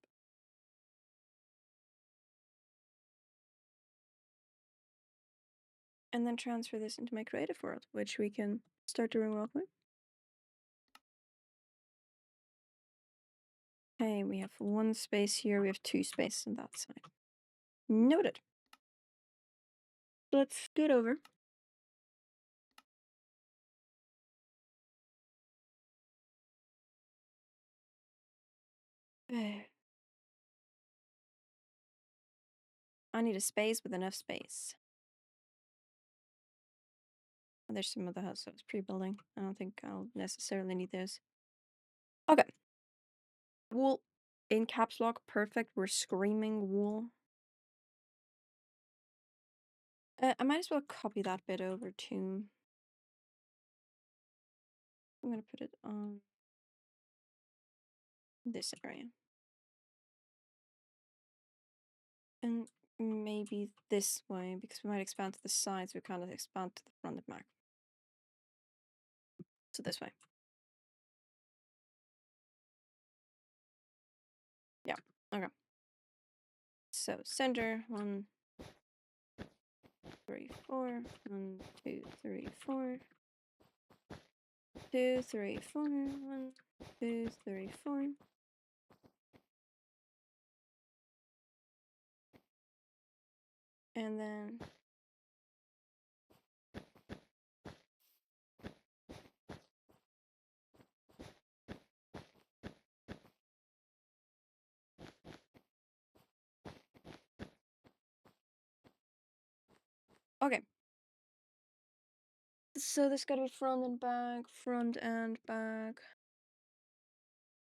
And then transfer this into my creative world, which we can start doing real quick. Okay, we have one space here, we have two spaces on that side. Noted. Let's scoot over. I need a space with enough space. There's some other houses pre-building. I don't think I'll necessarily need those. Okay. Wool in caps lock, perfect. We're screaming wool. I might as well copy that bit over to. I'm gonna put it on this area. And maybe this way, because we might expand to the sides, we kind of expand to the front of back. So this way. Yeah, okay. So center, 1, 3, 4. 1, 2, 3, 4. 2, 3, 4. 1, 2, 3, 4. And then okay. So this gotta be front and back, front and back.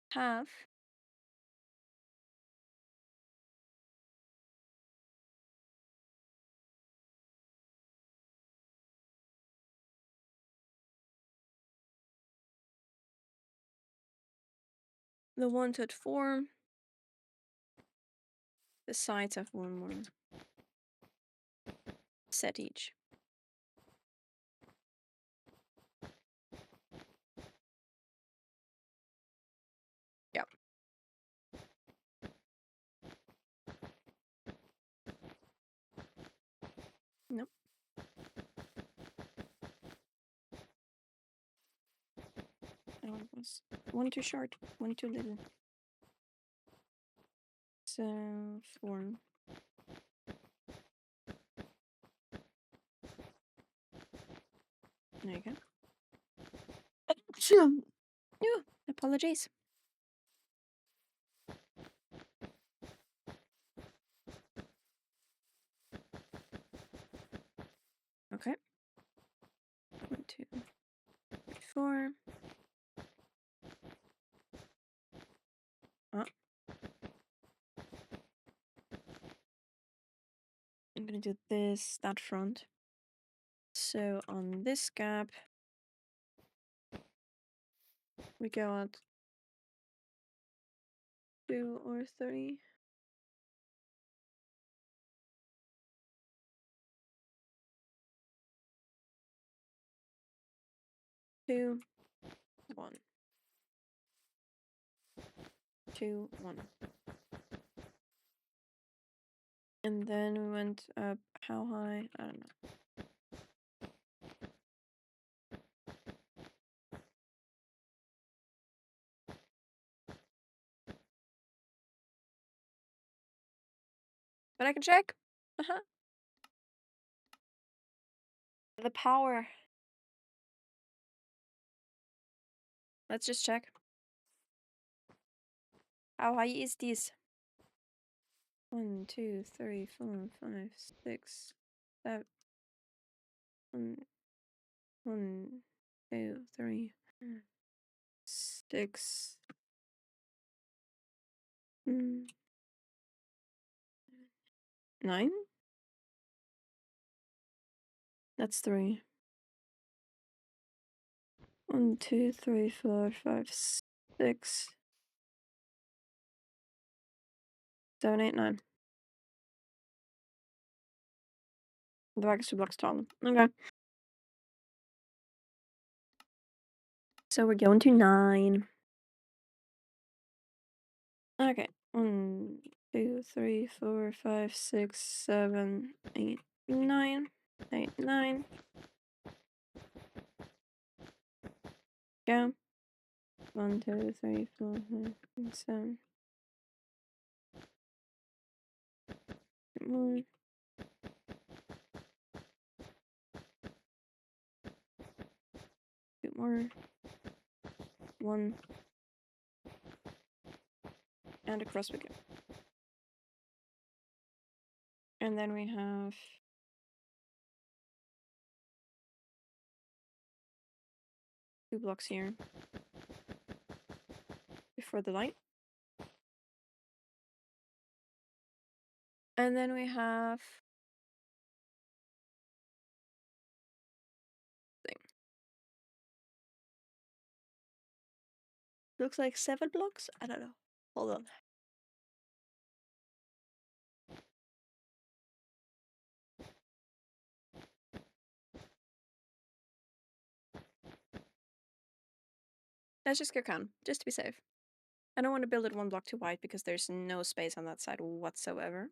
Half. The wanted form. The sides have one more set each. Yeah. Nope. That one was one too short, one too little. So form. There you go. Yeah, apologies. Okay. 1, 2, 3, 4. Oh. I'm gonna do this, that front. So on this gap, we go at 2 or 3. 2, 1. 2, 1. And then we went up how high? I don't know. But I can check. Uh-huh. The power. Let's just check. How high is this? 1, 2, 3, 4, 5, 6, 7. 1, 2, 3, 6. 9? That's 3. 1, 2, 3, 4, 5, 6, 7, 8, 9. The back is 2 blocks tall. Okay. So we're going to 9. Okay. 1, 2, 3, 4, 5, 6, 7, 8, 9. 8, 9. Go. 1, 2, 3, 4, 5, 6, 7. More. Two more. 1. And across we go. And then we have 2 blocks here before the light. And then we have thing. Looks like 7 blocks? I don't know. Hold on. Let's just go count, just to be safe. I don't want to build it 1 block too wide because there's no space on that side whatsoever.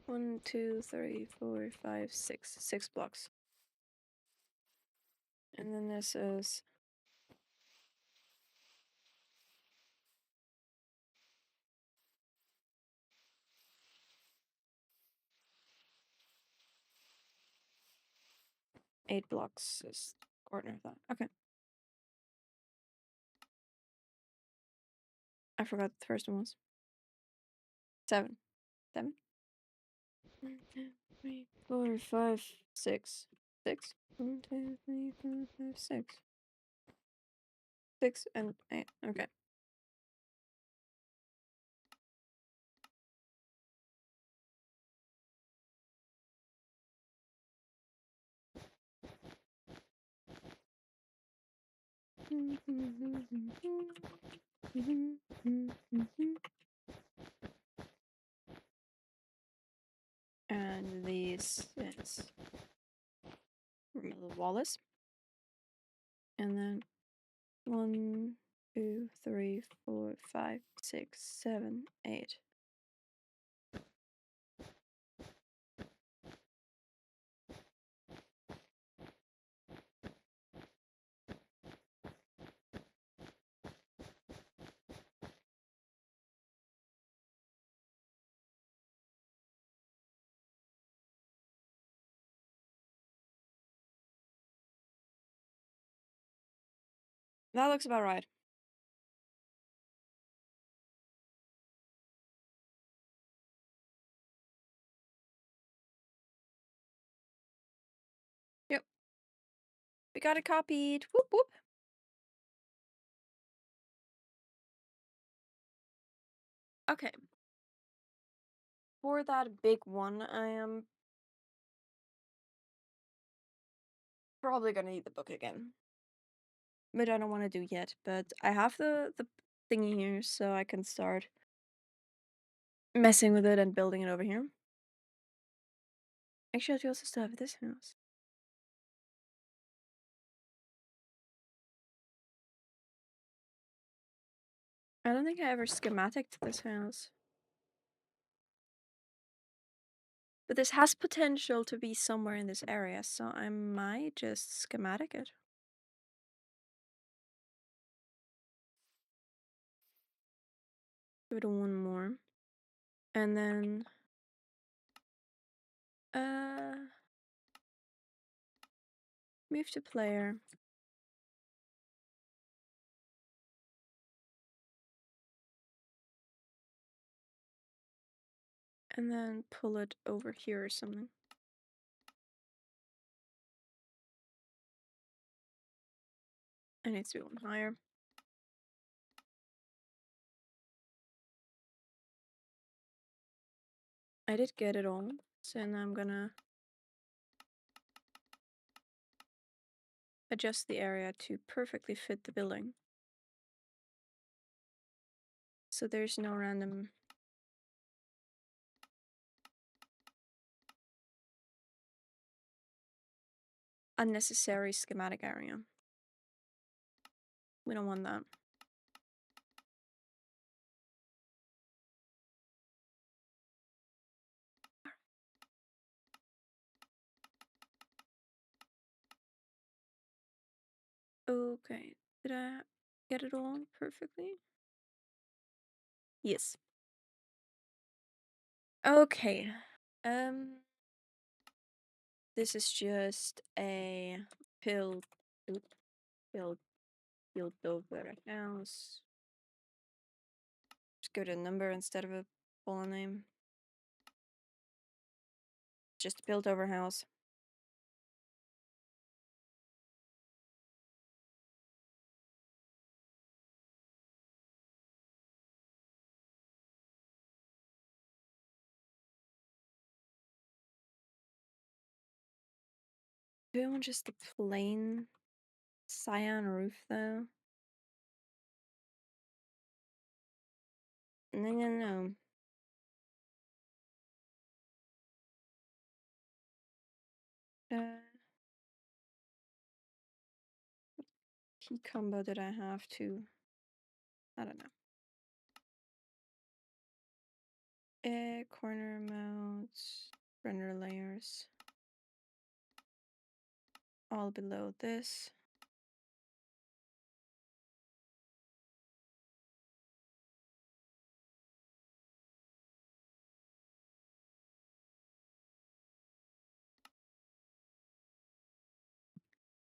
One, two, three, four, five, six. 6 blocks. And then this is 8 blocks is corner of that. Okay. I forgot the first one was 7. 7? 1, 2, 3, 4, 5, 6. 6? 1, 2, 3, 4, 5, 6. 6 and 8. Okay. And these is remove the Wallace. And then 1, 2, 3, 4, 5, 6, 7, 8. That looks about right. Yep. We got it copied. Whoop whoop. Okay. For that big one, I am probably gonna need the book again. Which I don't want to do yet, but I have the thingy here, so I can start messing with it and building it over here. Actually, I do also still have this house. I don't think I ever schematiced this house. But this has potential to be somewhere in this area, so I might just schematic it. Give it one more. And then move to player. And then pull it over here or something. It needs to be one higher. I did get it all, so now I'm gonna adjust the area to perfectly fit the building. So there's no random unnecessary schematic area. We don't want that. Okay, did I get it all perfectly? Yes. Okay. This is just a build, build, build over a house. Just go to a number instead of a full name. Just build over house. Do I want just the plain cyan roof though? No. Uh, key combo did I have to? I don't know. Corner mounts, render layers. All below this.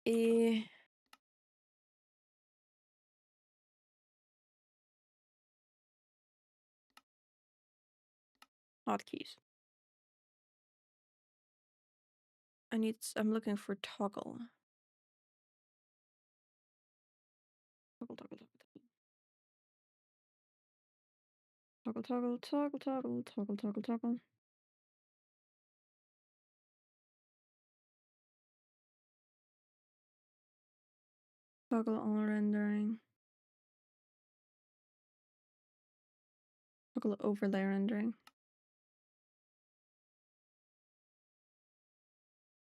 Eh, hotkeys. I'm looking for toggle. Toggle. Toggle. Toggle all rendering. Toggle overlay rendering.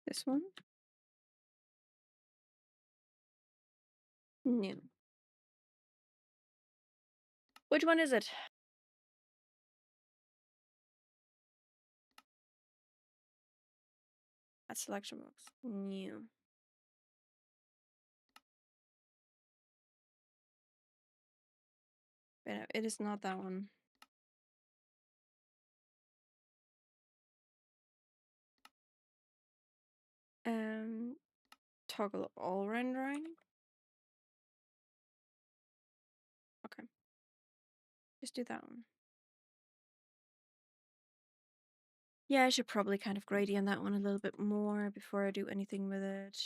This one? New. Which one is it? That selection box. New. Wait, no, it is not that one. Toggle all rendering. Okay. Just do that one. Yeah, I should probably kind of gradient that one a little bit more before I do anything with it.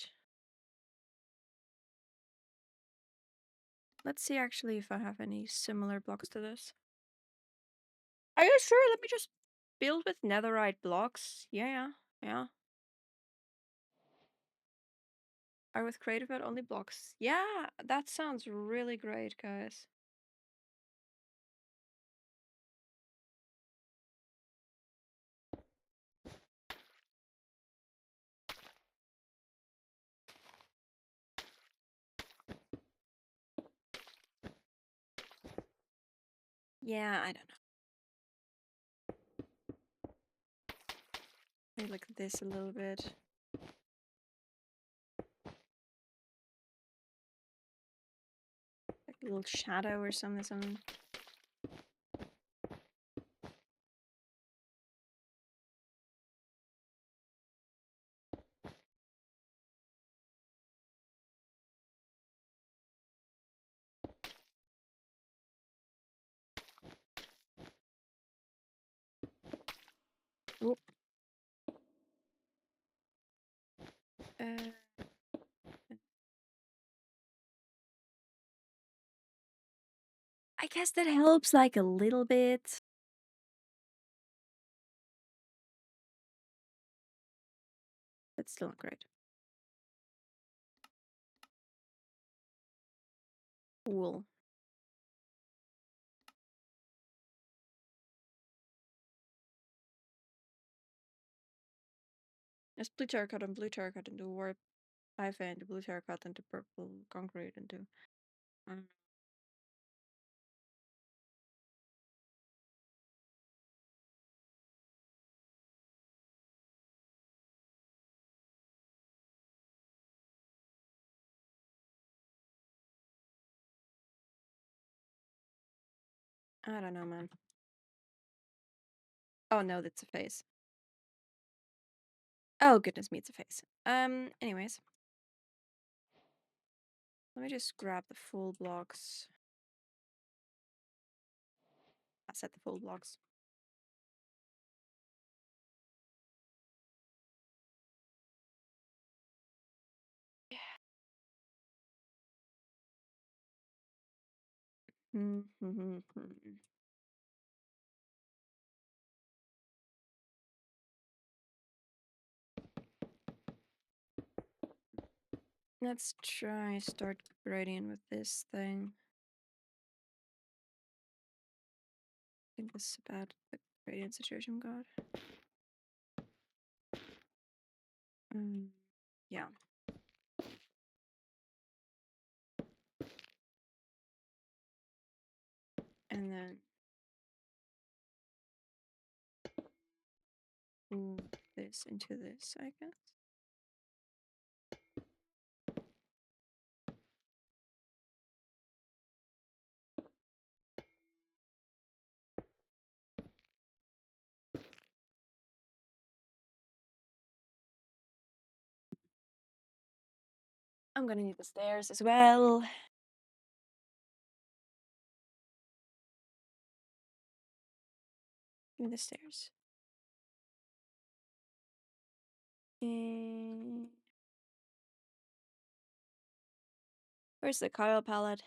Let's see actually if I have any similar blocks to this. Are you sure? Let me just build with netherite blocks. Yeah. Are with creative mode only blocks. Yeah, that sounds really great, guys. Yeah, I don't know. Maybe like this a little bit. Like a little shadow or something. Oop. I guess that helps like a little bit. But still not great. Cool. There's blue terracotta and blue terracotta into warp. I found blue terracotta into purple concrete into. Mm. I don't know, man. Oh no, that's a face. Oh goodness me, it's a face. Anyways. Let me just grab the full blocks. I set the full blocks. Let's try start gradient with this thing. I think this is about the gradient situation got. Yeah. And then move this into this, I guess. I'm gonna need the stairs as well. Give me the stairs. And where's the Kyle palette?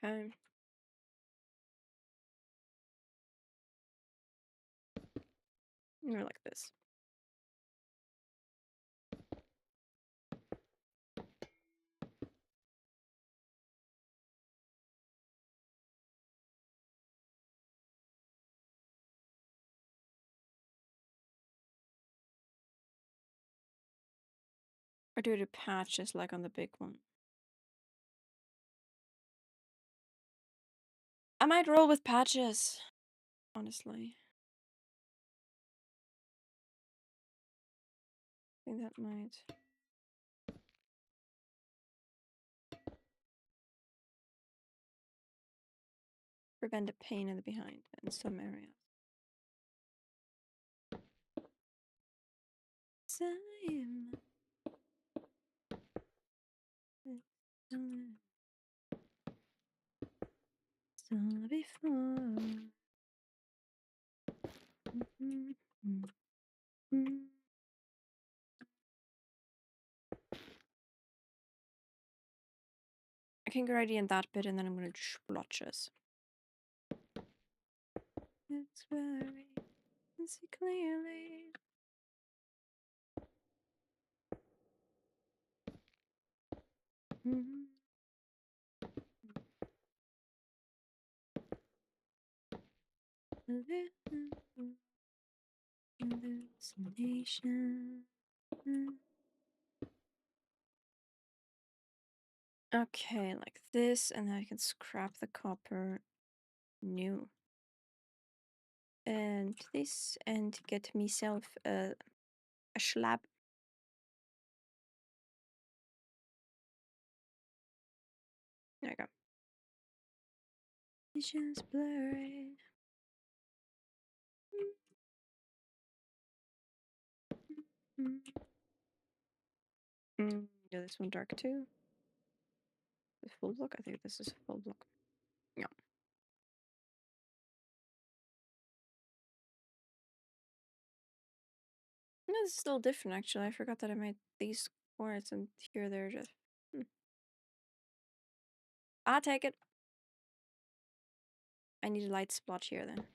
Okay. More like this. Or do the patches like on the big one? I might roll with patches, honestly. I think that might prevent a pain in the behind in some areas. Time. Saw before. I can gradient that bit and then I'm gonna splotches. It's very see clearly. Hallucination. Okay, like this, and then I can scrap the copper. New. And this, and get myself a slab. There you go. Vision's blurry. Yeah, this one dark too. This full block? I think this is full block. Yeah. No, this is still different actually. I forgot that I made these corners and here they're just. I'll take it. I need a light splotch here then.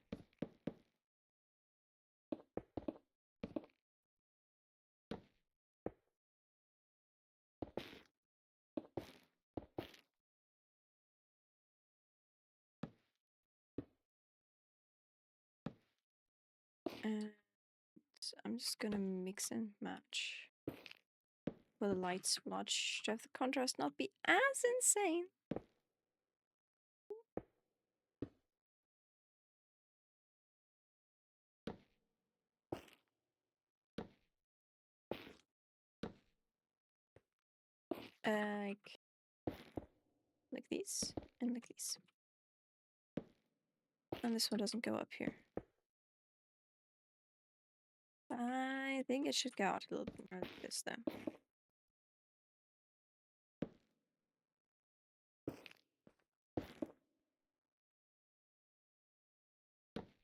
And I'm just gonna mix and match for the light splotch to have the contrast not be as insane. Like these and like these. And this one doesn't go up here. I think it should go out a little bit more like this then.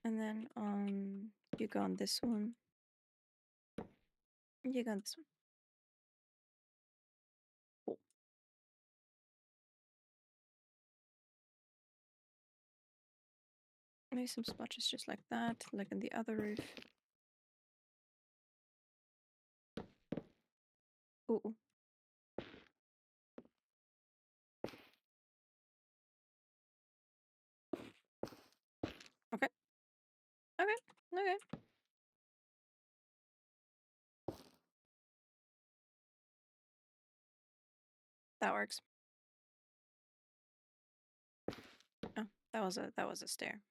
And then you go on this one. You go on this one. Cool. Maybe some splotches just like that, like in the other roof. Ooh. Okay. Okay. Okay. That works. Oh, that was a stair.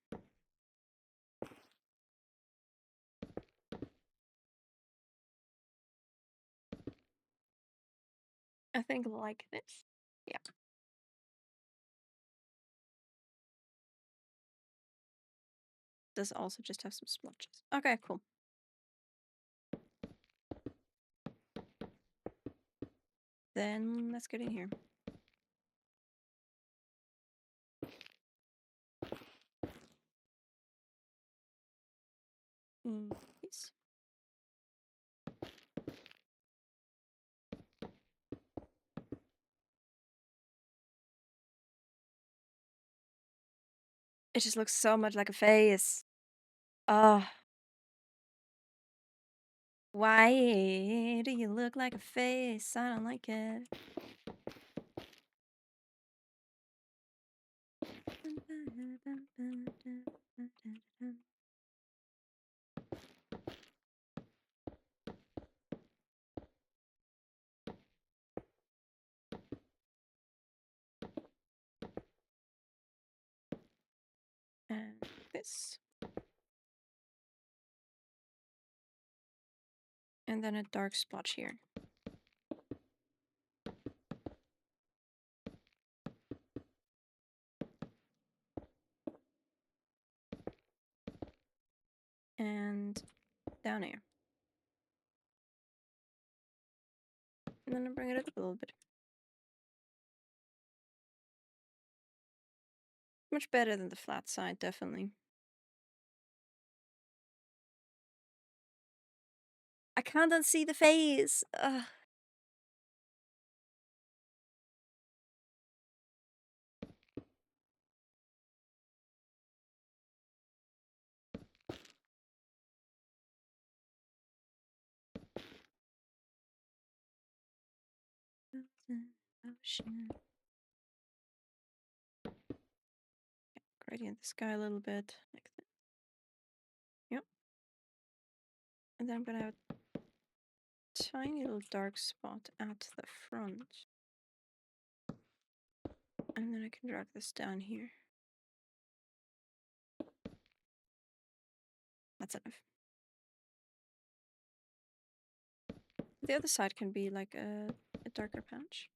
I think like this. Yeah. Does also just have some splotches. Okay, cool. Then let's get in here. Please. It just looks so much like a face. Why do you look like a face? I don't like it. And this. And then a dark splotch here. And down here. And then I bring it up a little bit. Much better than the flat side, definitely. I can't unsee the face. Ugh. Ocean. Gradient the sky a little bit, like that. Yep. And then I'm gonna have a tiny little dark spot at the front. And then I can drag this down here. That's enough. The other side can be like a darker patch.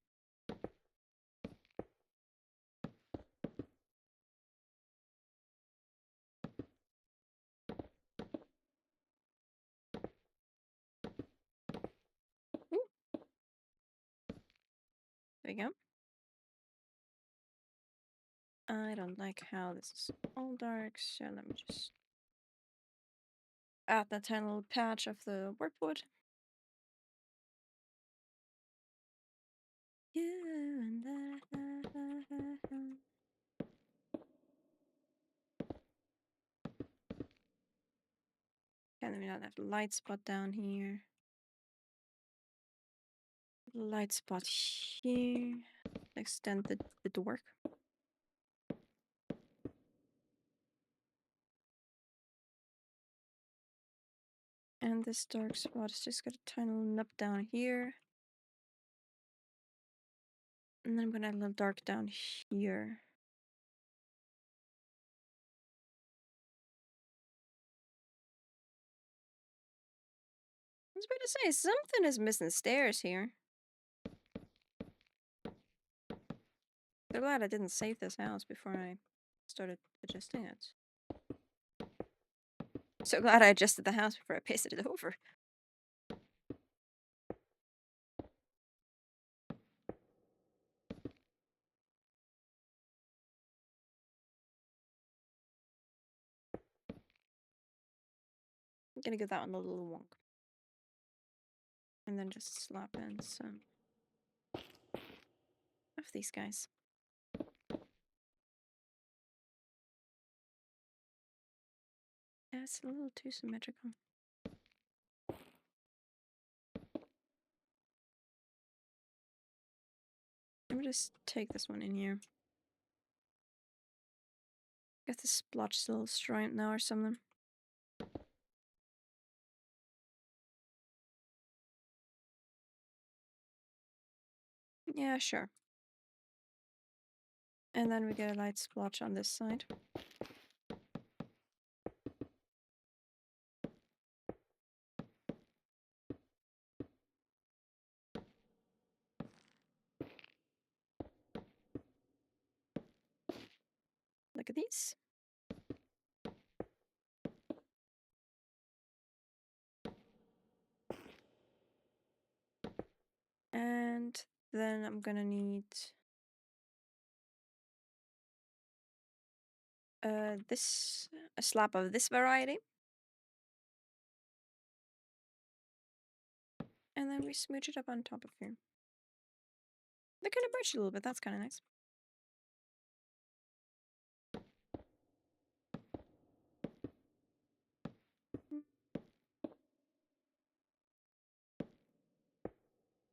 Ooh. There we go. I don't like how this is all dark, so let me just add that tiny little patch of the workwood. You and I. And then we have a light spot down here. Light spot here. Extend the door. And this dark spot is just got a tiny little nub down here. And then I'm gonna add a little dark down here. I was about to say, something is missing stairs here. So glad I didn't save this house before I started adjusting it. So glad I adjusted the house before I pasted it over. I'm gonna give that one a little wonk. And then just slap in some of these guys. Yeah, it's a little too symmetrical. Let me just take this one in here. Got this splotch still straight now or something. Yeah, sure. And then we get a light splotch on this side. Look at these. And then I'm gonna need a slab of this variety. And then we smooch it up on top of here. They kind of merged a little bit, that's kind of nice.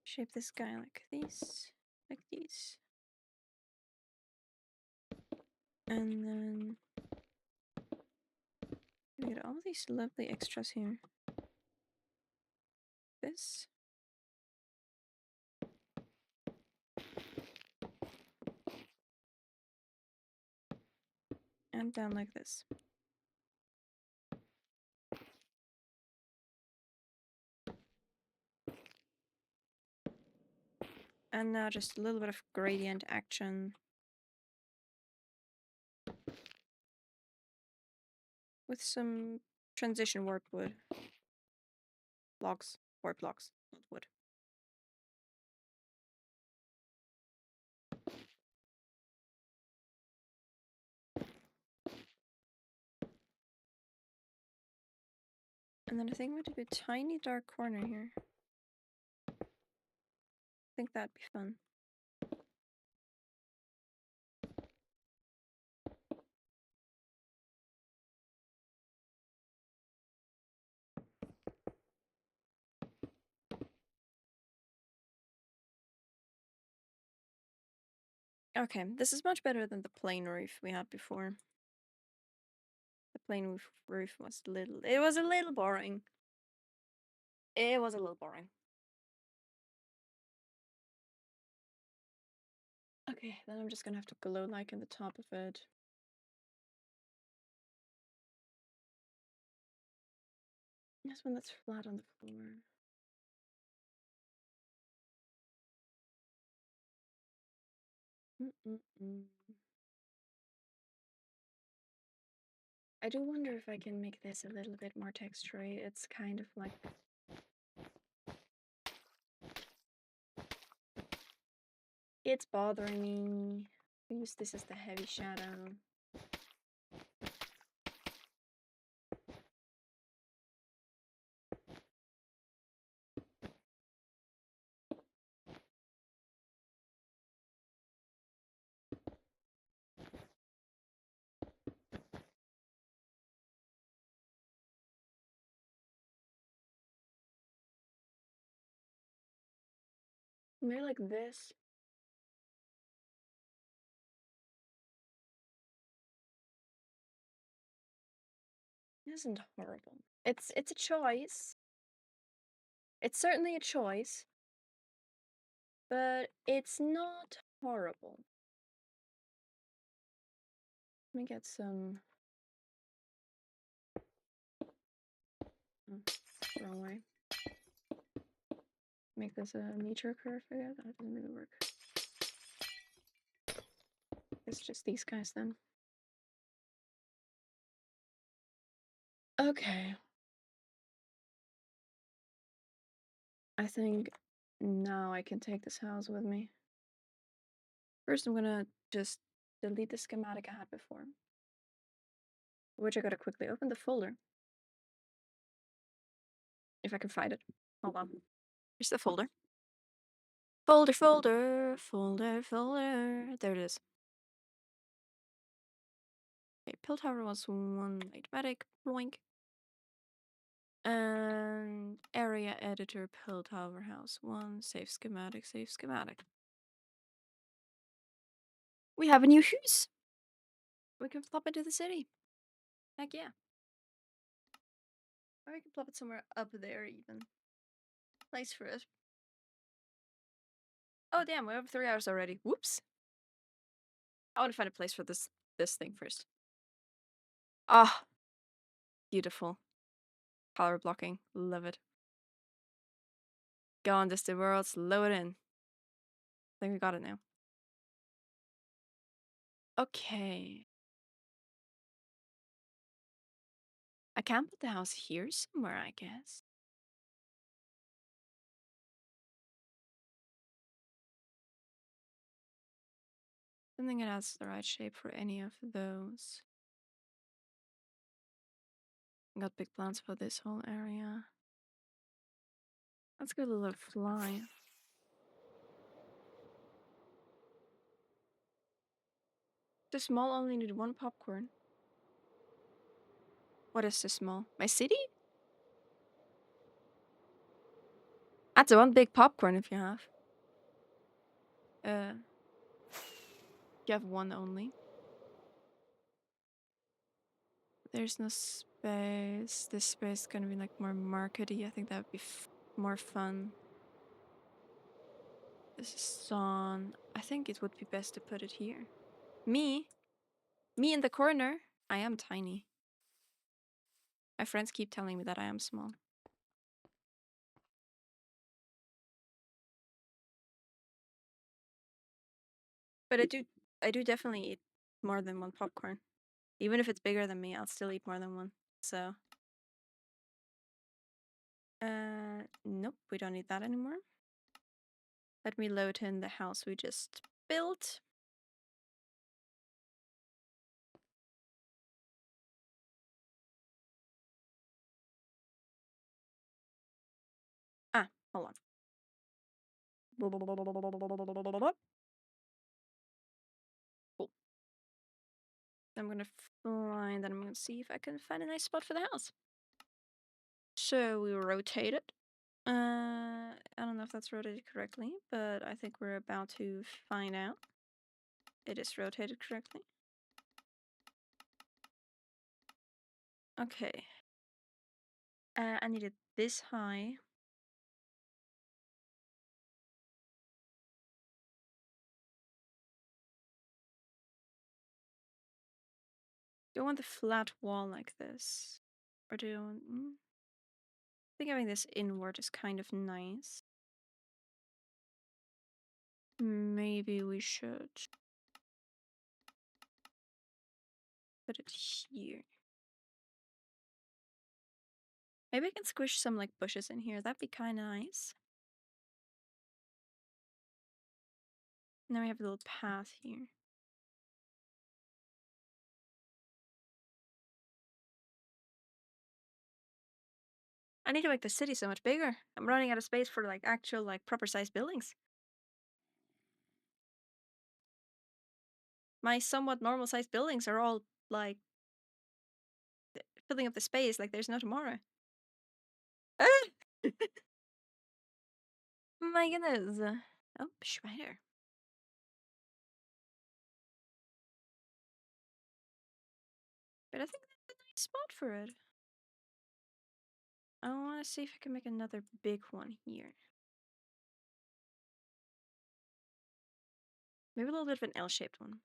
Shape this guy like these. And then we get all these lovely extras here. This. And down like this. And now just a little bit of gradient action with some transition warp wood. Logs. Warp logs, not wood. And then I think I'm going to do a tiny dark corner here. I think that'd be fun. Okay, this is much better than the plain roof we had before. The plain roof was it was a little boring. It was a little boring. Okay, then I'm just gonna have to glow like in the top of it. This one that's flat on the floor. Mm-mm-mm. I do wonder if I can make this a little bit more textury. It's kind of like... It's bothering me. Use this as the heavy shadow. Maybe like this. It isn't horrible. It's a choice. It's certainly a choice, but it's not horrible. Let me get some. Oh, wrong way. Make this a meter curve again. That doesn't really work. It's just these guys then. Okay. I think now I can take this house with me. First, I'm gonna just delete the schematic I had before, which I gotta quickly open the folder. If I can find it. Hold on. Here's the folder. Folder, folder, folder, folder. There it is. Okay, Pill Tower was one automatic. Bloink. And area editor, Pill Tower House 1. Save schematic, save schematic. We have a new house. We can plop into the city. Heck yeah. Or we can plop it somewhere up there even. Nice for it. Oh damn, we have 3 hours already. Whoops. I want to find a place for this thing first. Ah, beautiful. Color blocking. Love it. Go on, Distant Worlds. Load it in. I think we got it now. Okay. I can put the house here somewhere, I guess. I don't think it has the right shape for any of those. Got big plans for this whole area. Let's go to the fly. The small only need 1 popcorn. What is the small? My city? That's 1 big popcorn if you have. You have 1 only. There's no space. This space is gonna be like more markety. I think that would be more fun. This is on. I think it would be best to put it here. Me in the corner. I am tiny. My friends keep telling me that I am small. But I do definitely eat more than 1 popcorn. Even if it's bigger than me, I'll still eat more than 1. So, nope, we don't need that anymore. Let me load in the house we just built. Ah, hold on. Cool. I'm gonna find, and I'm gonna see if I can find a nice spot for the house. So we rotate it. I don't know if that's rotated correctly, but I think we're about to find out. It is rotated correctly. Okay. I need it this high. Do I want the flat wall like this? Or do I want... I think having this inward is kind of nice. Maybe we should put it here. Maybe I can squish some like bushes in here. That'd be kind of nice. And then we have a little path here. I need to make the city so much bigger. I'm running out of space for like actual like proper sized buildings. My somewhat normal sized buildings are all like filling up the space like there's no tomorrow. Ah! My goodness. Oh, spider. But I think that's a nice spot for it. I want to see if I can make another big one here. Maybe a little bit of an L-shaped one.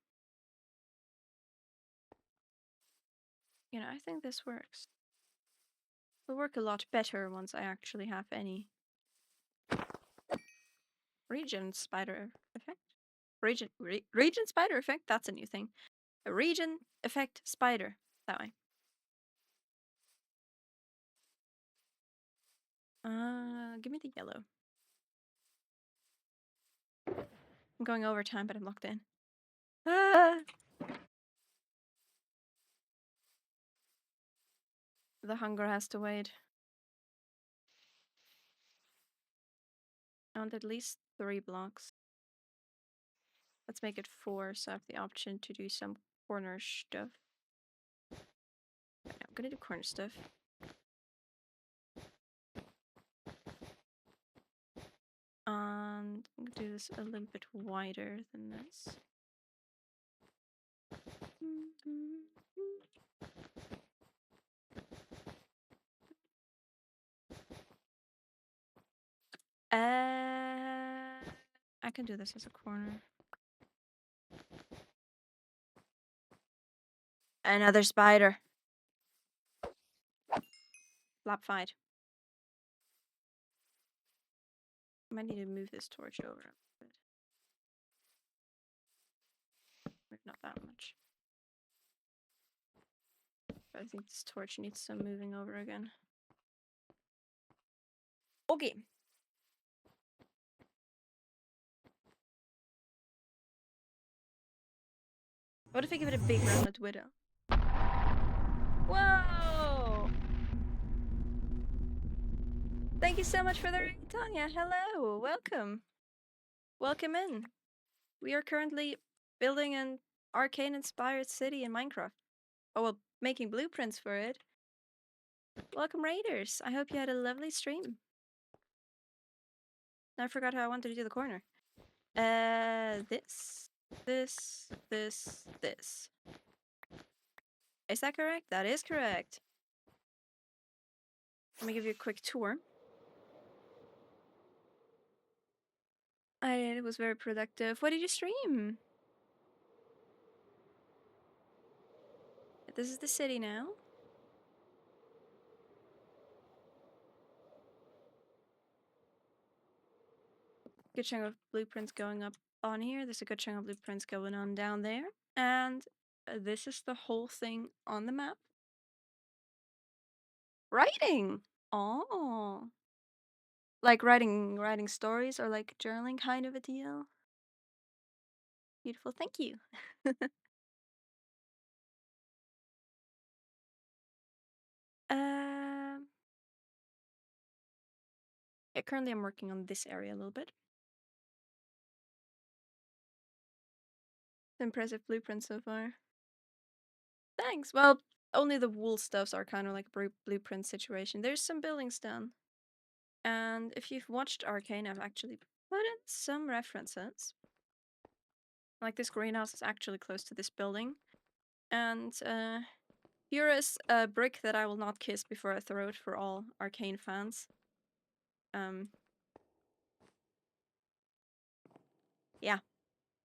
You know, I think this works. It'll work a lot better once I actually have any region spider effect. Region spider effect? That's a new thing. A region effect spider. That way. Give me the yellow. I'm going over time, but I'm locked in. Ah! The hunger has to wait. I want at least 3 blocks. Let's make it 4 so I have the option to do some corner stuff. I'm gonna do corner stuff. And I'm gonna do this a little bit wider than this. I can do this as a corner. Another spider. Lap fight. I might need to move this torch over a bit. Maybe not that much. But I think this torch needs some moving over again. Okay. What if I give it a big rounded widow? Whoa! Thank you so much for the raid, Tanya. Hello, welcome. Welcome in. We are currently building an arcane-inspired city in Minecraft. Oh, well, making blueprints for it. Welcome, raiders. I hope you had a lovely stream. I forgot how I wanted to do the corner. This. Is that correct? That is correct. Let me give you a quick tour. It was very productive. What did you stream? This is the city now. Good chunk of blueprints going up on here. There's a good chunk of blueprints going on down there. And this is the whole thing on the map. Writing! Oh. Like writing stories or like journaling kind of a deal. Beautiful, thank you. um yeah, currently I'm working on this area a little bit. Impressive blueprint so far. Thanks. Well, only the wool stuffs are kind of like a blueprint situation. There's some buildings done. And if you've watched Arcane, I've actually put in some references. Like this greenhouse is actually close to this building. And here is a brick that I will not kiss before I throw it for all Arcane fans. Yeah.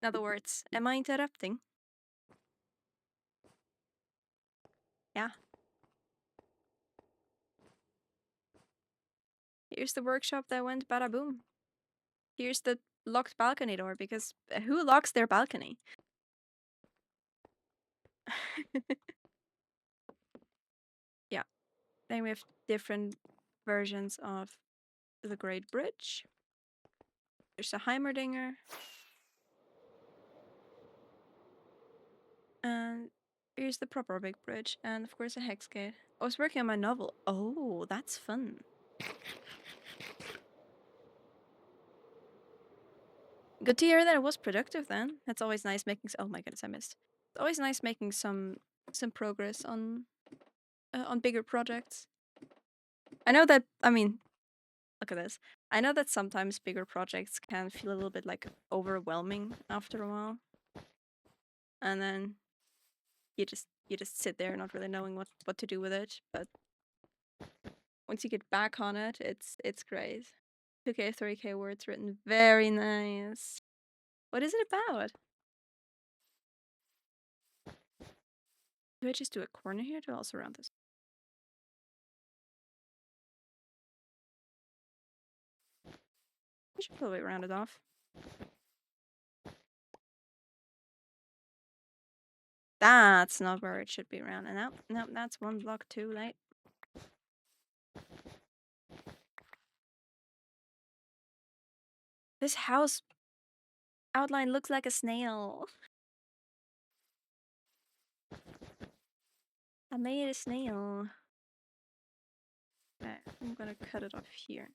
In other words, am I interrupting? Yeah. Here's the workshop that went bada boom. Here's the locked balcony door, because who locks their balcony? Yeah. Then we have different versions of the Great Bridge. There's a Heimerdinger. And here's the proper big bridge. And of course a hex gate. I was working on my novel. Oh, that's fun. Good to hear that it was productive then. It's always nice making... Oh my goodness, I missed. It's always nice making some progress on bigger projects. I know that, I mean, look at this. I know that sometimes bigger projects can feel a little bit like overwhelming after a while. And then you just sit there not really knowing what to do with it. But once you get back on it, it's great. 2K, 3K words written. Very nice. What is it about? Do I just do a corner here to also round this? I should probably round it off. That's not where it should be rounded. Nope, nope, that's one block too late. This house outline looks like a snail. I made a snail. Okay, I'm gonna cut it off here.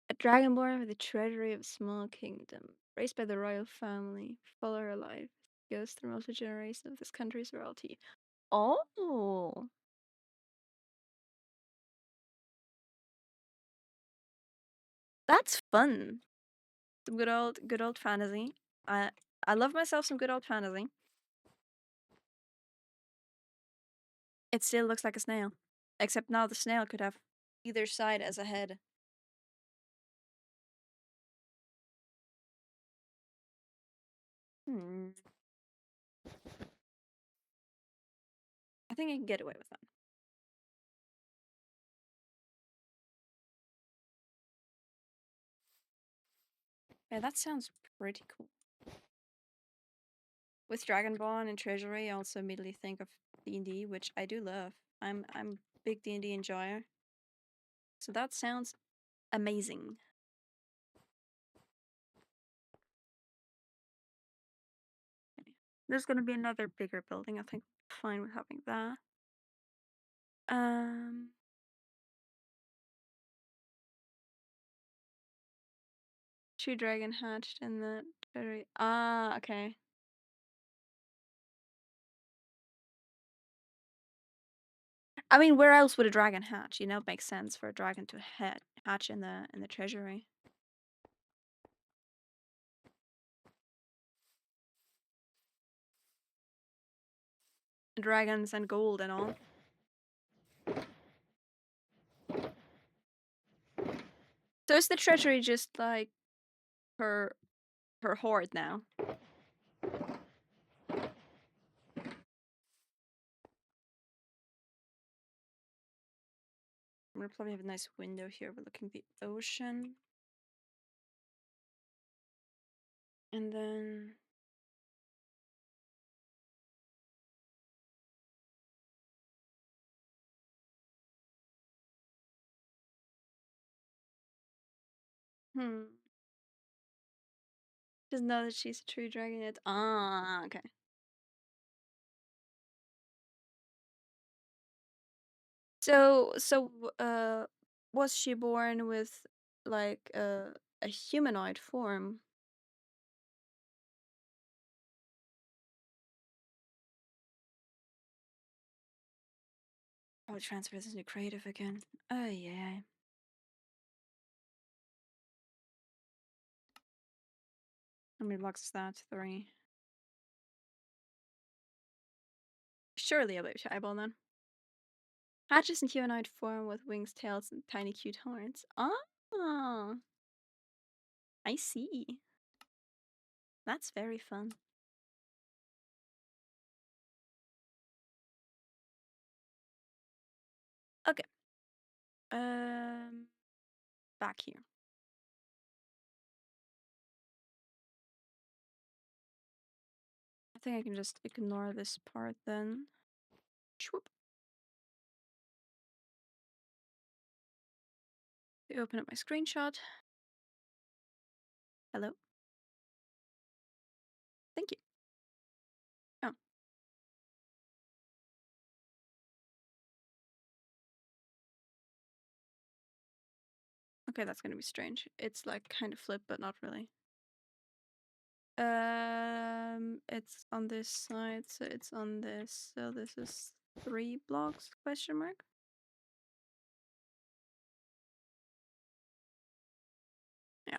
A dragonborn with the treasury of a small kingdom, raised by the royal family, follow her life, goes through multiple generations of this country's royalty. Oh, that's fun. Some good old fantasy. I I love myself some good old fantasy. It still looks like a snail, except now the snail could have either side as a head. Hmm. I think I can get away with that. Yeah, that sounds pretty cool. With Dragonborn and Treasury, I also immediately think of D&D, which I do love. I'm big D&D enjoyer. So that sounds amazing. Okay. There's gonna be another bigger building. I think I'm fine with having that. Um, Two dragon hatched in the treasury. Ah, okay. I mean, where else would a dragon hatch? You know, it makes sense for a dragon to hatch in the treasury. Dragons and gold and all. So is the treasury just like her hoard now? I'm gonna probably have a nice window here overlooking the ocean. And then doesn't know that she's a true dragon yet. Ah, okay. So was she born with like a humanoid form? Oh, transfer this into creative again. Oh yeah. How many blocks is that? 3. Surely a baby eyeball then. Hatches in humanoid form with wings, tails, and tiny cute horns. Ah, I see. That's very fun. Okay. Um, Back here. I think I can just ignore this part then. Swoop. Open up my screenshot. Hello. Thank you. Oh, okay, that's gonna be strange. It's like kind of flipped, but not really. It's on this side, so it's on this. So this is 3 blocks? Question mark. Yeah.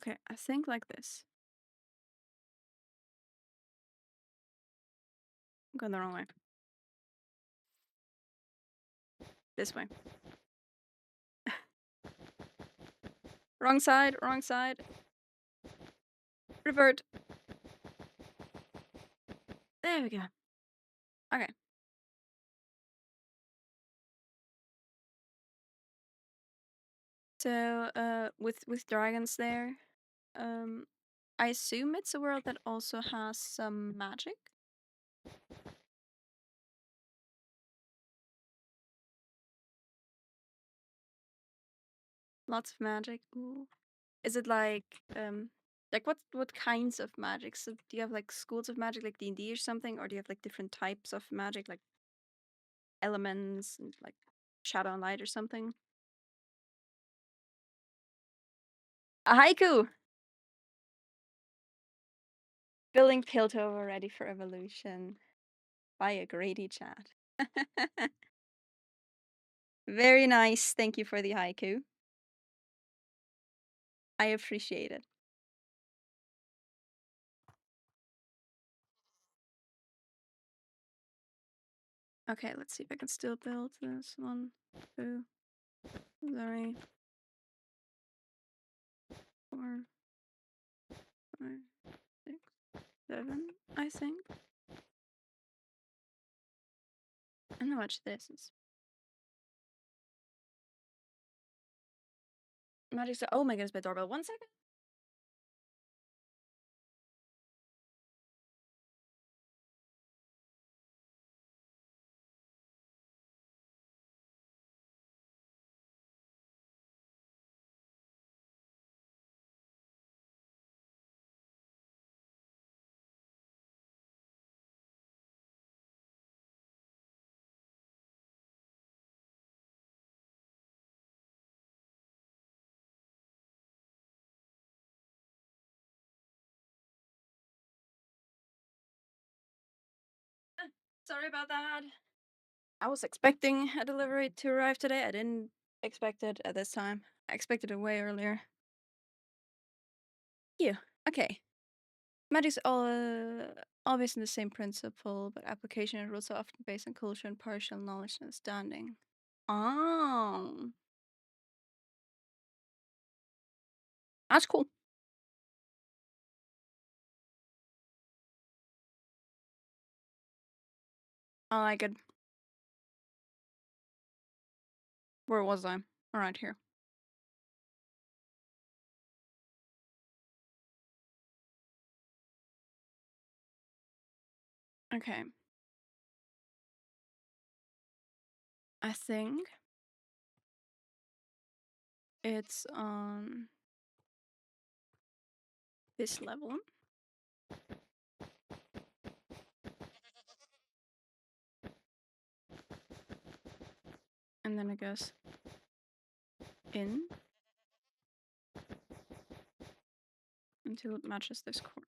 Okay, I think like this. I'm going the wrong way. This way. Wrong side, wrong side. Revert. There we go. Okay. So, with dragons there, I assume it's a world that also has some magic. Lots of magic. Ooh. Is it like what kinds of magic? So do you have like schools of magic like D&D or something, or do you have like different types of magic like elements and like shadow and light or something? A haiku. Building Piltover ready for evolution by a greedy chat. Very nice. Thank you for the haiku. I appreciate it. Okay, let's see if I can still build this. 1, 2, 3, 4, 5, 6, 7, I think. I don't know how much this is. Magic. Oh my goodness, my doorbell. 1 second. Sorry about that. I was expecting a delivery to arrive today. I didn't expect it at this time. I expected it way earlier. Yeah. Okay. Magic's all obvious in the same principle, but application and rules are often based on culture and partial knowledge and understanding. Oh, that's cool. I like it. Where was I? All right, here. Okay. I think it's on this level. And then it goes in until it matches this corner.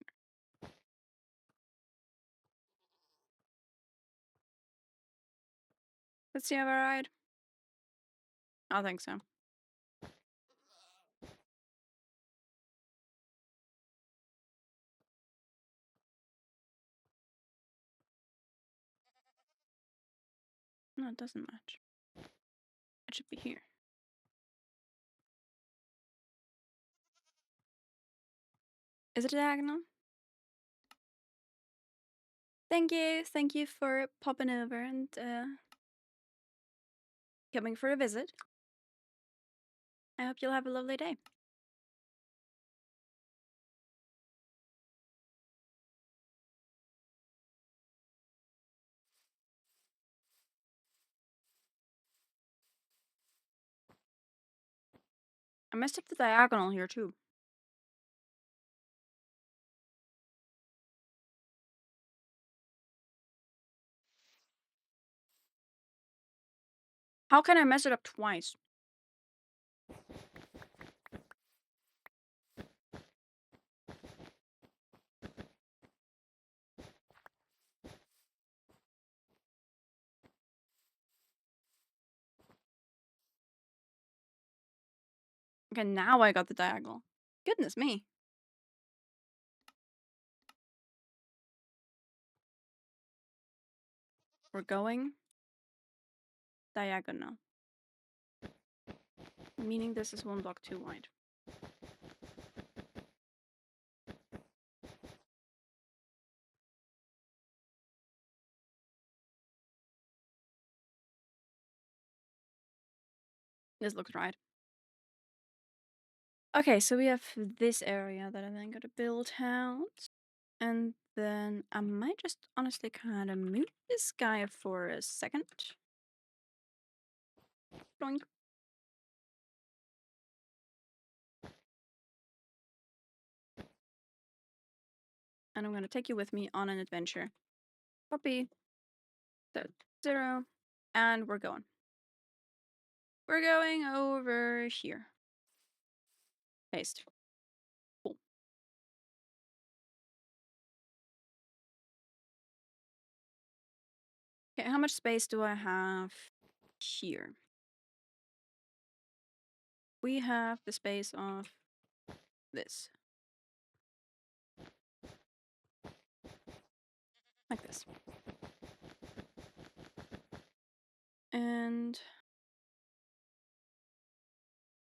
Let's see if I ride. I think so. No, it doesn't match. It should be here. Is it diagonal? Thank you. Thank you for popping over and coming for a visit. I hope you'll have a lovely day. I messed up the diagonal here too. How can I mess it up twice? Okay, now I got the diagonal. Goodness me. We're going diagonal. Meaning this is one block too wide. This looks right. Okay, so we have this area that I'm then gonna build out. And then I might just honestly kind of move this guy for a second. Doink. And I'm gonna take you with me on an adventure. Copy. So 0. And we're going. We're going over here. Paste. Cool. Okay, how much space do I have here? We have the space of this. Like this. And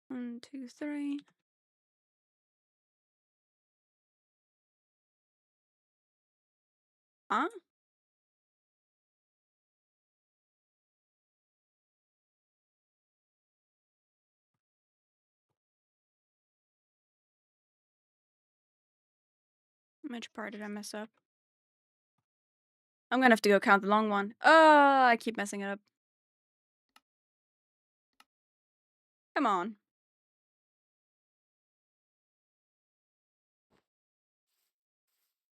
1, 2, 3. Huh? Which part did I mess up? I'm gonna have to go count the long one. Oh, I keep messing it up. Come on.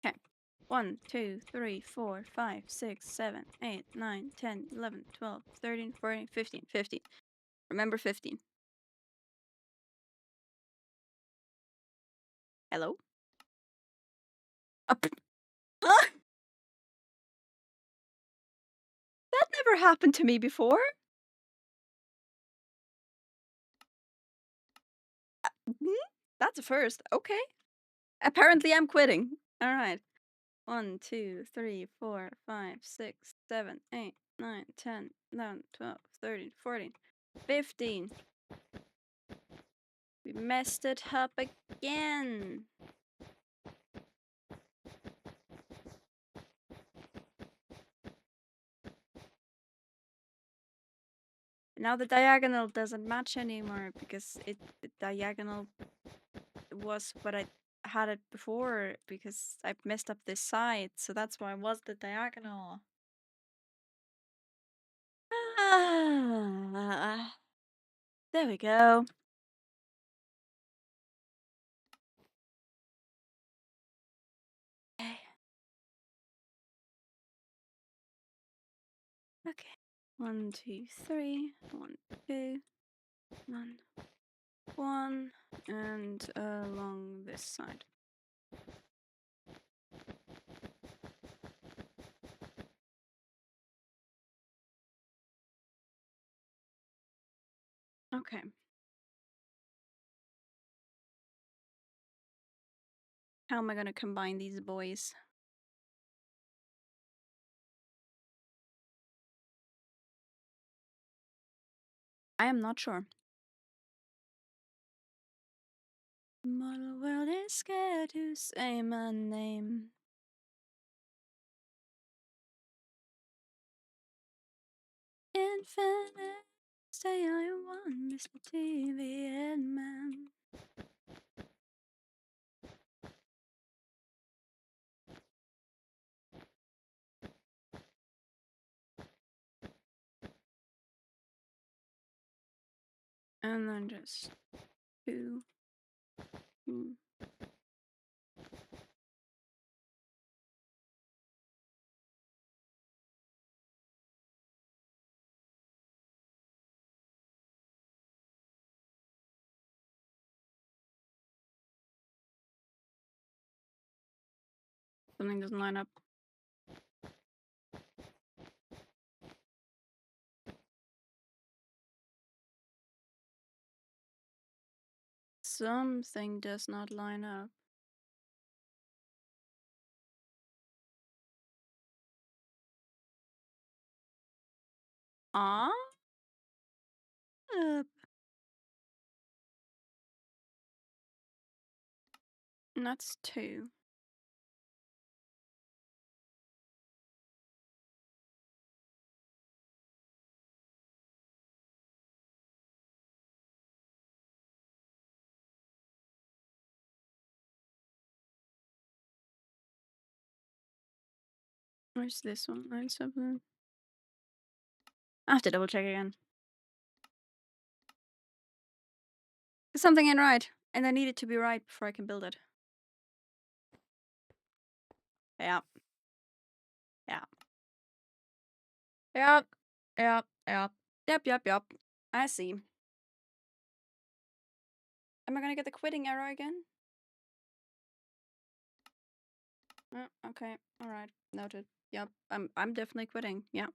Okay. 1, 2, 3, 4, 5, 6, 7, 8, 9, 10, 11, 12, 13, 14, 15. 15. Remember 15. Hello? Up. Huh? That never happened to me before. Hmm? That's a first. Okay. Apparently I'm quitting. Alright. 1, 2, 3, 4, 5, 6, 7, 8, 9, 10, 11, 12, 13, 14, 15. We messed it up again. Now the diagonal doesn't match anymore because the diagonal was what I had it before because I messed up this side, so that's why it was the diagonal. Ah, there we go. Okay. Okay. 1, 2, 3. 1, 2. 1, 1. And along this side. Okay. How am I gonna combine these boys? I am not sure. Model world is scared to say my name. Infinite, say all you want, Mr. TV Headman. And then just 2, 2. Something doesn't line up. Something does not line up. Ah? That's 2. Where's this one? 9, 7. I have to double check again. Something ain't right, and I need it to be right before I can build it. Yeah. Yeah. Yep. Yep. Yep. Yep. I see. Am I gonna get the quitting error again? Oh, okay. Alright. Noted. Yep. I'm definitely quitting. Yeah.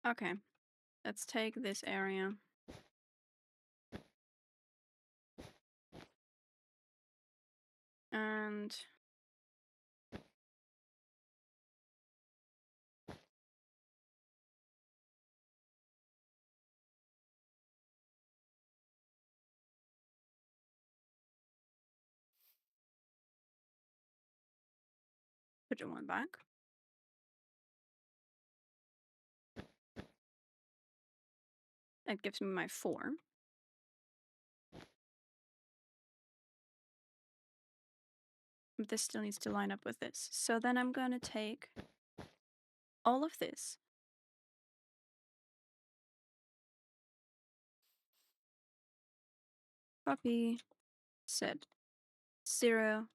Okay. Let's take this area. And put it one back. That gives me my 4. This still needs to line up with this. So then I'm gonna take all of this. Copy. Set. 0.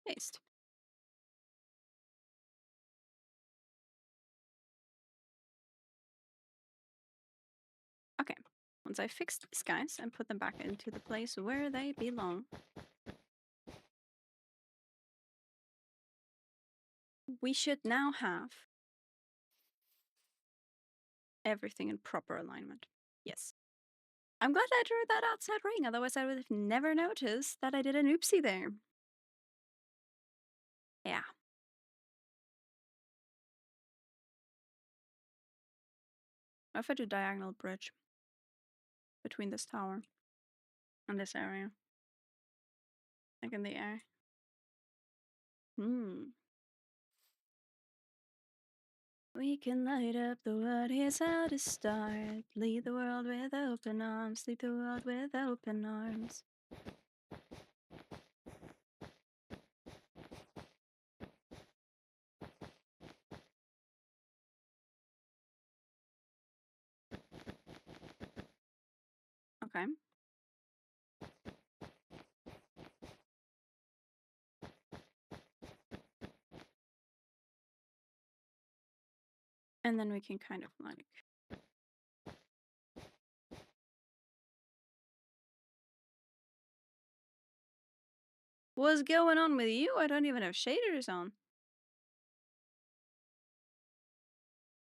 Paste. Okay. Once I fix these guys and put them back into the place where they belong, we should now have everything in proper alignment. Yes. I'm glad I drew that outside ring, otherwise I would have never noticed that I did an oopsie there. Yeah. What if I do diagonal bridge between this tower and this area? Like in the air. We can light up the world, here's how to start. Lead the world with open arms, lead the world with open arms. Okay. And then we can kind of like... What's going on with you? I don't even have shaders on.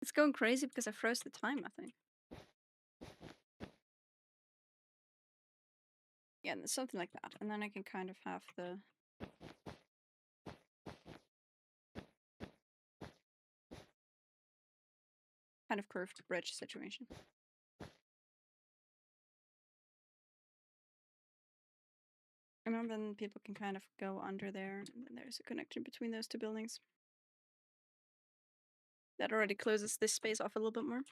It's going crazy because I froze the time, I think. Yeah, something like that. And then I can kind of have the... kind of curved bridge situation. And then people can kind of go under there, and then there's a connection between those 2 buildings. That already closes this space off a little bit more.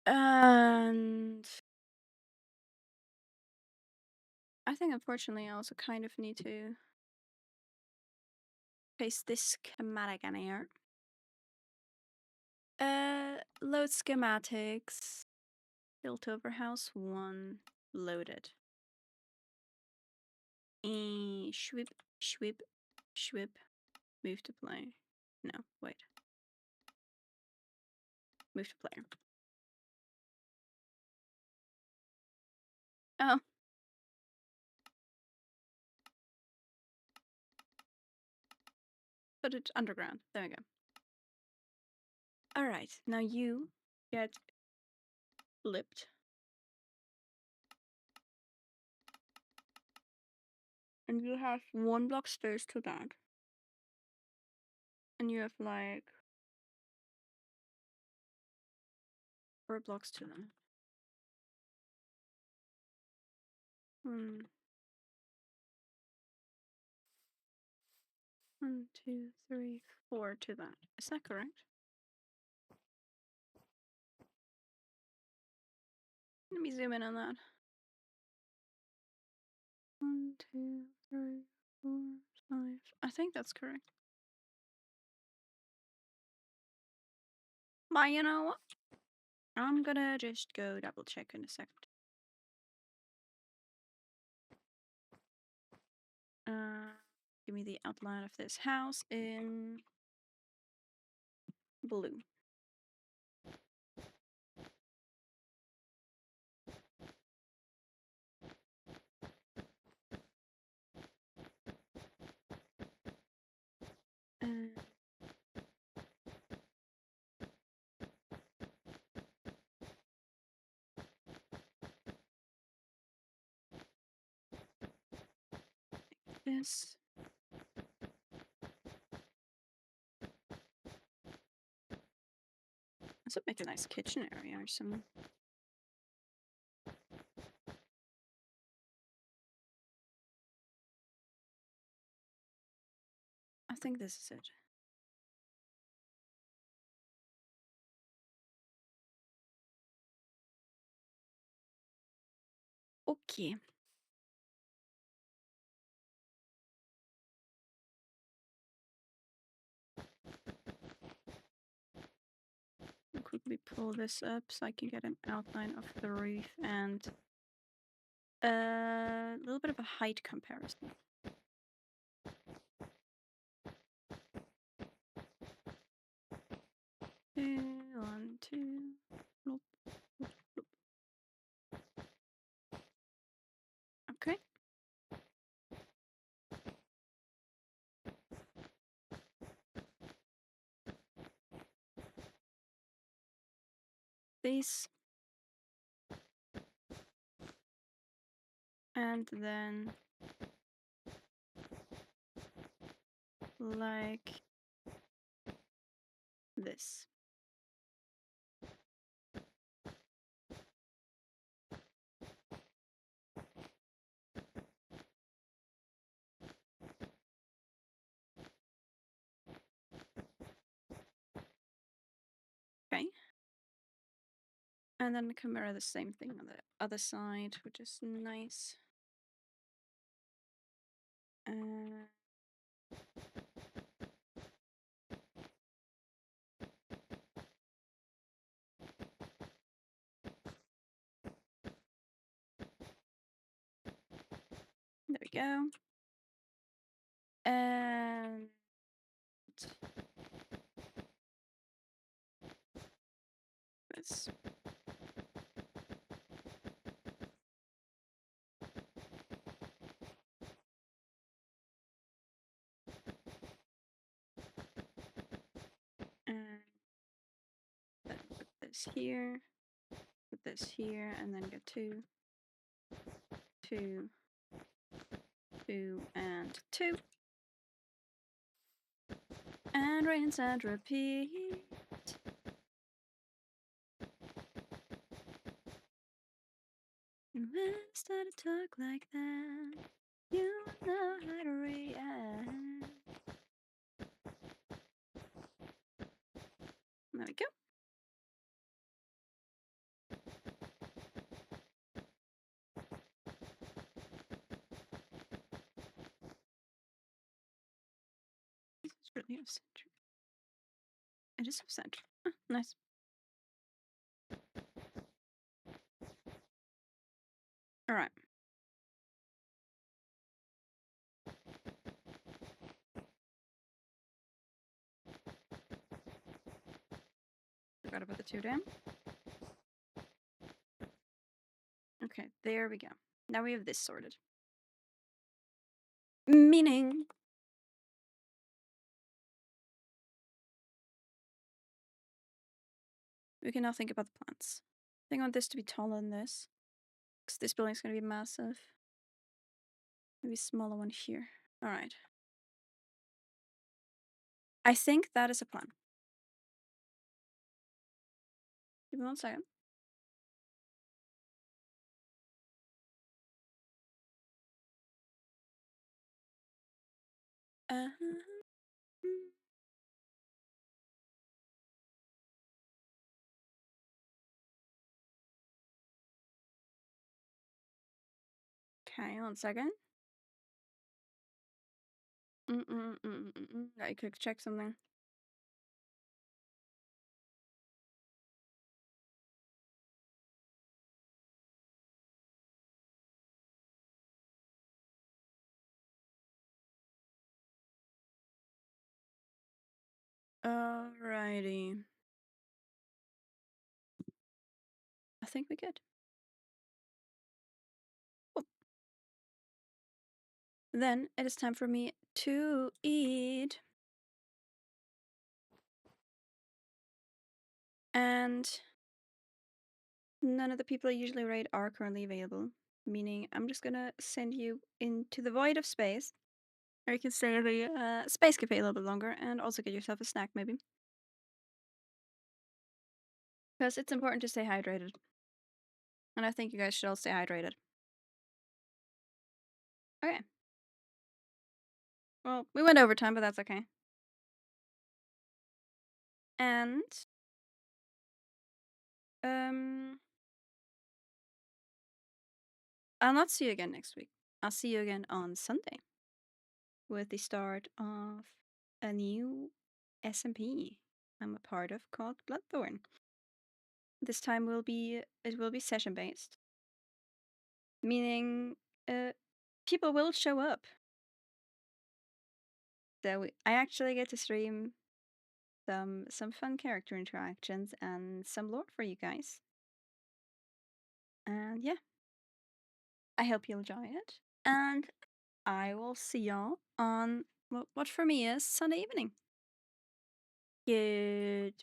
And I think unfortunately I also kind of need to paste this schematic in here. Load schematics. Built over house 1. Loaded. Shwip, shwip, shwip. Move to play. No, wait. Move to player. Oh. Put it underground. There we go. Alright, now you get flipped. And you have 1 block stairs to that. And you have like 4 blocks to that. 1, 1, 2, 3, 4 to that. Is that correct? Let me zoom in on that. 1, 2, 3, 4, 5. I think that's correct. But you know what? I'm gonna just go double check in a second. Give me the outline of this house in blue. Uh, this. This would make a nice kitchen area or something. I think this is it. Okay. I'll quickly pull this up so I can get an outline of the roof and a little bit of a height comparison. 1, 2. Nope. Nope. Okay. This. And then like this. Okay. And then we can mirror the same thing on the other side, which is nice. There we go. And this. And then put this here, put this here, and then go 2, 2, 2, and 2. And rinse and repeat. And when I start to talk like that, you know how to react. There we go. It's really off center. It is off center. Oh, nice. All right. Forgot about the 2 down. Okay, there we go. Now we have this sorted. Meaning we can now think about the plants. I think I want this to be taller than this. Because this building's gonna be massive. Maybe a smaller one here. Alright. I think that is a plan. Give me 1 second. Uh, okay, 1 second. I could check something. Alrighty. I think we could. Cool. Then it is time for me to eat. And none of the people I usually raid are currently available. Meaning I'm just gonna send you into the void of space. Or you can stay at the space cafe a little bit longer and also get yourself a snack maybe. Because it's important to stay hydrated. And I think you guys should all stay hydrated. Okay. Well, we went overtime, but that's okay. And um I'll not see you again next week. I'll see you again on Sunday with the start of a new SMP I'm a part of called Bloodthorn. This time it will be session based, meaning uh people will show up. So I actually get to stream some fun character interactions and some lore for you guys. And yeah, I hope you'll enjoy it. And I will see y'all on what for me is Sunday evening. Goodbye.